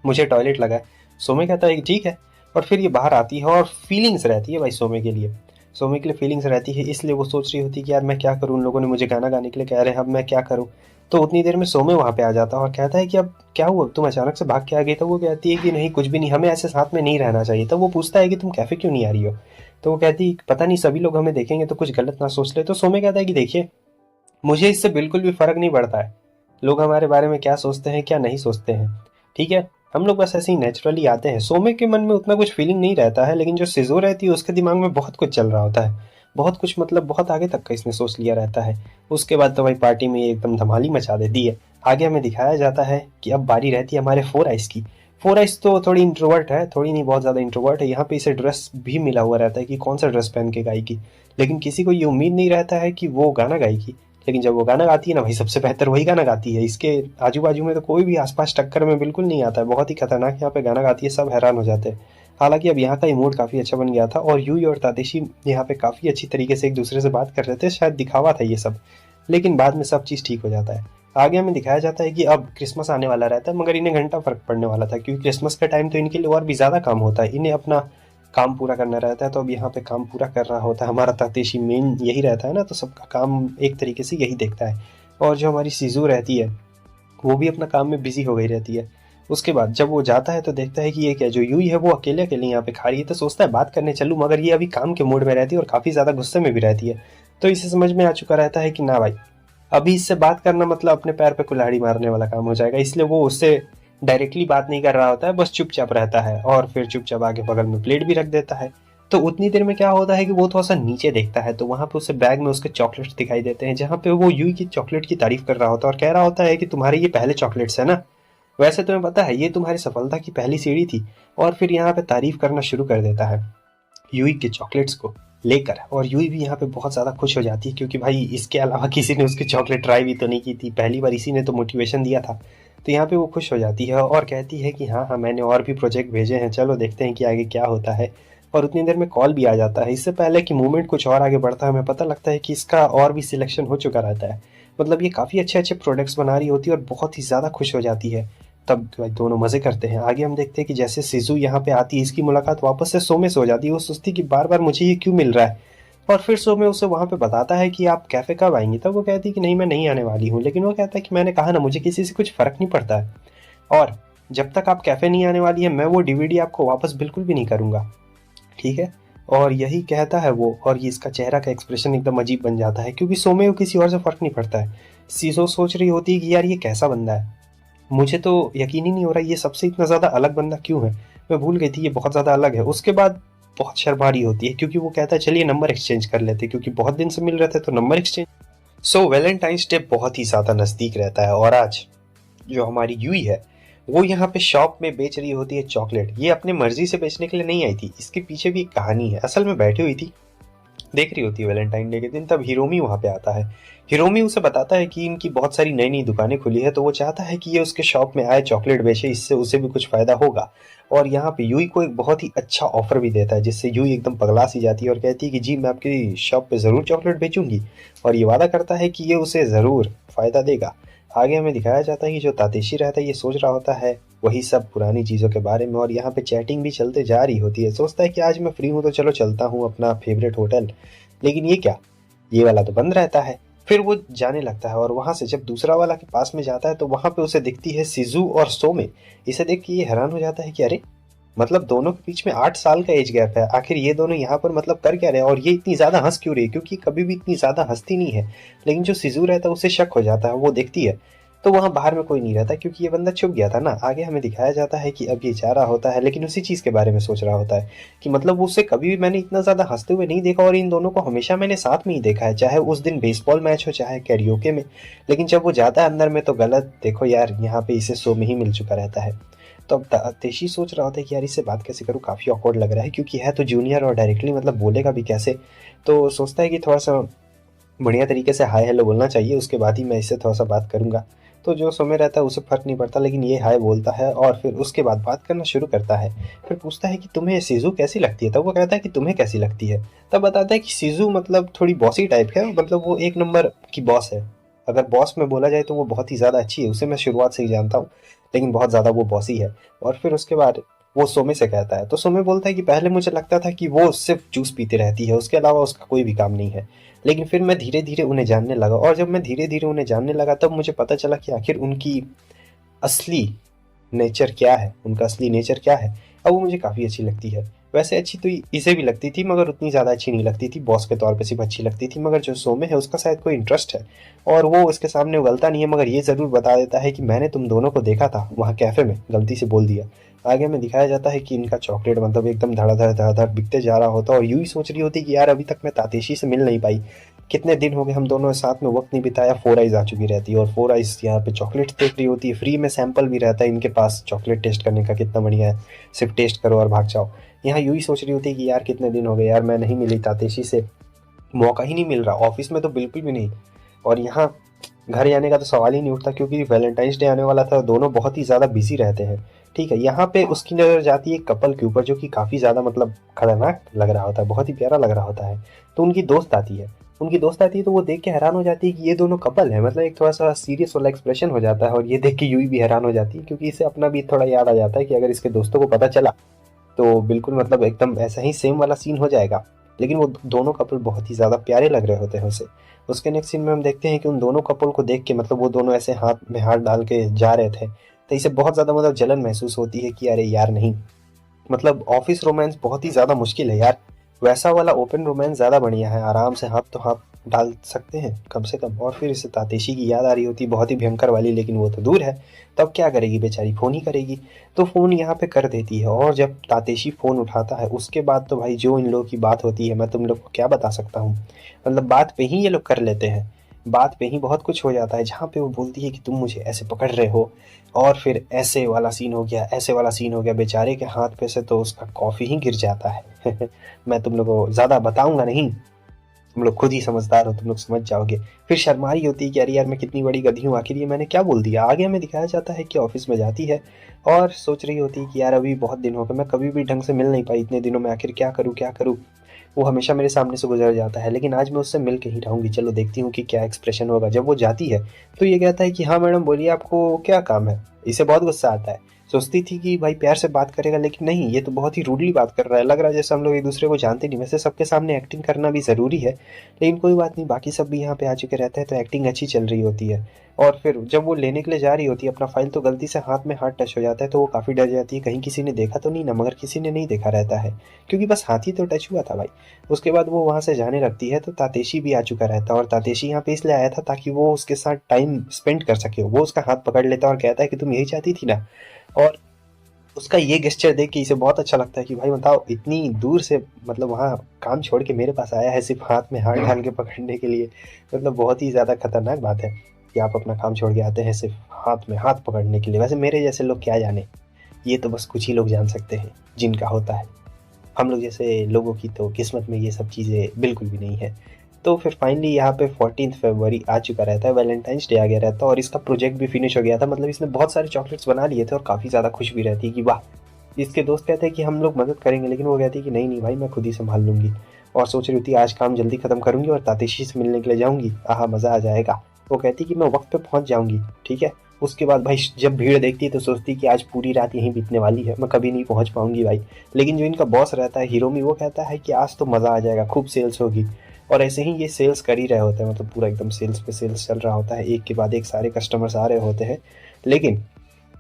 S2: मुझे टॉयलेट लगा है। सोमे कहता है कि ठीक है, और फिर ये बाहर आती है, और फीलिंग्स रहती है भाई सोमे के लिए। सोमे के लिए फीलिंग्स रहती है, इसलिए वो सोच रही होती है कि यार मैं क्या करूँ, उन लोगों ने मुझे गाना गाने के लिए कह रहे हैं, अब मैं क्या करूँ। तो उतनी देर में सोमे वहाँ पे आ जाता है और कहता है कि अब क्या हुआ, तुम अचानक से भाग के आ गई। तो वो कहती है कि नहीं कुछ भी नहीं, हमें ऐसे साथ में नहीं रहना चाहिए। तो वो पूछता है कि तुम कैफे क्यों नहीं आ रही हो। तो वो कहती पता नहीं, सभी लोग हमें देखेंगे तो कुछ गलत ना सोच ले। तो सोमे कहता है कि देखिए, मुझे इससे बिल्कुल भी फर्क नहीं पड़ता है, लोग हमारे बारे में क्या सोचते हैं क्या नहीं सोचते हैं, ठीक है, हम लोग बस ऐसे ही नेचुरली आते हैं। सोमे के मन में उतना कुछ फीलिंग नहीं रहता है, लेकिन जो सिजो रहती है उसके दिमाग में बहुत कुछ चल रहा होता है, बहुत कुछ, मतलब बहुत आगे तक का इसने सोच लिया रहता है। उसके बाद तो भाई पार्टी में एकदम धमाली मचा देती है। आगे हमें दिखाया जाता है कि अब बारी रहती है हमारे फोर आइस की। फोर आइस तो थोड़ी इंट्रोवर्ट है, थोड़ी नहीं बहुत ज़्यादा इंट्रोवर्ट है। यहाँ पे इसे ड्रेस भी मिला हुआ रहता है कि कौन सा ड्रेस पहन के गाएगी, लेकिन किसी को ये उम्मीद नहीं रहता है कि वो गाना गाएगी। लेकिन जब वो गाना गाती है ना भाई, सबसे बेहतर वही गाना गाती है। इसके आजू बाजू में तो कोई भी आसपास टक्कर में बिल्कुल नहीं आता है। बहुत ही खतरनाक यहाँ पे गाना गाती है, सब हैरान हो जाते हैं। हालांकि अब यहाँ का मूड काफ़ी अच्छा बन गया था और यूई और तातेशी यहाँ पे काफ़ी अच्छी तरीके से एक दूसरे से बात कर रहे थे। शायद दिखावा था ये सब, लेकिन बाद में सब चीज़ ठीक हो जाता है। आगे हमें दिखाया जाता है कि अब क्रिसमस आने वाला रहता है, मगर इन्हें घंटा फर्क पड़ने वाला था क्योंकि क्रिसमस का टाइम तो इनके लिए और भी ज़्यादा काम होता है। इन्हें अपना काम पूरा करना रहता है, तो अब यहाँ पे काम पूरा कर रहा होता है। हमारा तातेशी मेन यही रहता है ना, तो सबका काम एक तरीके से यही देखता है। और जो हमारी सीजू रहती है वो भी अपना काम में बिजी हो गई रहती है। उसके बाद जब वो जाता है तो देखता है कि ये क्या, जो यूई है वो अकेले अकेले यहाँ पे खा रही है, तो सोचता है बात करने चलूँ, मगर ये अभी काम के मूड में रहती है और काफ़ी ज़्यादा गुस्से में भी रहती है। तो इसे समझ में आ चुका रहता है कि ना भाई, अभी इससे बात करना मतलब अपने पैर पे कुल्हाड़ी मारने वाला काम हो जाएगा, इसलिए वो उससे डायरेक्टली बात नहीं कर रहा होता है, बस चुपचाप रहता है और फिर चुपचाप आगे बगल में प्लेट भी रख देता है। तो उतनी देर में क्या होता है कि वो थोड़ा सा नीचे देखता है, तो वहां पे उसे बैग में उसके चॉकलेट्स दिखाई देते हैं, जहाँ पे वो यूई की चॉकलेट की तारीफ कर रहा होता है और कह रहा होता है कि तुम्हारे ये पहले चॉकलेट्स है ना, वैसे तुम्हें पता है ये तुम्हारी सफलता की पहली सीढ़ी थी। और फिर यहाँ पे तारीफ करना शुरू कर देता है यूई के चॉकलेट्स को लेकर। और यूई भी यहाँ पे बहुत ज़्यादा खुश हो जाती है क्योंकि भाई इसके अलावा किसी ने उसकी चॉकलेट ट्राई भी तो नहीं की थी, पहली बार इसी ने तो मोटिवेशन दिया था। तो यहाँ पे वो खुश हो जाती है और कहती है कि हाँ हाँ, मैंने और भी प्रोजेक्ट भेजे हैं, चलो देखते हैं कि आगे क्या होता है। और उतनी देर में कॉल भी आ जाता है। इससे पहले कि मूवमेंट कुछ और आगे बढ़ता है, हमें पता लगता है कि इसका और भी सिलेक्शन हो चुका रहता है। मतलब ये काफ़ी अच्छे अच्छे प्रोडक्ट्स बना रही होती है और बहुत ही ज़्यादा खुश हो जाती है। तब भाई दोनों मज़े करते हैं। आगे हम देखते हैं कि जैसे सिजू यहाँ पे आती है, इसकी मुलाकात वापस से सोमे से हो जाती है। वो सोचती कि बार बार मुझे ये क्यों मिल रहा है। और फिर सोमे उसे वहाँ पे बताता है कि आप कैफ़े कब आएंगी, तब वो कहती है कि नहीं मैं नहीं आने वाली हूँ। लेकिन वो कहता है कि मैंने कहा ना, मुझे किसी से कुछ फ़र्क नहीं पड़ता है, और जब तक आप कैफ़े नहीं आने वाली है मैं वो डीवीडी आपको वापस बिल्कुल भी नहीं करूँगा, ठीक है। और यही कहता है वो, और ये इसका चेहरा का एक्सप्रेशन एकदम अजीब बन जाता है क्योंकि सोमे को किसी और से फ़र्क नहीं पड़ता है। सीजो सोच रही होती है कि यार ये कैसा बंदा है, मुझे तो यकीन ही नहीं हो रहा ये सबसे इतना ज़्यादा अलग बंदा क्यों है। मैं भूल गई थी ये बहुत ज़्यादा अलग है। उसके बाद बहुत शर्मा रही होती है क्योंकि वो कहता है चलिए नंबर एक्सचेंज कर लेते, क्योंकि बहुत दिन से मिल रहे थे तो नंबर एक्सचेंज। सो वैलेंटाइंस डे बहुत ही ज़्यादा नज़दीक रहता है और आज जो हमारी यूई है वो यहाँ पे शॉप में बेच रही होती है चॉकलेट। ये अपने मर्जी से बेचने के लिए नहीं आई थी, इसके पीछे भी एक कहानी है। असल में बैठी हुई थी, देख रही होती है वैलेंटाइन डे के दिन, तब हिरोमी वहाँ पे आता है। हिरोमी उसे बताता है कि इनकी बहुत सारी नई नई दुकानें खुली है, तो वो चाहता है कि ये उसके शॉप में आए, चॉकलेट बेचे, इससे उसे भी कुछ फ़ायदा होगा। और यहाँ पे यूई को एक बहुत ही अच्छा ऑफर भी देता है, जिससे यूई एकदम पगला सी जाती है और कहती है कि जी मैं आपकी शॉप पे ज़रूर चॉकलेट बेचूंगी। और ये वादा करता है कि ये उसे ज़रूर फ़ायदा देगा। आगे हमें दिखाया जाता है कि जो तातेशी रहता है ये सोच रहा होता है वही सब पुरानी चीज़ों के बारे में, और यहाँ पे चैटिंग भी चलते जा रही होती है। सोचता है कि आज मैं फ्री हूँ तो चलो चलता हूँ अपना फेवरेट होटल, लेकिन ये क्या, ये वाला तो बंद रहता है। फिर वो जाने लगता है और वहां से जब दूसरा वाला के पास में जाता है तो वहां पे उसे दिखती है सिजू और सोमे। इसे देख के ये हैरान हो जाता है कि अरे, मतलब दोनों के बीच में 8 साल का एज गैप है, आखिर ये दोनों यहाँ पर मतलब कर क्या रहे हैं, और ये इतनी ज्यादा हंस क्यों रही है, क्योंकि कभी भी इतनी ज्यादा हंसती नहीं है। लेकिन जो सिजू रहता है उसे शक हो जाता है, वो देखती है तो वहां बाहर में कोई नहीं रहता क्योंकि ये बंदा छुप गया था ना। आगे हमें दिखाया जाता है कि अब ये जा रहा होता है, लेकिन उसी चीज के बारे में सोच रहा होता है कि मतलब उससे कभी भी मैंने इतना ज्यादा हंसते हुए नहीं देखा, और इन दोनों को हमेशा मैंने साथ में ही देखा है, चाहे उस दिन बेसबॉल मैच हो चाहे कैरियोके में। लेकिन जब वो जाता है अंदर में तो गलत, देखो यार यहाँ पे इसे सो में ही मिल चुका रहता है। तो अब तेशी सोच रहा होता है कि यार इससे बात कैसे करूँ, काफ़ी ऑकवर्ड लग रहा है क्योंकि है तो जूनियर और डायरेक्टली मतलब बोलेगा भी कैसे। तो सोचता है कि थोड़ा सा बढ़िया तरीके से हाय हेलो बोलना चाहिए, उसके बाद ही मैं इससे थोड़ा सा बात करूंगा। तो जो समय रहता है उसे फर्क नहीं पड़ता, लेकिन ये हाय बोलता है और फिर उसके बाद बात करना शुरू करता है। फिर पूछता है कि तुम्हें सीजू कैसी लगती है, तब वो कहता है कि तुम्हें कैसी लगती है। तब बताता है कि सीजू मतलब थोड़ी बॉसी टाइप है, मतलब वो एक नंबर की बॉस है। अगर बॉस में बोला जाए तो वो बहुत ही ज़्यादा अच्छी है, उसे मैं शुरुआत से ही जानता हूँ, लेकिन बहुत ज़्यादा वो बॉसी है। और फिर उसके बाद वो सोमे से कहता है, तो सोमे बोलता है कि पहले मुझे लगता था कि वो सिर्फ जूस पीती रहती है, उसके अलावा उसका कोई भी काम नहीं है। लेकिन फिर मैं धीरे धीरे उन्हें जानने लगा, और जब मैं धीरे धीरे उन्हें जानने लगा तब मुझे पता चला कि आखिर उनकी असली नेचर क्या है, उनका असली नेचर क्या है। अब वो मुझे काफ़ी अच्छी लगती है। वैसे अच्छी तो इसे भी लगती थी, मगर उतनी ज़्यादा अच्छी नहीं लगती थी, बॉस के तौर पे सिर्फ अच्छी लगती थी। मगर जो सोमे है उसका शायद कोई इंटरेस्ट है, और वो उसके सामने उगलता नहीं है, मगर ये ज़रूर बता देता है कि मैंने तुम दोनों को देखा था वहाँ कैफ़े में, गलती से बोल दिया। आगे में दिखाया जाता है कि इनका चॉकलेट मतलब एकदम धड़ाधड़ धड़ाधड़ बिकते जा रहा होता है, और यूं ही सोच रही होती कि यार अभी तक मैं तातेशी से मिल नहीं पाई, कितने दिन हो गए हम दोनों साथ में वक्त नहीं बिताया। 4 आइज़ आ चुकी रहती है और 4 आइज़ यहाँ पे चॉकलेट देख रही होती है। फ्री में सैंपल भी रहता है इनके पास चॉकलेट टेस्ट करने का, कितना बढ़िया है, सिर्फ टेस्ट करो और भाग जाओ। यहाँ यूँ ही सोच रही होती है कि यार कितने दिन हो गए यार, मैं नहीं मिली तातेशी से, मौका ही नहीं मिल रहा, ऑफिस में तो बिल्कुल भी नहीं, और यहाँ घर जाने का तो सवाल ही नहीं उठता क्योंकि वैलेंटाइंस डे आने वाला था। दोनों बहुत ही ज़्यादा बिजी रहते हैं। ठीक है, यहाँ पे उसकी नज़र जाती है एक कपल के ऊपर जो कि काफ़ी ज़्यादा मतलब खतरनाक लग रहा होता है, बहुत ही प्यारा लग रहा होता है। तो उनकी दोस्त आती है, तो वो देख के हैरान हो जाती है कि ये दोनों कपल है। मतलब एक थोड़ा सा सीरियस वाला एक्सप्रेशन हो जाता है और ये देख के यूई भी हैरान हो जाती है क्योंकि इसे अपना भी थोड़ा याद आ जाता है कि अगर इसके दोस्तों को पता चला तो बिल्कुल मतलब एकदम ऐसा ही सेम वाला सीन हो जाएगा। लेकिन वो दोनों कपल बहुत ही ज़्यादा प्यारे लग रहे होते हैं उसे। उसके नेक्स्ट सीन में हम देखते हैं कि उन दोनों कपल को देख के मतलब वो दोनों ऐसे हाथ में हाथ डाल के जा रहे थे, तो इसे बहुत ज़्यादा मतलब जलन महसूस होती है कि अरे यार नहीं, मतलब ऑफिस रोमांस बहुत ही ज़्यादा मुश्किल है यार, वैसा वाला ओपन रोमांस ज़्यादा बढ़िया है, आराम से हाथ तो हाथ डाल सकते हैं कम से कम। और फिर इसे तातेशी की याद आ रही होती बहुत ही भयंकर वाली, लेकिन वो तो दूर है। तब क्या करेगी बेचारी, फ़ोन ही करेगी। तो फ़ोन यहाँ पे कर देती है और जब तातेशी फ़ोन उठाता है उसके बाद तो भाई जो इन लोगों की बात होती है मैं तुम लोग को क्या बता सकता हूँ। मतलब बात पे ही ये लोग कर लेते हैं, बात पे ही बहुत कुछ हो जाता है, जहाँ पे वो बोलती है कि तुम मुझे ऐसे पकड़ रहे हो, और फिर ऐसे वाला सीन हो गया, ऐसे वाला सीन हो गया। बेचारे के हाथ पे से तो उसका कॉफ़ी ही गिर जाता है। मैं तुम लोगों को ज़्यादा बताऊंगा नहीं, तुम लोग खुद ही समझदार हो, तुम लोग समझ जाओगे। फिर शर्मा रही होती है कि अरे यार मैं कितनी बड़ी गधी हूँ, आखिर ये मैंने क्या बोल दिया। आगे हमें दिखाया जाता है कि ऑफिस में जाती है और सोच रही होती है कि यार अभी बहुत दिन हो गए, मैं कभी भी ढंग से मिल नहीं पाई इतने दिनों में, आखिर क्या करूँ क्या करूँ। वो हमेशा मेरे सामने से गुजर जाता है, लेकिन आज मैं उससे मिल के ही रहूँगी। चलो देखती हूँ कि क्या एक्सप्रेशन होगा। जब वो जाती है तो ये कहता है कि हाँ मैडम बोलिए, आपको क्या काम है। इसे बहुत गुस्सा आता है, सोचती थी कि भाई प्यार से बात करेगा, लेकिन नहीं, ये तो बहुत ही रूडली बात कर रहा है, लग रहा है जैसे हम लोग एक दूसरे को जानते नहीं। वैसे सबके सामने एक्टिंग करना भी ज़रूरी है, लेकिन कोई बात नहीं, बाकी सब भी यहाँ पे आ चुके रहते हैं तो एक्टिंग अच्छी चल रही होती है। और फिर जब वो लेने के लिए जा रही होती है अपना फाइल, तो गलती से हाथ में हाथ टच हो जाता है, तो वो काफ़ी डर जाती है, कहीं किसी ने देखा तो नहीं ना। मगर किसी ने नहीं देखा रहता है क्योंकि बस हाथ ही तो टच हुआ था भाई। उसके बाद वो वहाँ से जाने लगती है तो तातेशी भी आ चुका रहता है, और तातेशी यहाँ पे इसलिए आया था ताकि वो उसके साथ टाइम स्पेंड कर सके। वो उसका हाथ पकड़ लेता है और कहता है कि तुम यही चाहती थी ना। और उसका ये गेस्चर देख के इसे बहुत अच्छा लगता है कि भाई बताओ, इतनी दूर से मतलब वहाँ काम छोड़ के मेरे पास आया है सिर्फ हाथ में हाथ डाल के पकड़ने के लिए। मतलब बहुत ही ज़्यादा खतरनाक बात है कि आप अपना काम छोड़ के आते हैं सिर्फ हाथ में हाथ पकड़ने के लिए। वैसे मेरे जैसे लोग क्या जाने, ये तो बस कुछ ही लोग जान सकते हैं जिनका होता है। हम लोग जैसे लोगों की तो किस्मत में ये सब चीज़ें बिल्कुल भी नहीं है। तो फिर फाइनली यहाँ पे 14 फरवरी आ चुका रहता है, वैलेंटाइंस डे आ गया रहता है और इसका प्रोजेक्ट भी फिनिश हो गया था। मतलब इसने बहुत सारे चॉकलेट्स बना लिए थे और काफ़ी ज़्यादा खुश भी रहती है कि वाह। इसके दोस्त कहते हैं कि हम लोग मदद करेंगे, लेकिन वो कहती है कि नहीं नहीं भाई, मैं खुद ही संभाल लूँगी। और सोच रही होती है आज काम जल्दी ख़त्म करूँगी और तातेशी से मिलने के लिए जाऊँगी, आहा मज़ा आ जाएगा। वो कहती है कि मैं वक्त पे पहुँच जाऊँगी, ठीक है। उसके बाद भाई जब भीड़ देखती है तो सोचती है कि आज पूरी रात यहीं बीतने वाली है, मैं कभी नहीं पहुँच पाऊँगी भाई। लेकिन जो इनका बॉस रहता है हिरोमी, वो कहता है कि आज तो मज़ा आ जाएगा, खूब सेल्स होगी। और ऐसे ही ये सेल्स कर ही रहे होते हैं, मतलब पूरा एकदम सेल्स पे सेल्स चल रहा होता है, एक के बाद एक सारे कस्टमर्स आ रहे होते हैं। लेकिन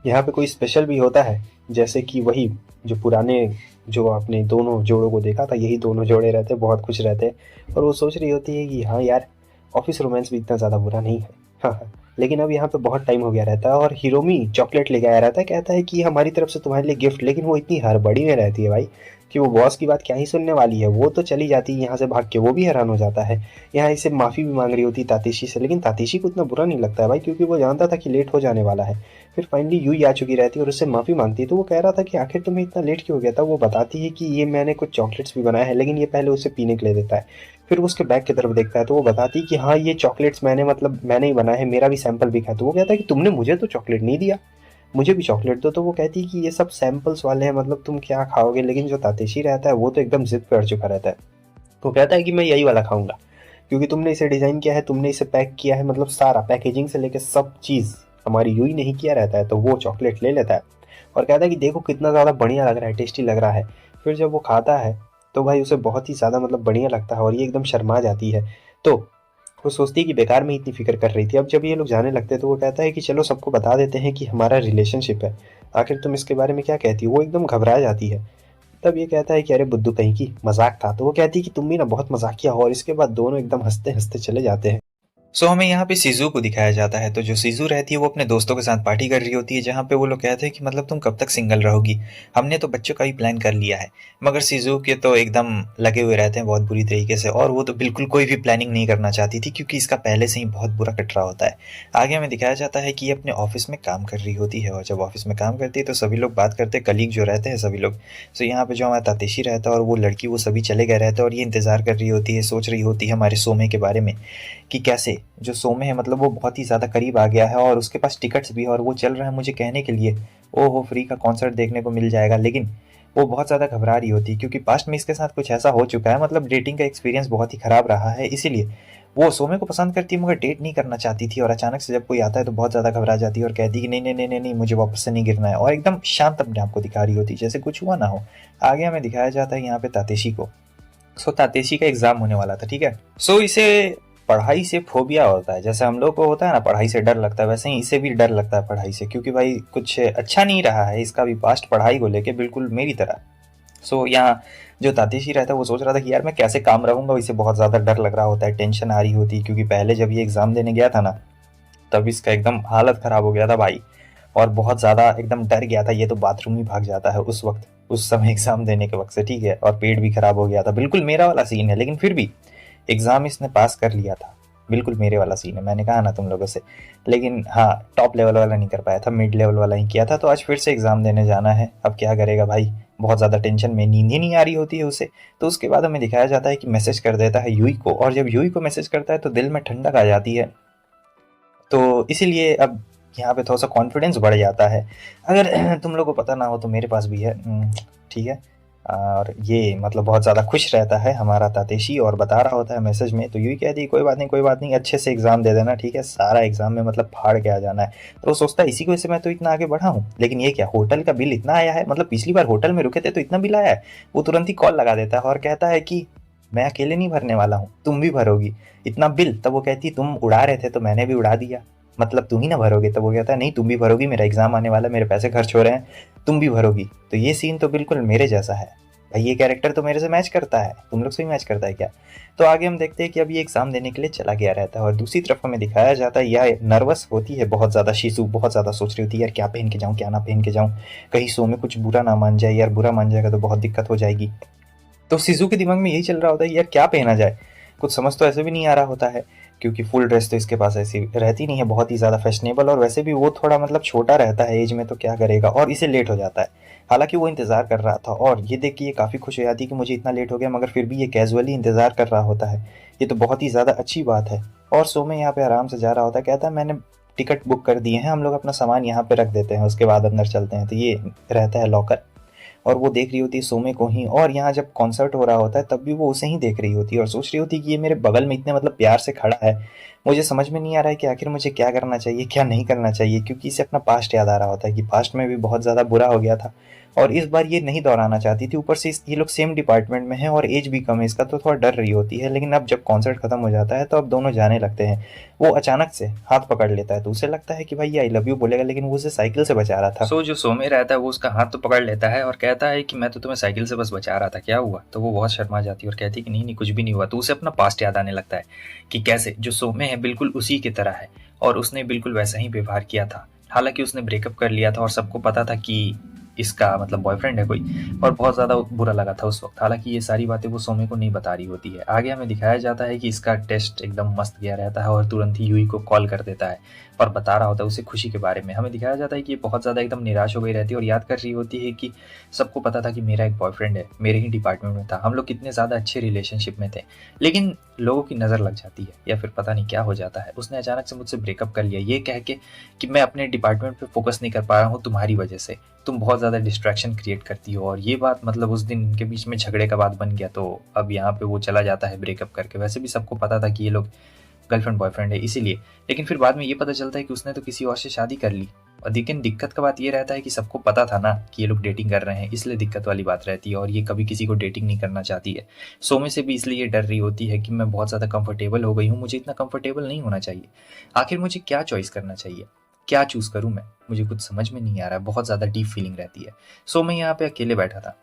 S2: यहाँ पे कोई स्पेशल भी होता है, जैसे कि वही जो पुराने जो आपने दोनों जोड़ों को देखा था, यही दोनों जोड़े रहते हैं, बहुत खुश रहते हैं। और वो सोच रही होती है कि हाँ यार, ऑफिस रोमांस भी इतना ज़्यादा बुरा नहीं है। हाँ हाँ, लेकिन अब यहाँ पे बहुत टाइम हो गया रहता है और हिरोमी चॉकलेट लेके आया रहता है, कहता है कि हमारी तरफ से तुम्हारे लिए गिफ्ट। लेकिन वो इतनी हड़बड़ी में रहती है भाई कि वो बॉस की बात क्या ही सुनने वाली है, वो तो चली जाती है यहाँ से भाग के, वो भी हैरान हो जाता है। यहाँ इसे माफ़ी भी मांग रही होती तातेशी से, लेकिन तातेशी को इतना बुरा नहीं लगता है भाई, क्योंकि वो जानता था कि लेट हो जाने वाला है। फिर फाइनली यूई आ चुकी रहती है और उससे माफ़ी मांगती है, तो वो कह रहा था कि आखिर तुम्हें इतना लेट क्यों हो गया था। वो बताती है कि ये मैंने कुछ चॉकलेट्स भी बनाए हैं, लेकिन ये पहले उसे पीने के लिए देता है। फिर वो उसके बैग की तरफ देखता है तो वो बताती है कि हाँ ये चॉकलेट्स मैंने मतलब मैंने ही बनाए हैं, मेरा भी सैंपल भी खाया। तो वो कहता है कि तुमने मुझे तो चॉकलेट नहीं दिया, मुझे भी चॉकलेट दो। तो वो कहती है कि ये सब सैंपल्स वाले हैं, मतलब तुम क्या खाओगे। लेकिन जो तातेशी रहता है वो तो एकदम जिद पे अड़ चुका रहता है, वो कहता है कि मैं यही वाला खाऊंगा, क्योंकि तुमने इसे डिज़ाइन किया है, तुमने इसे पैक किया है, मतलब सारा पैकेजिंग से लेकर सब चीज़ हमारी यूई ने ही किया रहता है। तो वो चॉकलेट ले लेता है और कहता है कि देखो कितना ज़्यादा बढ़िया लग रहा है, टेस्टी लग रहा है। फिर जब वो खाता है तो भाई उसे बहुत ही ज़्यादा मतलब बढ़िया लगता है और ये एकदम शर्मा जाती है। तो वो सोचती है कि बेकार में इतनी फिक्र कर रही थी। अब जब ये लोग जाने लगते हैं तो वो कहता है कि चलो सबको बता देते हैं कि हमारा रिलेशनशिप है, आखिर तुम इसके बारे में क्या कहती हो। वो एकदम घबरा जाती है। तब ये कहता है कि अरे बुद्धू कहीं की, मजाक था। तो वो कहती है कि तुम भी ना बहुत मजाकिया हो, और इसके बाद दोनों एकदम हंसते हंसते चले जाते हैं।
S1: सो हमें यहाँ पे सीजू को दिखाया जाता है। तो जो सीजू रहती है वो अपने दोस्तों के साथ पार्टी कर रही होती है, जहाँ पे वो लोग कहते हैं कि मतलब तुम कब तक सिंगल रहोगी, हमने तो बच्चों का ही प्लान कर लिया है। मगर सीजू के तो एकदम लगे हुए रहते हैं बहुत बुरी तरीके से, और वो तो बिल्कुल कोई भी प्लानिंग नहीं करना चाहती थी क्योंकि इसका पहले से ही बहुत बुरा कट रहा होता है। आगे हमें दिखाया जाता है कि ये अपने ऑफिस में काम कर रही होती है, और जब ऑफिस में काम करती है तो सभी लोग बात करते हैं, कलीग जो रहते हैं सभी लोग। सो यहाँ पे जो हमारा तातेशी रहता है और वो लड़की, वो सभी चले गए रहते हैं, और ये इंतजार कर रही होती है, सोच रही होती है हमारे सोमे के बारे में कि कैसे जो सोमे है मतलब वो बहुत ही ज़्यादा करीब आ गया है और उसके पास टिकट्स भी है, और वो चल रहा है मुझे कहने के लिए ओहो फ्री का कॉन्सर्ट देखने को मिल जाएगा। लेकिन वो बहुत ज़्यादा घबरा रही होती है क्योंकि पास्ट में इसके साथ कुछ ऐसा हो चुका है, मतलब डेटिंग का एक्सपीरियंस बहुत ही ख़राब रहा है। इसीलिए वो सोमे को पसंद करती है मगर डेट नहीं करना चाहती थी, और अचानक से जब कोई आता है तो बहुत ज़्यादा घबरा जाती है और कहती है कि नहीं नहीं नहीं नहीं नहीं, मुझे वापस से नहीं गिरना है, और एकदम शांत अपने आप को दिखा रही होती है जैसे कुछ हुआ ना हो। आगे हमें दिखाया जाता है यहाँ पे तातेशी को। सो तातेशी का एग्जाम होने वाला था, ठीक है। सो इसे पढ़ाई से फोबिया होता है, जैसे हम लोग को होता है ना पढ़ाई से डर लगता है, वैसे ही इसे भी डर लगता है पढ़ाई से, क्योंकि भाई कुछ अच्छा नहीं रहा है इसका भी पास्ट पढ़ाई को लेके, बिल्कुल मेरी तरह। सो यहाँ जो तातेशी रहता है वो सोच रहा था कि यार मैं कैसे काम रहूंगा, इसे बहुत ज़्यादा डर लग रहा होता है, टेंशन आ रही होती है, क्योंकि पहले जब ये एग्ज़ाम देने गया था ना तब इसका एकदम हालत ख़राब हो गया था भाई, और बहुत ज़्यादा एकदम डर गया था, ये तो बाथरूम ही भाग जाता है उस वक्त, उस समय एग्ज़ाम देने के वक्त से, ठीक है। और पेट भी ख़राब हो गया था, बिल्कुल मेरा वाला सीन है, लेकिन फिर भी एग्ज़ाम इसने पास कर लिया था। बिल्कुल मेरे वाला सीन है, मैंने कहा ना तुम लोगों से। लेकिन हाँ, टॉप लेवल वाला नहीं कर पाया था, मिड लेवल वाला ही किया था। तो आज फिर से एग्ज़ाम देने जाना है, अब क्या करेगा भाई, बहुत ज़्यादा टेंशन में, नींद ही नहीं आ रही होती है उसे। तो उसके बाद हमें दिखाया जाता है कि मैसेज कर देता है यूई को, और जब यूई को मैसेज करता है तो दिल में ठंडक आ जाती है। तो इसीलिए अब यहाँ पे थोड़ा सा कॉन्फिडेंस बढ़ जाता है। अगर तुम लोग को पता ना हो तो मेरे पास भी है, ठीक है। और ये मतलब बहुत ज़्यादा खुश रहता है हमारा तातेशी, और बता रहा होता है मैसेज में, तो यूँ ही कहती है कोई बात नहीं कोई बात नहीं, अच्छे से एग्ज़ाम दे देना, ठीक है, सारा एग्ज़ाम में मतलब फाड़ के आ जाना है। तो वो सोचता है इसी की वजह से मैं तो इतना आगे बढ़ा हूँ, लेकिन ये क्या होटल का बिल इतना आया है, मतलब पिछली बार होटल में रुके थे तो इतना बिल आया है। वो तुरंत ही कॉल लगा देता है और कहता है कि मैं अकेले नहीं भरने वाला हूँ, तुम भी भरोगी इतना बिल। तब वो कहती है तुम उड़ा रहे थे तो मैंने भी उड़ा दिया, मतलब तुम ही ना भरोगे। तब वो कहता है नहीं तुम भी भरोगी, मेरा एग्जाम आने वाला है, मेरे पैसे खर्च हो रहे हैं, तुम भी भरोगी। तो ये सीन तो बिल्कुल मेरे जैसा है भाई, ये कैरेक्टर तो मेरे से मैच करता है, तुम लोग से भी मैच करता है क्या। तो आगे हम देखते हैं कि अब ये एग्जाम देने के लिए चला गया रहता है, और दूसरी तरफ हमें दिखाया जाता है यह नर्वस होती है बहुत ज़्यादा, शीशु बहुत ज़्यादा सोच रही होती है यार क्या पहन के जाऊँ क्या ना पहन के जाऊँ, कहीं सो में कुछ बुरा ना मान जाए, यार बुरा मान जाएगा तो बहुत दिक्कत हो जाएगी। तो सिजू के दिमाग में यही चल रहा होता है यार क्या पहना जाए, कुछ समझ तो ऐसे भी नहीं आ रहा होता है, क्योंकि फुल ड्रेस तो इसके पास ऐसी रहती नहीं है, बहुत ही ज़्यादा फैशनेबल, और वैसे भी वो थोड़ा मतलब छोटा रहता है एज में, तो क्या करेगा, और इसे लेट हो जाता है। हालांकि वो इंतज़ार कर रहा था, और ये देख के ये काफ़ी खुश हो जाती है कि मुझे इतना लेट हो गया, मगर फिर भी ये कैजुअली इंतज़ार कर रहा होता है, ये तो बहुत ही ज़्यादा अच्छी बात है। और सोमे यहाँ पे आराम से जा रहा होता है, कहता है मैंने टिकट बुक कर दिए हैं, हम लोग अपना सामान यहाँ पे रख देते हैं, उसके बाद अंदर चलते हैं। तो ये रहता है लॉकर, और वो देख रही होती है सोमे को ही, और यहाँ जब कॉन्सर्ट हो रहा होता है तब भी वो उसे ही देख रही होती है और सोच रही होती है कि ये मेरे बगल में इतने मतलब प्यार से खड़ा है, मुझे समझ में नहीं आ रहा है कि आखिर मुझे क्या करना चाहिए क्या नहीं करना चाहिए, क्योंकि इसे अपना पास्ट याद आ रहा होता है कि पास्ट में भी बहुत ज़्यादा बुरा हो गया था, और इस बार ये नहीं दोहराना चाहती थी। ऊपर से ये लोग सेम डिपार्टमेंट में हैं और एज भी कम है इसका, तो थोड़ा डर रही होती है। लेकिन अब जब कॉन्सर्ट खत्म हो जाता है तो अब दोनों जाने लगते हैं। वो अचानक से हाथ पकड़ लेता है, तो उसे लगता है कि भाई ये आई लव यू बोलेगा, लेकिन वो उसे साइकिल से बचा रहा था। सो जो सोमे रहता है वो उसका हाथ तो पकड़ लेता है और कहता है कि मैं तो तुम्हें साइकिल से बस बचा रहा था, क्या हुआ। तो वो बहुत शर्मा जाती है और कहती है कि नहीं नहीं कुछ भी नहीं हुआ। तो उसे अपना पास्ट याद आने लगता है कि कैसे जो सोमे है बिल्कुल उसी की तरह है, और उसने बिल्कुल वैसा ही व्यवहार किया था। हालांकि उसने ब्रेकअप कर लिया था और सबको पता था कि इसका मतलब बॉयफ्रेंड है कोई, और बहुत ज़्यादा बुरा लगा था उस वक्त। हालांकि ये सारी बातें वो सोमे को नहीं बता रही होती है। आगे हमें दिखाया जाता है कि इसका टेस्ट एकदम मस्त गया रहता है और तुरंत ही यूई को कॉल कर देता है और बता रहा होता है उसे खुशी के बारे में। हमें दिखाया जाता है कि ये बहुत ज़्यादा एकदम निराश हो गई रहती है और याद कर रही होती है कि सबको पता था कि मेरा एक बॉयफ्रेंड है, मेरे ही डिपार्टमेंट में था, हम लोग कितने ज़्यादा अच्छे रिलेशनशिप में थे, लेकिन लोगों की नज़र लग जाती है या फिर पता नहीं क्या हो जाता है। उसने अचानक से मुझसे ब्रेकअप कर लिया ये कह के कि मैं अपने डिपार्टमेंट पे फोकस नहीं कर पा रहा हूँ तुम्हारी वजह से, तुम बहुत ज़्यादा डिस्ट्रैक्शन क्रिएट करती हो। और ये बात मतलब उस दिन इनके बीच में झगड़े का बात बन गया, तो अब यहाँ पे वो चला जाता है ब्रेकअप करके। वैसे भी सबको पता था कि ये लोग गर्लफ्रेंड बॉयफ्रेंड है इसीलिए, लेकिन फिर बाद में ये पता चलता है कि उसने तो किसी और से शादी कर ली। और लेकिन दिक्कत का बात ये रहता है कि सबको पता था ना कि ये लोग डेटिंग कर रहे हैं, इसलिए दिक्कत वाली बात रहती है, और ये कभी किसी को डेटिंग नहीं करना चाहती है। सोमे से भी इसलिए ये डर रही होती है कि मैं बहुत ज़्यादा कंफर्टेबल हो गई हूँ, मुझे इतना कंफर्टेबल नहीं होना चाहिए, आखिर मुझे क्या चॉइस करना चाहिए, क्या चूज़ करूँ मैं, मुझे कुछ समझ में नहीं आ रहा है, बहुत ज़्यादा डीप फीलिंग रहती है। सो मैं यहाँ पे अकेले बैठा था,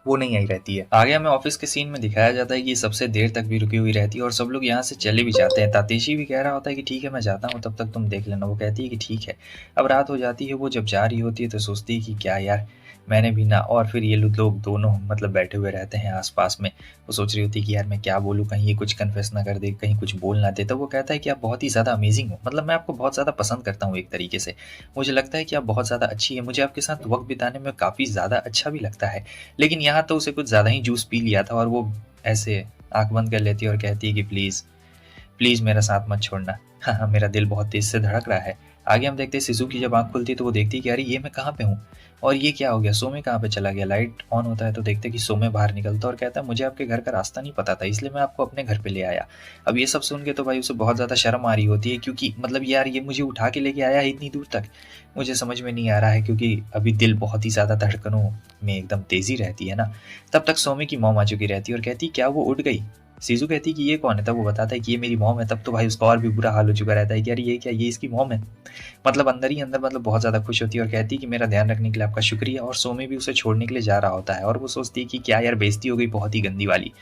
S1: वो नहीं आई रहती है। आगे हमें ऑफिस के सीन में दिखाया जाता है कि ये सबसे देर तक भी रुकी हुई रहती है और सब लोग यहाँ से चले भी जाते हैं। तातेशी भी कह रहा होता है कि ठीक है मैं जाता हूँ, तब तक तुम देख लेना। वो कहती है कि ठीक है। अब रात हो जाती है, वो जब जा रही होती है तो सोचती है कि क्या यार, मैंने भी ना। और फिर ये लोग दोनों मतलब बैठे हुए रहते हैं आसपास में। वो सोच रही होती है कि यार मैं क्या बोलूँ, कहीं ये कुछ कन्फेस ना कर दे, कहीं कुछ बोल ना दे। तो वो कहता है कि आप बहुत ही ज़्यादा अमेजिंग हो, मतलब मैं आपको बहुत ज़्यादा पसंद करता हूँ एक तरीके से। मुझे लगता है कि आप बहुत ज़्यादा अच्छी है, मुझे आपके साथ वक्त बिताने में काफ़ी ज़्यादा अच्छा भी लगता है। लेकिन यहाँ तो उसे कुछ ज़्यादा ही जूस पी लिया था और वो ऐसे आंख बंद कर लेती है और कहती है कि प्लीज़ प्लीज़ मेरा साथ मत छोड़ना। हाँ हाँ, मेरा दिल बहुत तेज़ से धड़क रहा है। आगे हम देखते हैं सिज़ू की जब आँख खुलती है तो वो देखती है कि अरे ये मैं कहाँ पे हूँ और ये क्या हो गया, सोमे कहाँ पे चला गया। लाइट ऑन होता है तो देखते हैं कि सोमे बाहर निकलता है और कहता है मुझे आपके घर का रास्ता नहीं पता था, इसलिए मैं आपको अपने घर पे ले आया। अब ये सब सुन के तो भाई उसे बहुत ज़्यादा शर्म आ रही होती है, क्योंकि मतलब यार ये मुझे उठा के लेके आया है इतनी दूर तक, मुझे समझ में नहीं आ रहा है, क्योंकि अभी दिल बहुत ही ज़्यादा धड़कनों में एकदम तेज़ी रहती है ना। तब तक सोमे की मॉम आ चुकी रहती है और कहती क्या वो उठ गई। सीजू कहती कि ये कौन है, तब वो बताता है कि ये मेरी मॉम है। तब तो भाई उसका और भी बुरा हाल हो चुका रहता है कि यार ये क्या, ये इसकी मॉम है। मतलब अंदर ही अंदर मतलब बहुत ज़्यादा खुश होती है और कहती है कि मेरा ध्यान रखने के लिए आपका शुक्रिया। और सोमे भी उसे छोड़ने के लिए जा रहा होता है और वो सोचती है कि क्या यार बेइज्जती हो गई बहुत ही गंदी वाली।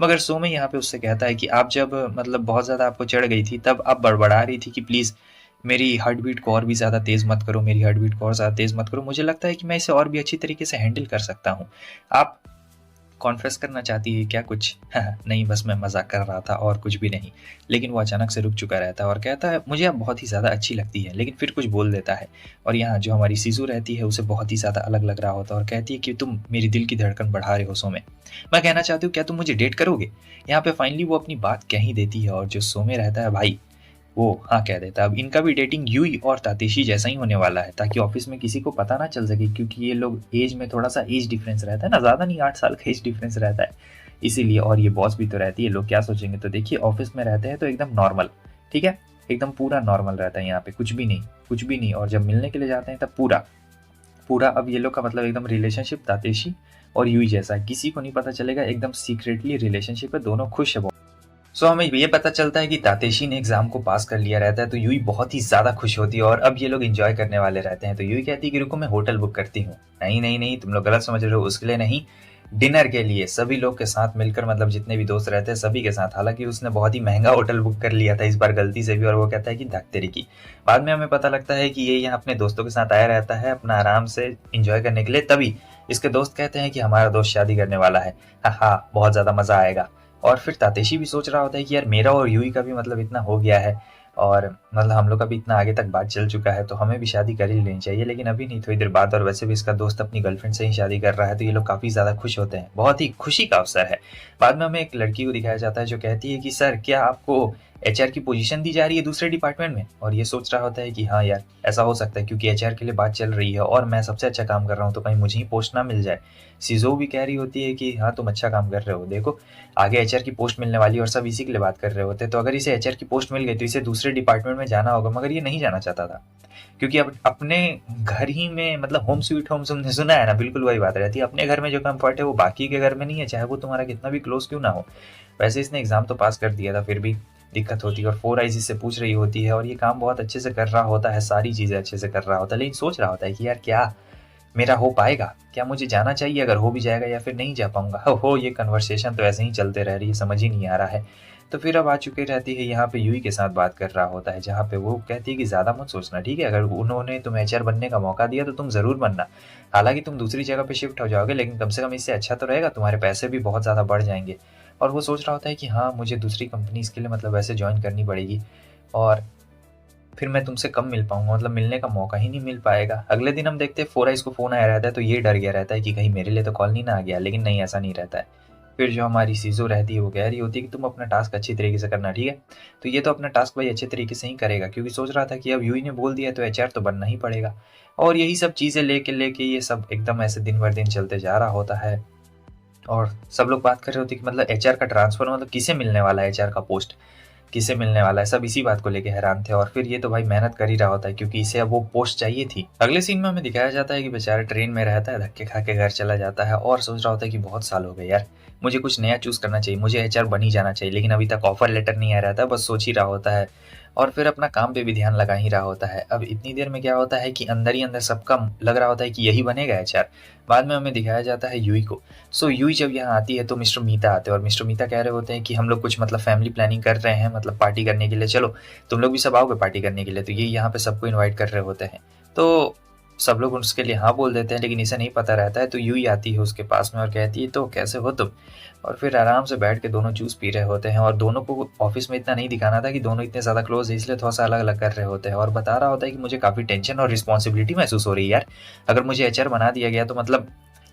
S1: मगर सोमे यहाँ पे उससे कहता है कि आप जब मतलब बहुत ज़्यादा आपको चढ़ गई थी तब आप बड़बड़ा रही थी कि प्लीज़ मेरी हार्ट बीट को और भी ज़्यादा तेज़ मत करो, मेरी हार्ट बीट को और ज़्यादा तेज़ मत करो, मुझे लगता है कि मैं इसे और भी अच्छी तरीके से हैंडल कर सकता हूँ। आप कॉन्फेस करना चाहती है क्या कुछ? नहीं, बस मैं मजाक कर रहा था और कुछ भी नहीं। लेकिन वो अचानक से रुक चुका रहता है और कहता है मुझे आप बहुत ही ज़्यादा अच्छी लगती है, लेकिन फिर कुछ बोल देता है। और यहाँ जो हमारी सीजू रहती है उसे बहुत ही ज़्यादा अलग लग रहा होता है और कहती है कि तुम मेरी दिल की धड़कन बढ़ा रहे हो सोमे, मैं कहना चाहती हूँ क्या तुम मुझे डेट करोगे। यहाँ पे फाइनली वो अपनी बात कह ही देती है और जो सोमे रहता है भाई वो हाँ कह देता है। अब इनका भी डेटिंग यूई और तातेशी जैसा ही होने वाला है, ताकि ऑफिस में किसी को पता ना चल सके, क्योंकि ये लोग एज में थोड़ा सा एज डिफरेंस रहता है ना, ज़्यादा नहीं 8 साल का एज डिफरेंस रहता है इसीलिए। और ये बॉस भी तो रहती है, लोग क्या सोचेंगे। तो देखिए ऑफिस में रहते हैं तो एकदम नॉर्मल, ठीक है, एकदम पूरा नॉर्मल रहता है यहाँ पे, कुछ भी नहीं कुछ भी नहीं। और जब मिलने के लिए जाते हैं तब पूरा पूरा अब ये लोग का मतलब एकदम रिलेशनशिप तातेशी और यूई जैसा है, किसी को नहीं पता चलेगा, एकदम सीक्रेटली रिलेशनशिप है, दोनों खुश है। हमें ये पता चलता है कि तातेशी ने एग्जाम को पास कर लिया रहता है तो यूई बहुत ही ज्यादा खुश होती है और अब ये लोग एंजॉय करने वाले रहते हैं। तो यूई कहती है कि रुको मैं होटल बुक करती हूँ। नहीं नहीं नहीं, तुम लोग गलत समझ रहे हो, उसके लिए नहीं, डिनर के लिए सभी लोग के साथ मिलकर, मतलब जितने भी दोस्त रहते हैं सभी के साथ। हालांकि उसने बहुत ही महंगा होटल बुक कर लिया था इस बार गलती से भी, और वो कहता है कि धक तेरी की। बाद में हमें पता लगता है कि ये यहाँ अपने दोस्तों के साथ आया रहता है अपना आराम से इंजॉय करने के लिए, तभी इसके दोस्त कहते हैं कि हमारा दोस्त शादी करने वाला है, हाँ बहुत ज्यादा मजा आएगा। और फिर तातेशी भी सोच रहा होता है कि यार मेरा और यूई का भी मतलब इतना हो गया है और मतलब हम लोग का भी इतना आगे तक बात चल चुका है तो हमें भी शादी कर ही लेनी चाहिए, लेकिन अभी नहीं, थोड़ी देर बाद। और वैसे भी इसका दोस्त अपनी गर्लफ्रेंड से ही शादी कर रहा है तो ये लोग काफ़ी ज़्यादा खुश होते हैं, बहुत ही खुशी का अवसर है। बाद में हमें एक लड़की को दिखाया जाता है जो कहती है कि सर क्या आपको एचआर की पोजीशन दी जा रही है दूसरे डिपार्टमेंट में। और ये सोच रहा होता है कि हाँ यार ऐसा हो सकता है, क्योंकि एचआर के लिए बात चल रही है और मैं सबसे अच्छा काम कर रहा हूँ तो कहीं मुझे ही पोस्ट ना मिल जाए। सीजो भी कह रही होती है कि हाँ तुम अच्छा काम कर रहे हो, देखो आगे एचआर की पोस्ट मिलने वाली है और सब इसी के लिए बात कर रहे होते। तो अगर इसे एचआर की पोस्ट मिल गई तो इसे दूसरे डिपार्टमेंट में जाना होगा, मगर ये नहीं जाना चाहता था, क्योंकि अब अपने घर ही में मतलब होम स्वीट होम तुमने सुना है ना, बिल्कुल वही बात रहती है। अपने घर में जो कंफर्ट है वो बाकी के घर में नहीं है, चाहे वो तुम्हारा कितना भी क्लोज क्यों ना हो। वैसे इसने एग्जाम तो पास कर दिया था, फिर भी दिक्कत होती है और 4 आइज इससे पूछ रही होती है और ये काम बहुत अच्छे से कर रहा होता है, सारी चीज़ें अच्छे से कर रहा होता है, लेकिन सोच रहा होता है कि यार क्या मेरा हो पाएगा, क्या मुझे जाना चाहिए, अगर हो भी जाएगा या फिर नहीं जा पाऊंगा। हो ये कन्वर्सेशन तो ऐसे ही चलते रह रही है, समझ ही नहीं आ रहा है। तो फिर अब आ चुके रहती है यहाँ पे यूई के साथ बात कर रहा होता है, जहाँ पे वो कहती है कि ज़्यादा मत सोचना, ठीक है, अगर उन्होंने तुम्हें एचआर बनने का मौका दिया तो तुम ज़रूर बनना। हालांकि तुम दूसरी जगह पे शिफ्ट हो जाओगे लेकिन कम से कम इससे अच्छा तो रहेगा, तुम्हारे पैसे भी बहुत ज़्यादा बढ़ जाएंगे। और वो सोच रहा होता है कि हाँ मुझे दूसरी कंपनी इसके लिए मतलब वैसे ज्वाइन करनी पड़ेगी और फिर मैं तुमसे कम मिल पाऊंगा, मतलब मिलने का मौका ही नहीं मिल पाएगा। अगले दिन हम देखते हैं 4 आइज को फ़ोन आया रहता है तो ये डर गया रहता है कि कहीं मेरे लिए तो कॉल नहीं ना आ गया, लेकिन नहीं ऐसा नहीं रहता है। फिर जो हमारी सीजो रहती है वो कह रही होती है कि तुम अपना टास्क अच्छी तरीके से करना, ठीक है। तो ये तो अपना टास्क भाई अच्छे तरीके से ही करेगा, क्योंकि सोच रहा था कि अब यूई ने बोल दिया तो एचआर तो बनना ही पड़ेगा। और यही सब चीज़ें लेके लेके ये सब एकदम ऐसे दिन भर दिन चलते जा रहा होता है और सब लोग बात कर रहे होते कि मतलब एचआर का ट्रांसफर मतलब किसे मिलने वाला है, एचआर का पोस्ट किसे मिलने वाला है, सब इसी बात को लेके हैरान थे। और फिर ये तो भाई मेहनत कर ही रहा होता है क्योंकि इसे अब वो पोस्ट चाहिए थी। अगले सीन में हमें दिखाया जाता है कि बेचारा ट्रेन में रहता है, धक्के खा के घर चला जाता है और सोच रहा होता है कि बहुत साल हो गए यार, मुझे कुछ नया चूज करना चाहिए, मुझे एचआर बन ही जाना चाहिए, लेकिन अभी तक ऑफर लेटर नहीं आ रहा था, बस सोच ही रहा होता है। और फिर अपना काम पे भी ध्यान लगा ही रहा होता है। अब इतनी देर में क्या होता है कि अंदर ही अंदर सबका लग रहा होता है कि यही बनेगा एचआर। बाद में हमें दिखाया जाता है यूई को। यूई जब यहाँ आती है तो मिस्टर मीता आते हैं और मिस्टर मीता कह रहे होते हैं कि हम लोग कुछ मतलब फैमिली प्लानिंग कर रहे हैं, मतलब पार्टी करने के लिए, चलो तुम लोग भी सब आओगे पार्टी करने के लिए। तो ये यहाँ पे सबको इन्वाइट कर रहे होते हैं। तो सब लोग उसके लिए हाँ बोल देते हैं, लेकिन इसे नहीं पता रहता है। तो यूई आती है उसके पास में और कहती है तो कैसे हो तुम। और फिर आराम से बैठ के दोनों जूस पी रहे होते हैं। और दोनों को ऑफिस में इतना नहीं दिखाना था कि दोनों इतने ज़्यादा क्लोज है, इसलिए थोड़ा सा अलग अलग कर रहे होते हैं। और बता रहा होता है कि मुझे काफ़ी टेंशन और रिस्पॉन्सिबिलिटी महसूस हो रही है यार, अगर मुझे एचआर बना दिया गया तो मतलब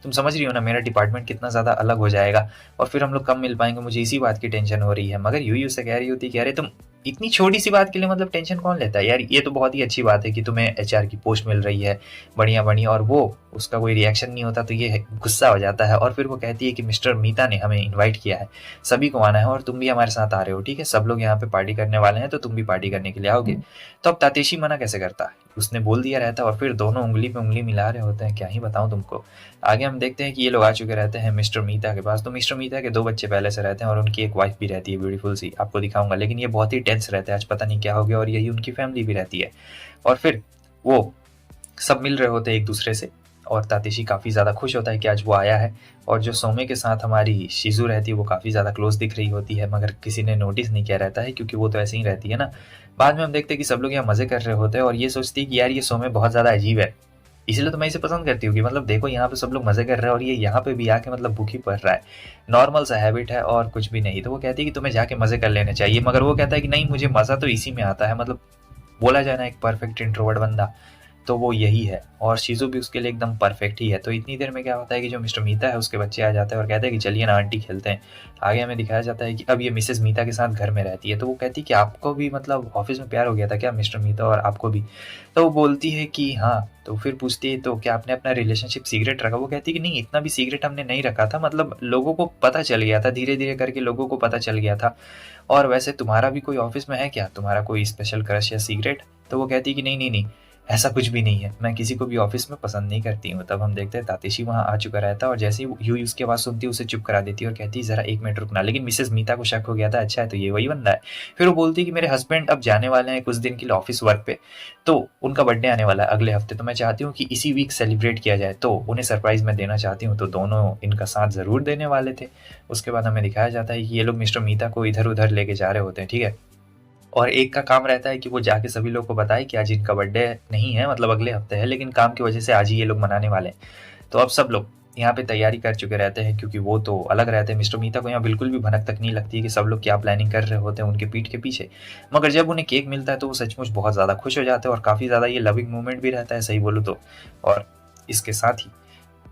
S1: तुम समझ रही हो ना मेरा डिपार्टमेंट कितना ज़्यादा अलग हो जाएगा और फिर हम लोग कब मिल पाएंगे, मुझे इसी बात की टेंशन हो रही है। मगर यूई उससे कह रही होती है कि अरे तुम इतनी छोटी सी बात के लिए मतलब टेंशन कौन लेता है यार, ये तो बहुत ही अच्छी बात है कि तुम्हें एचआर की पोस्ट मिल रही है, बढ़िया बढ़िया। और वो उसका कोई रिएक्शन नहीं होता तो ये गुस्सा हो जाता है। और फिर वो कहती है कि मिस्टर मीता ने हमें इन्वाइट किया है, सभी को आना है और तुम भी हमारे साथ आ रहे हो, ठीक है, सब लोग यहाँ पे पार्टी करने वाले हैं तो तुम भी पार्टी करने के लिए आओगे। तो अब तातेशी मना कैसे करता है, उसने बोल दिया रहता है। और फिर दोनों उंगली पे उंगली मिला रहे होते हैं, क्या ही बताऊं तुमको। आगे हम देखते हैं कि ये लोग आ चुके रहते हैं मिस्टर मीता के पास। तो मिस्टर मीता के 2 बच्चे पहले से रहते हैं और उनकी एक वाइफ भी रहती है, ब्यूटीफुल सी, आपको दिखाऊंगा। लेकिन ये बहुत ही टेंस रहते हैं, आज पता नहीं क्या हो गया। और यही उनकी फैमिली भी रहती है। और फिर वो सब मिल रहे होते हैं एक दूसरे से और तातेशी काफ़ी ज़्यादा खुश होता है कि आज वो आया है। और जो सोमे के साथ हमारी शिजू रहती है वो काफ़ी ज़्यादा क्लोज दिख रही होती है, मगर किसी ने नोटिस नहीं किया रहता है क्योंकि वो तो ऐसे ही रहती है ना। बाद में हम देखते हैं कि सब लोग यहाँ मज़े कर रहे होते हैं और ये सोचती है कि यार ये सोमे बहुत ज़्यादा अजीब है, इसलिए तो मैं इसे पसंद करती हूँ कि मतलब देखो यहाँ पे सब लोग मज़े कर रहे हैं और ये यहाँ पे भी आके मतलब भूखी पड़ रहा है, नॉर्मल सा हैबिट है और कुछ भी नहीं। तो वो कहती है कि तुम्हें जाके मज़े कर लेने चाहिए, मगर वो कहता है कि नहीं, मुझे मज़ा तो इसी में आता है, मतलब बोला जाए ना एक परफेक्ट इंट्रोवर्ट बंदा तो वो यही है। और शीजू भी उसके लिए एकदम परफेक्ट ही है। तो इतनी देर में क्या होता है कि जो मिस्टर मीता है उसके बच्चे आ जाते हैं और कहते हैं कि चलिए ना आंटी खेलते हैं। आगे हमें दिखाया जाता है कि अब ये मिसेस मीता के साथ घर में रहती है। तो वो कहती है कि आपको भी मतलब ऑफिस में प्यार हो गया था क्या मिस्टर मीता, और आपको भी। तो वो बोलती है कि हाँ। तो फिर पूछती है तो क्या आपने अपना रिलेशनशिप सीक्रेट रखा। वो कहती है कि नहीं, इतना भी सीक्रेट हमने नहीं रखा था, मतलब लोगों को पता चल गया था, धीरे धीरे करके लोगों को पता चल गया था। और वैसे तुम्हारा भी कोई ऑफिस में है क्या, तुम्हारा कोई स्पेशल क्रश या सीक्रेट। तो वो कहती है कि नहीं नहीं नहीं, ऐसा कुछ भी नहीं है, मैं किसी को भी ऑफिस में पसंद नहीं करती हूँ। तब हम देखते हैं तातेशी वहाँ आ चुका रहता है और जैसे ही यूई उसकी आवाज़ सुनती है उसे चुप करा देती है और कहती है ज़रा 1 मिनट रुकना। लेकिन मिसेस मीता को शक हो गया था, अच्छा है तो ये वही बंदा है। फिर वो बोलती है कि मेरे हस्बैंड अब जाने वाले हैं कुछ दिन के लिए ऑफिस वर्क पे, तो उनका बर्थडे आने वाला है अगले हफ्ते, तो मैं चाहती हूँ कि इसी वीक सेलिब्रेट किया जाए, तो उन्हें सरप्राइज़ मैं देना चाहती हूँ। तो दोनों इनका साथ ज़रूर देने वाले थे। उसके बाद हमें दिखाया जाता है कि ये लोग मिस्टर मीता को इधर उधर लेके जा रहे होते हैं, ठीक है। और एक का काम रहता है कि वो जाके सभी लोग को बताए कि आज इनका बर्थडे नहीं है, मतलब अगले हफ्ते है, लेकिन काम की वजह से आज ही ये लोग मनाने वाले हैं। तो अब सब लोग यहाँ पे तैयारी कर चुके रहते हैं क्योंकि वो तो अलग रहते हैं। मिस्टर मीता को यहाँ बिल्कुल भी भनक तक नहीं लगती है कि सब लोग क्या प्लानिंग कर रहे होते हैं उनके पीठ के पीछे। मगर जब उन्हें केक मिलता है तो वो सचमुच बहुत ज़्यादा खुश हो जाते हैं और काफ़ी ज़्यादा ये लविंग मोमेंट भी रहता है, सही बोलूँ तो। और इसके साथ ही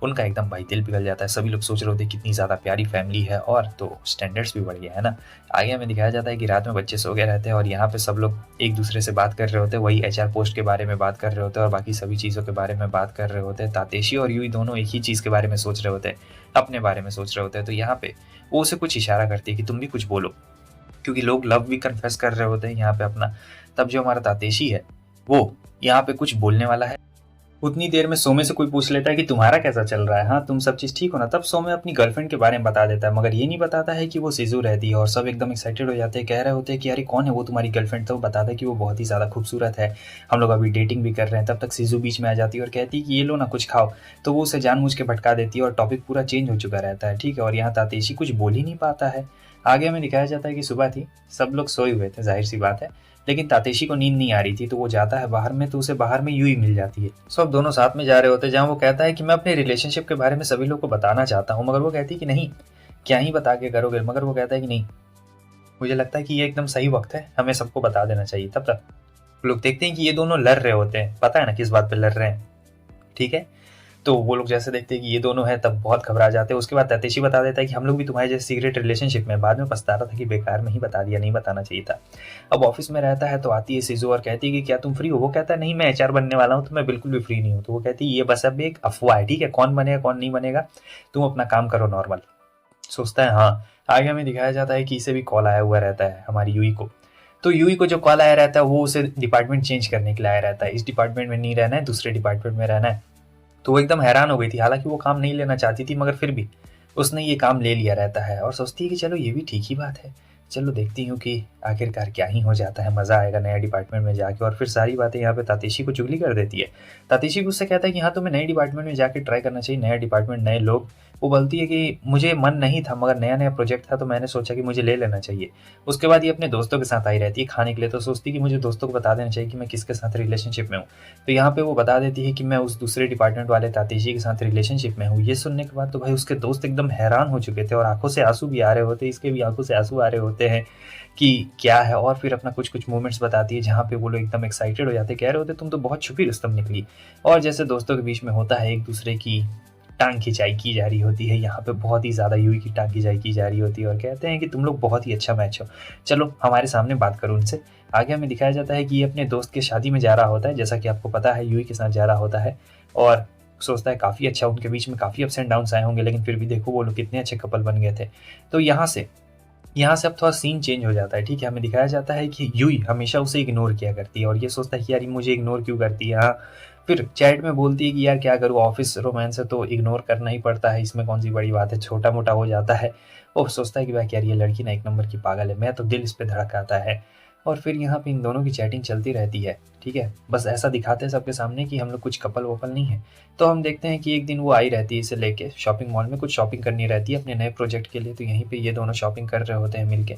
S1: उनका एकदम भाई दिल पिघल जाता है। सभी लोग सोच रहे होते हैं कितनी ज़्यादा प्यारी फैमिली है, और तो स्टैंडर्ड्स भी बढ़ गया है ना। आगे हमें दिखाया जाता है कि रात में बच्चे सो गए रहते हैं और यहाँ पे सब लोग एक दूसरे से बात कर रहे होते हैं, वही एचआर पोस्ट के बारे में बात कर रहे होते हैं और बाकी सभी चीज़ों के बारे में बात कर रहे होते हैं। तातेशी और यूई दोनों एक ही चीज़ के बारे में सोच रहे होते हैं, अपने बारे में सोच रहे होते हैं। तो यहाँ पे वो उसे कुछ इशारा करती है कि तुम भी कुछ बोलो, क्योंकि लोग लव भी कन्फेस कर रहे होते हैं यहाँ पे अपना। तब जो हमारा तातेशी है वो यहाँ पे कुछ बोलने वाला है। उतनी देर में सोमे से कोई पूछ लेता है कि तुम्हारा कैसा चल रहा है, हाँ तुम सब चीज़ ठीक हो ना। तब सोमे अपनी गर्लफ्रेंड के बारे में बता देता है, मगर ये नहीं बताता है कि वो शिजू रहती है। और सब एकदम एक्साइटेड हो जाते हैं, कह रहे होते हैं कि अरे कौन है वो तुम्हारी गर्लफ्रेंड। तो वो बताता है कि वो बहुत ही ज़्यादा खूबसूरत है, हम लोग अभी डेटिंग भी कर रहे हैं। तब तक शिजू बीच में आ जाती है और कहती है कि ये लो ना कुछ खाओ। तो वो उसे जानबूझ के भटका देती है और टॉपिक पूरा चेंज हो चुका रहता है, ठीक है। और यहाँ तातेशी कुछ बोल ही नहीं पाता है। आगे हमें दिखाया जाता है कि सुबह थी, सब लोग सोए हुए थे, जाहिर सी बात है, लेकिन तातेशी को नींद नहीं आ रही थी। तो वो जाता है बाहर में, तो उसे बाहर में यूई मिल जाती है। सब दोनों साथ में जा रहे होते हैं, जहाँ वो कहता है कि मैं अपने रिलेशनशिप के बारे में सभी लोग को बताना चाहता हूँ। मगर वो कहती है कि नहीं, क्या ही बता के करोगे। मगर वो कहता है कि नहीं, मुझे लगता है कि ये एकदम सही वक्त है, हमें सबको बता देना चाहिए। तब तक लोग देखते हैं कि ये दोनों लड़ रहे होते हैं, पता है ना किस बात पे लड़ रहे हैं, ठीक है। तो वो लोग जैसे देखते हैं कि ये दोनों हैं तब बहुत घबरा जाते हैं। उसके बाद तातेशी बता देता है कि हम लोग भी तुम्हारे जैसे सीक्रेट रिलेशनशिप में। बाद में पछता रहा था कि बेकार में ही बता दिया, नहीं बताना चाहिए था। अब ऑफिस में रहता है तो आती है शिजू और कहती है कि क्या तुम फ्री हो। वो कहता है नहीं, मैं एचआर बनने वाला हूँ, तो मैं बिल्कुल भी फ्री नहीं हूँ। तो वो कहती है ये बस अब एक अफवाह है, ठीक है, कौन बनेगा कौन नहीं बनेगा, तुम अपना काम करो नॉर्मल। सोचता है हाँ। आगे हमें दिखाया जाता है कि इसे भी कॉल आया हुआ रहता है हमारी यूई को। तो यूई को जो कॉल आया रहता है वो उसे डिपार्टमेंट चेंज करने के लिए आया रहता है, इस डिपार्टमेंट में नहीं रहना है, दूसरे डिपार्टमेंट में रहना है। तो वो एकदम हैरान हो गई थी, हालांकि वो काम नहीं लेना चाहती थी, मगर फिर भी उसने ये काम ले लिया रहता है और सोचती है कि चलो ये भी ठीक ही बात है, चलो देखती हूँ कि आखिरकार क्या ही हो जाता है, मज़ा आएगा नया डिपार्टमेंट में जाके। और फिर सारी बातें यहाँ पे तातेशी को चुगली कर देती है। तातेशी भी उससे कहता है कि हाँ, तुम्हें नए डिपार्टमेंट में जाके ट्राई करना चाहिए, नया डिपार्टमेंट, नए लोग। वो बोलती है कि मुझे मन नहीं था, मगर नया-नया प्रोजेक्ट था तो मैंने सोचा कि मुझे ले लेना चाहिए। उसके बाद ये अपने दोस्तों के साथ आई रहती है खाने के लिए, तो सोचती है कि मुझे दोस्तों को बता देना चाहिए कि मैं किसके साथ रिलेशनशिप में हूँ। तो यहाँ पे वो बता देती है कि मैं उस दूसरे डिपार्टमेंट वाले तातेशी के साथ रिलेशनशिप में हूँ। ये सुनने के बाद तो भाई उसके दोस्त एकदम हैरान हो चुके थे और आँखों से आँसू भी आ रहे होते हैं, इसके भी आँखों से आँसू आ रहे होते हैं कि क्या है। और फिर अपना कुछ-कुछ मोमेंट्स बताती है जहाँ पे वो लोग एकदम एक्साइटेड हो जाते हैं, कह रहे होते तुम तो बहुत छुपी रुस्तम निकली। और जैसे दोस्तों के बीच में होता है, एक दूसरे की टाँग खिंचाई की जा रही होती है। यहाँ पे बहुत ही ज़्यादा यूई की टाँग खिंचाई की जा रही होती है और कहते हैं कि तुम लोग बहुत ही अच्छा मैच हो, चलो हमारे सामने बात करो उनसे। आगे हमें दिखाया जाता है कि ये अपने दोस्त की शादी में जा रहा होता है, जैसा कि आपको पता है यूई के साथ जा रहा होता है। और सोचता है काफ़ी अच्छा, उनके बीच में काफ़ी अप्स एंड डाउन्स आए होंगे, लेकिन फिर भी देखो वो लोग कितने अच्छे कपल बन गए थे। तो यहाँ से अब थोड़ा सीन चेंज हो जाता है, ठीक है। हमें दिखाया जाता है कि यूई हमेशा उसे इग्नोर किया करती है और ये सोचता है कि यार ये मुझे इग्नोर क्यों करती है। हाँ, फिर चैट में बोलती है कि यार क्या करूँ, ऑफिस रोमांस है तो इग्नोर करना ही पड़ता है, इसमें कौन सी बड़ी बात है, छोटा मोटा हो जाता है। वो सोचता है कि भाई यार ये लड़की ना एक नंबर की पागल है, मैं तो दिल इस पे धड़क आता है। और फिर यहाँ पे इन दोनों की चैटिंग चलती रहती है, ठीक है। बस ऐसा दिखाते हैं सबके सामने कि हम लोग कुछ कपल वपल नहीं है। तो हम देखते हैं कि एक दिन वो आई रहती है इसे लेके शॉपिंग मॉल में, कुछ शॉपिंग करनी रहती है अपने नए प्रोजेक्ट के लिए। तो यहीं पे ये दोनों शॉपिंग कर रहे होते हैं मिलके।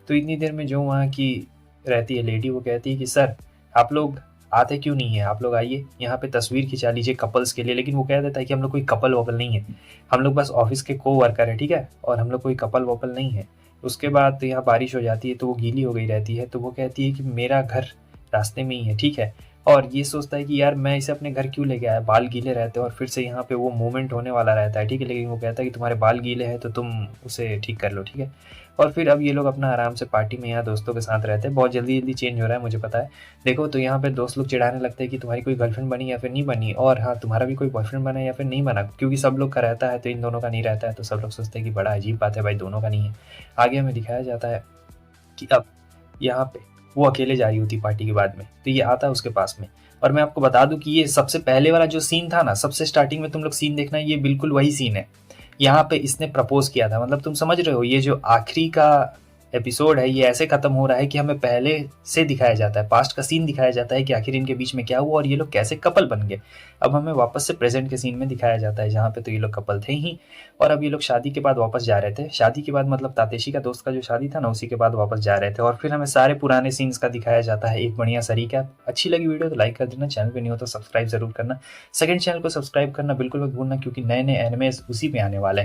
S1: तो इतनी देर में जो वहाँ की रहती है लेडी, वो कहती है कि सर आप लोग आते क्यों नहीं है, आप लोग आइए यहाँ पे तस्वीर खिंचा लीजिए कपल्स के लिए। लेकिन वो कह देता है कि हम लोग कोई कपल वपल नहीं है, हम लोग बस ऑफिस के को वर्कर है, ठीक है, और हम लोग कोई कपल वपल नहीं है। उसके बाद तो यहाँ बारिश हो जाती है तो वो गीली हो गई रहती है। तो वो कहती है कि मेरा घर रास्ते में ही है, ठीक है। और ये सोचता है कि यार मैं इसे अपने घर क्यों लेके आया, बाल गीले रहते हैं और फिर से यहाँ पे वो मूवमेंट होने वाला रहता है, ठीक है। लेकिन वो कहता है कि तुम्हारे बाल गीले हैं तो तुम उसे ठीक कर लो, ठीक है। और फिर अब ये लोग अपना आराम से पार्टी में यहाँ दोस्तों के साथ रहते हैं। बहुत जल्दी जल्दी चेंज हो रहा है, मुझे पता है। देखो तो यहाँ पे दोस्त लोग चिढ़ाने लगते हैं कि तुम्हारी कोई गर्लफ्रेंड बनी या फिर नहीं बनी, और हाँ तुम्हारा भी कोई बॉयफ्रेंड बना या फिर नहीं बना, क्योंकि सब लोग का रहता है तो इन दोनों का नहीं रहता है। तो सब लोग सोचते हैं कि बड़ा अजीब बात है भाई, दोनों का नहीं है। आगे हमें दिखाया जाता है कि अब यहाँ पे वो अकेले जा रही होती पार्टी के बाद में, तो ये आता है उसके पास में। और मैं आपको बता दूं कि ये सबसे पहले वाला जो सीन था ना, सबसे स्टार्टिंग में तुम लोग सीन देखना, ये बिल्कुल वही सीन है। यहाँ पे इसने प्रपोज किया था, मतलब तुम समझ रहे हो, ये जो आखिरी का एपिसोड है ये ऐसे खत्म हो रहा है कि हमें पहले से दिखाया जाता है, पास्ट का सीन दिखाया जाता है कि आखिर इनके बीच में क्या हुआ और ये लोग कैसे कपल बन गए। अब हमें वापस से प्रेजेंट के सीन में दिखाया जाता है जहाँ पे तो ये लोग कपल थे ही। और अब ये लोग शादी के बाद वापस जा रहे थे, शादी के बाद मतलब तातेशी का दोस्त का जो शादी था ना, उसी के बाद वापस जा रहे थे। और फिर हमें सारे पुराने सीन्स का दिखाया जाता है एक बढ़िया सा रिकैप। अच्छी लगी वीडियो तो लाइक कर देना, चैनल पे नहीं हो तो सब्सक्राइब जरूर करना। सेकंड चैनल को सब्सक्राइब करना बिल्कुल मत भूलना, क्योंकि नए नए एनिमेस उसी पे आने वाले हैं।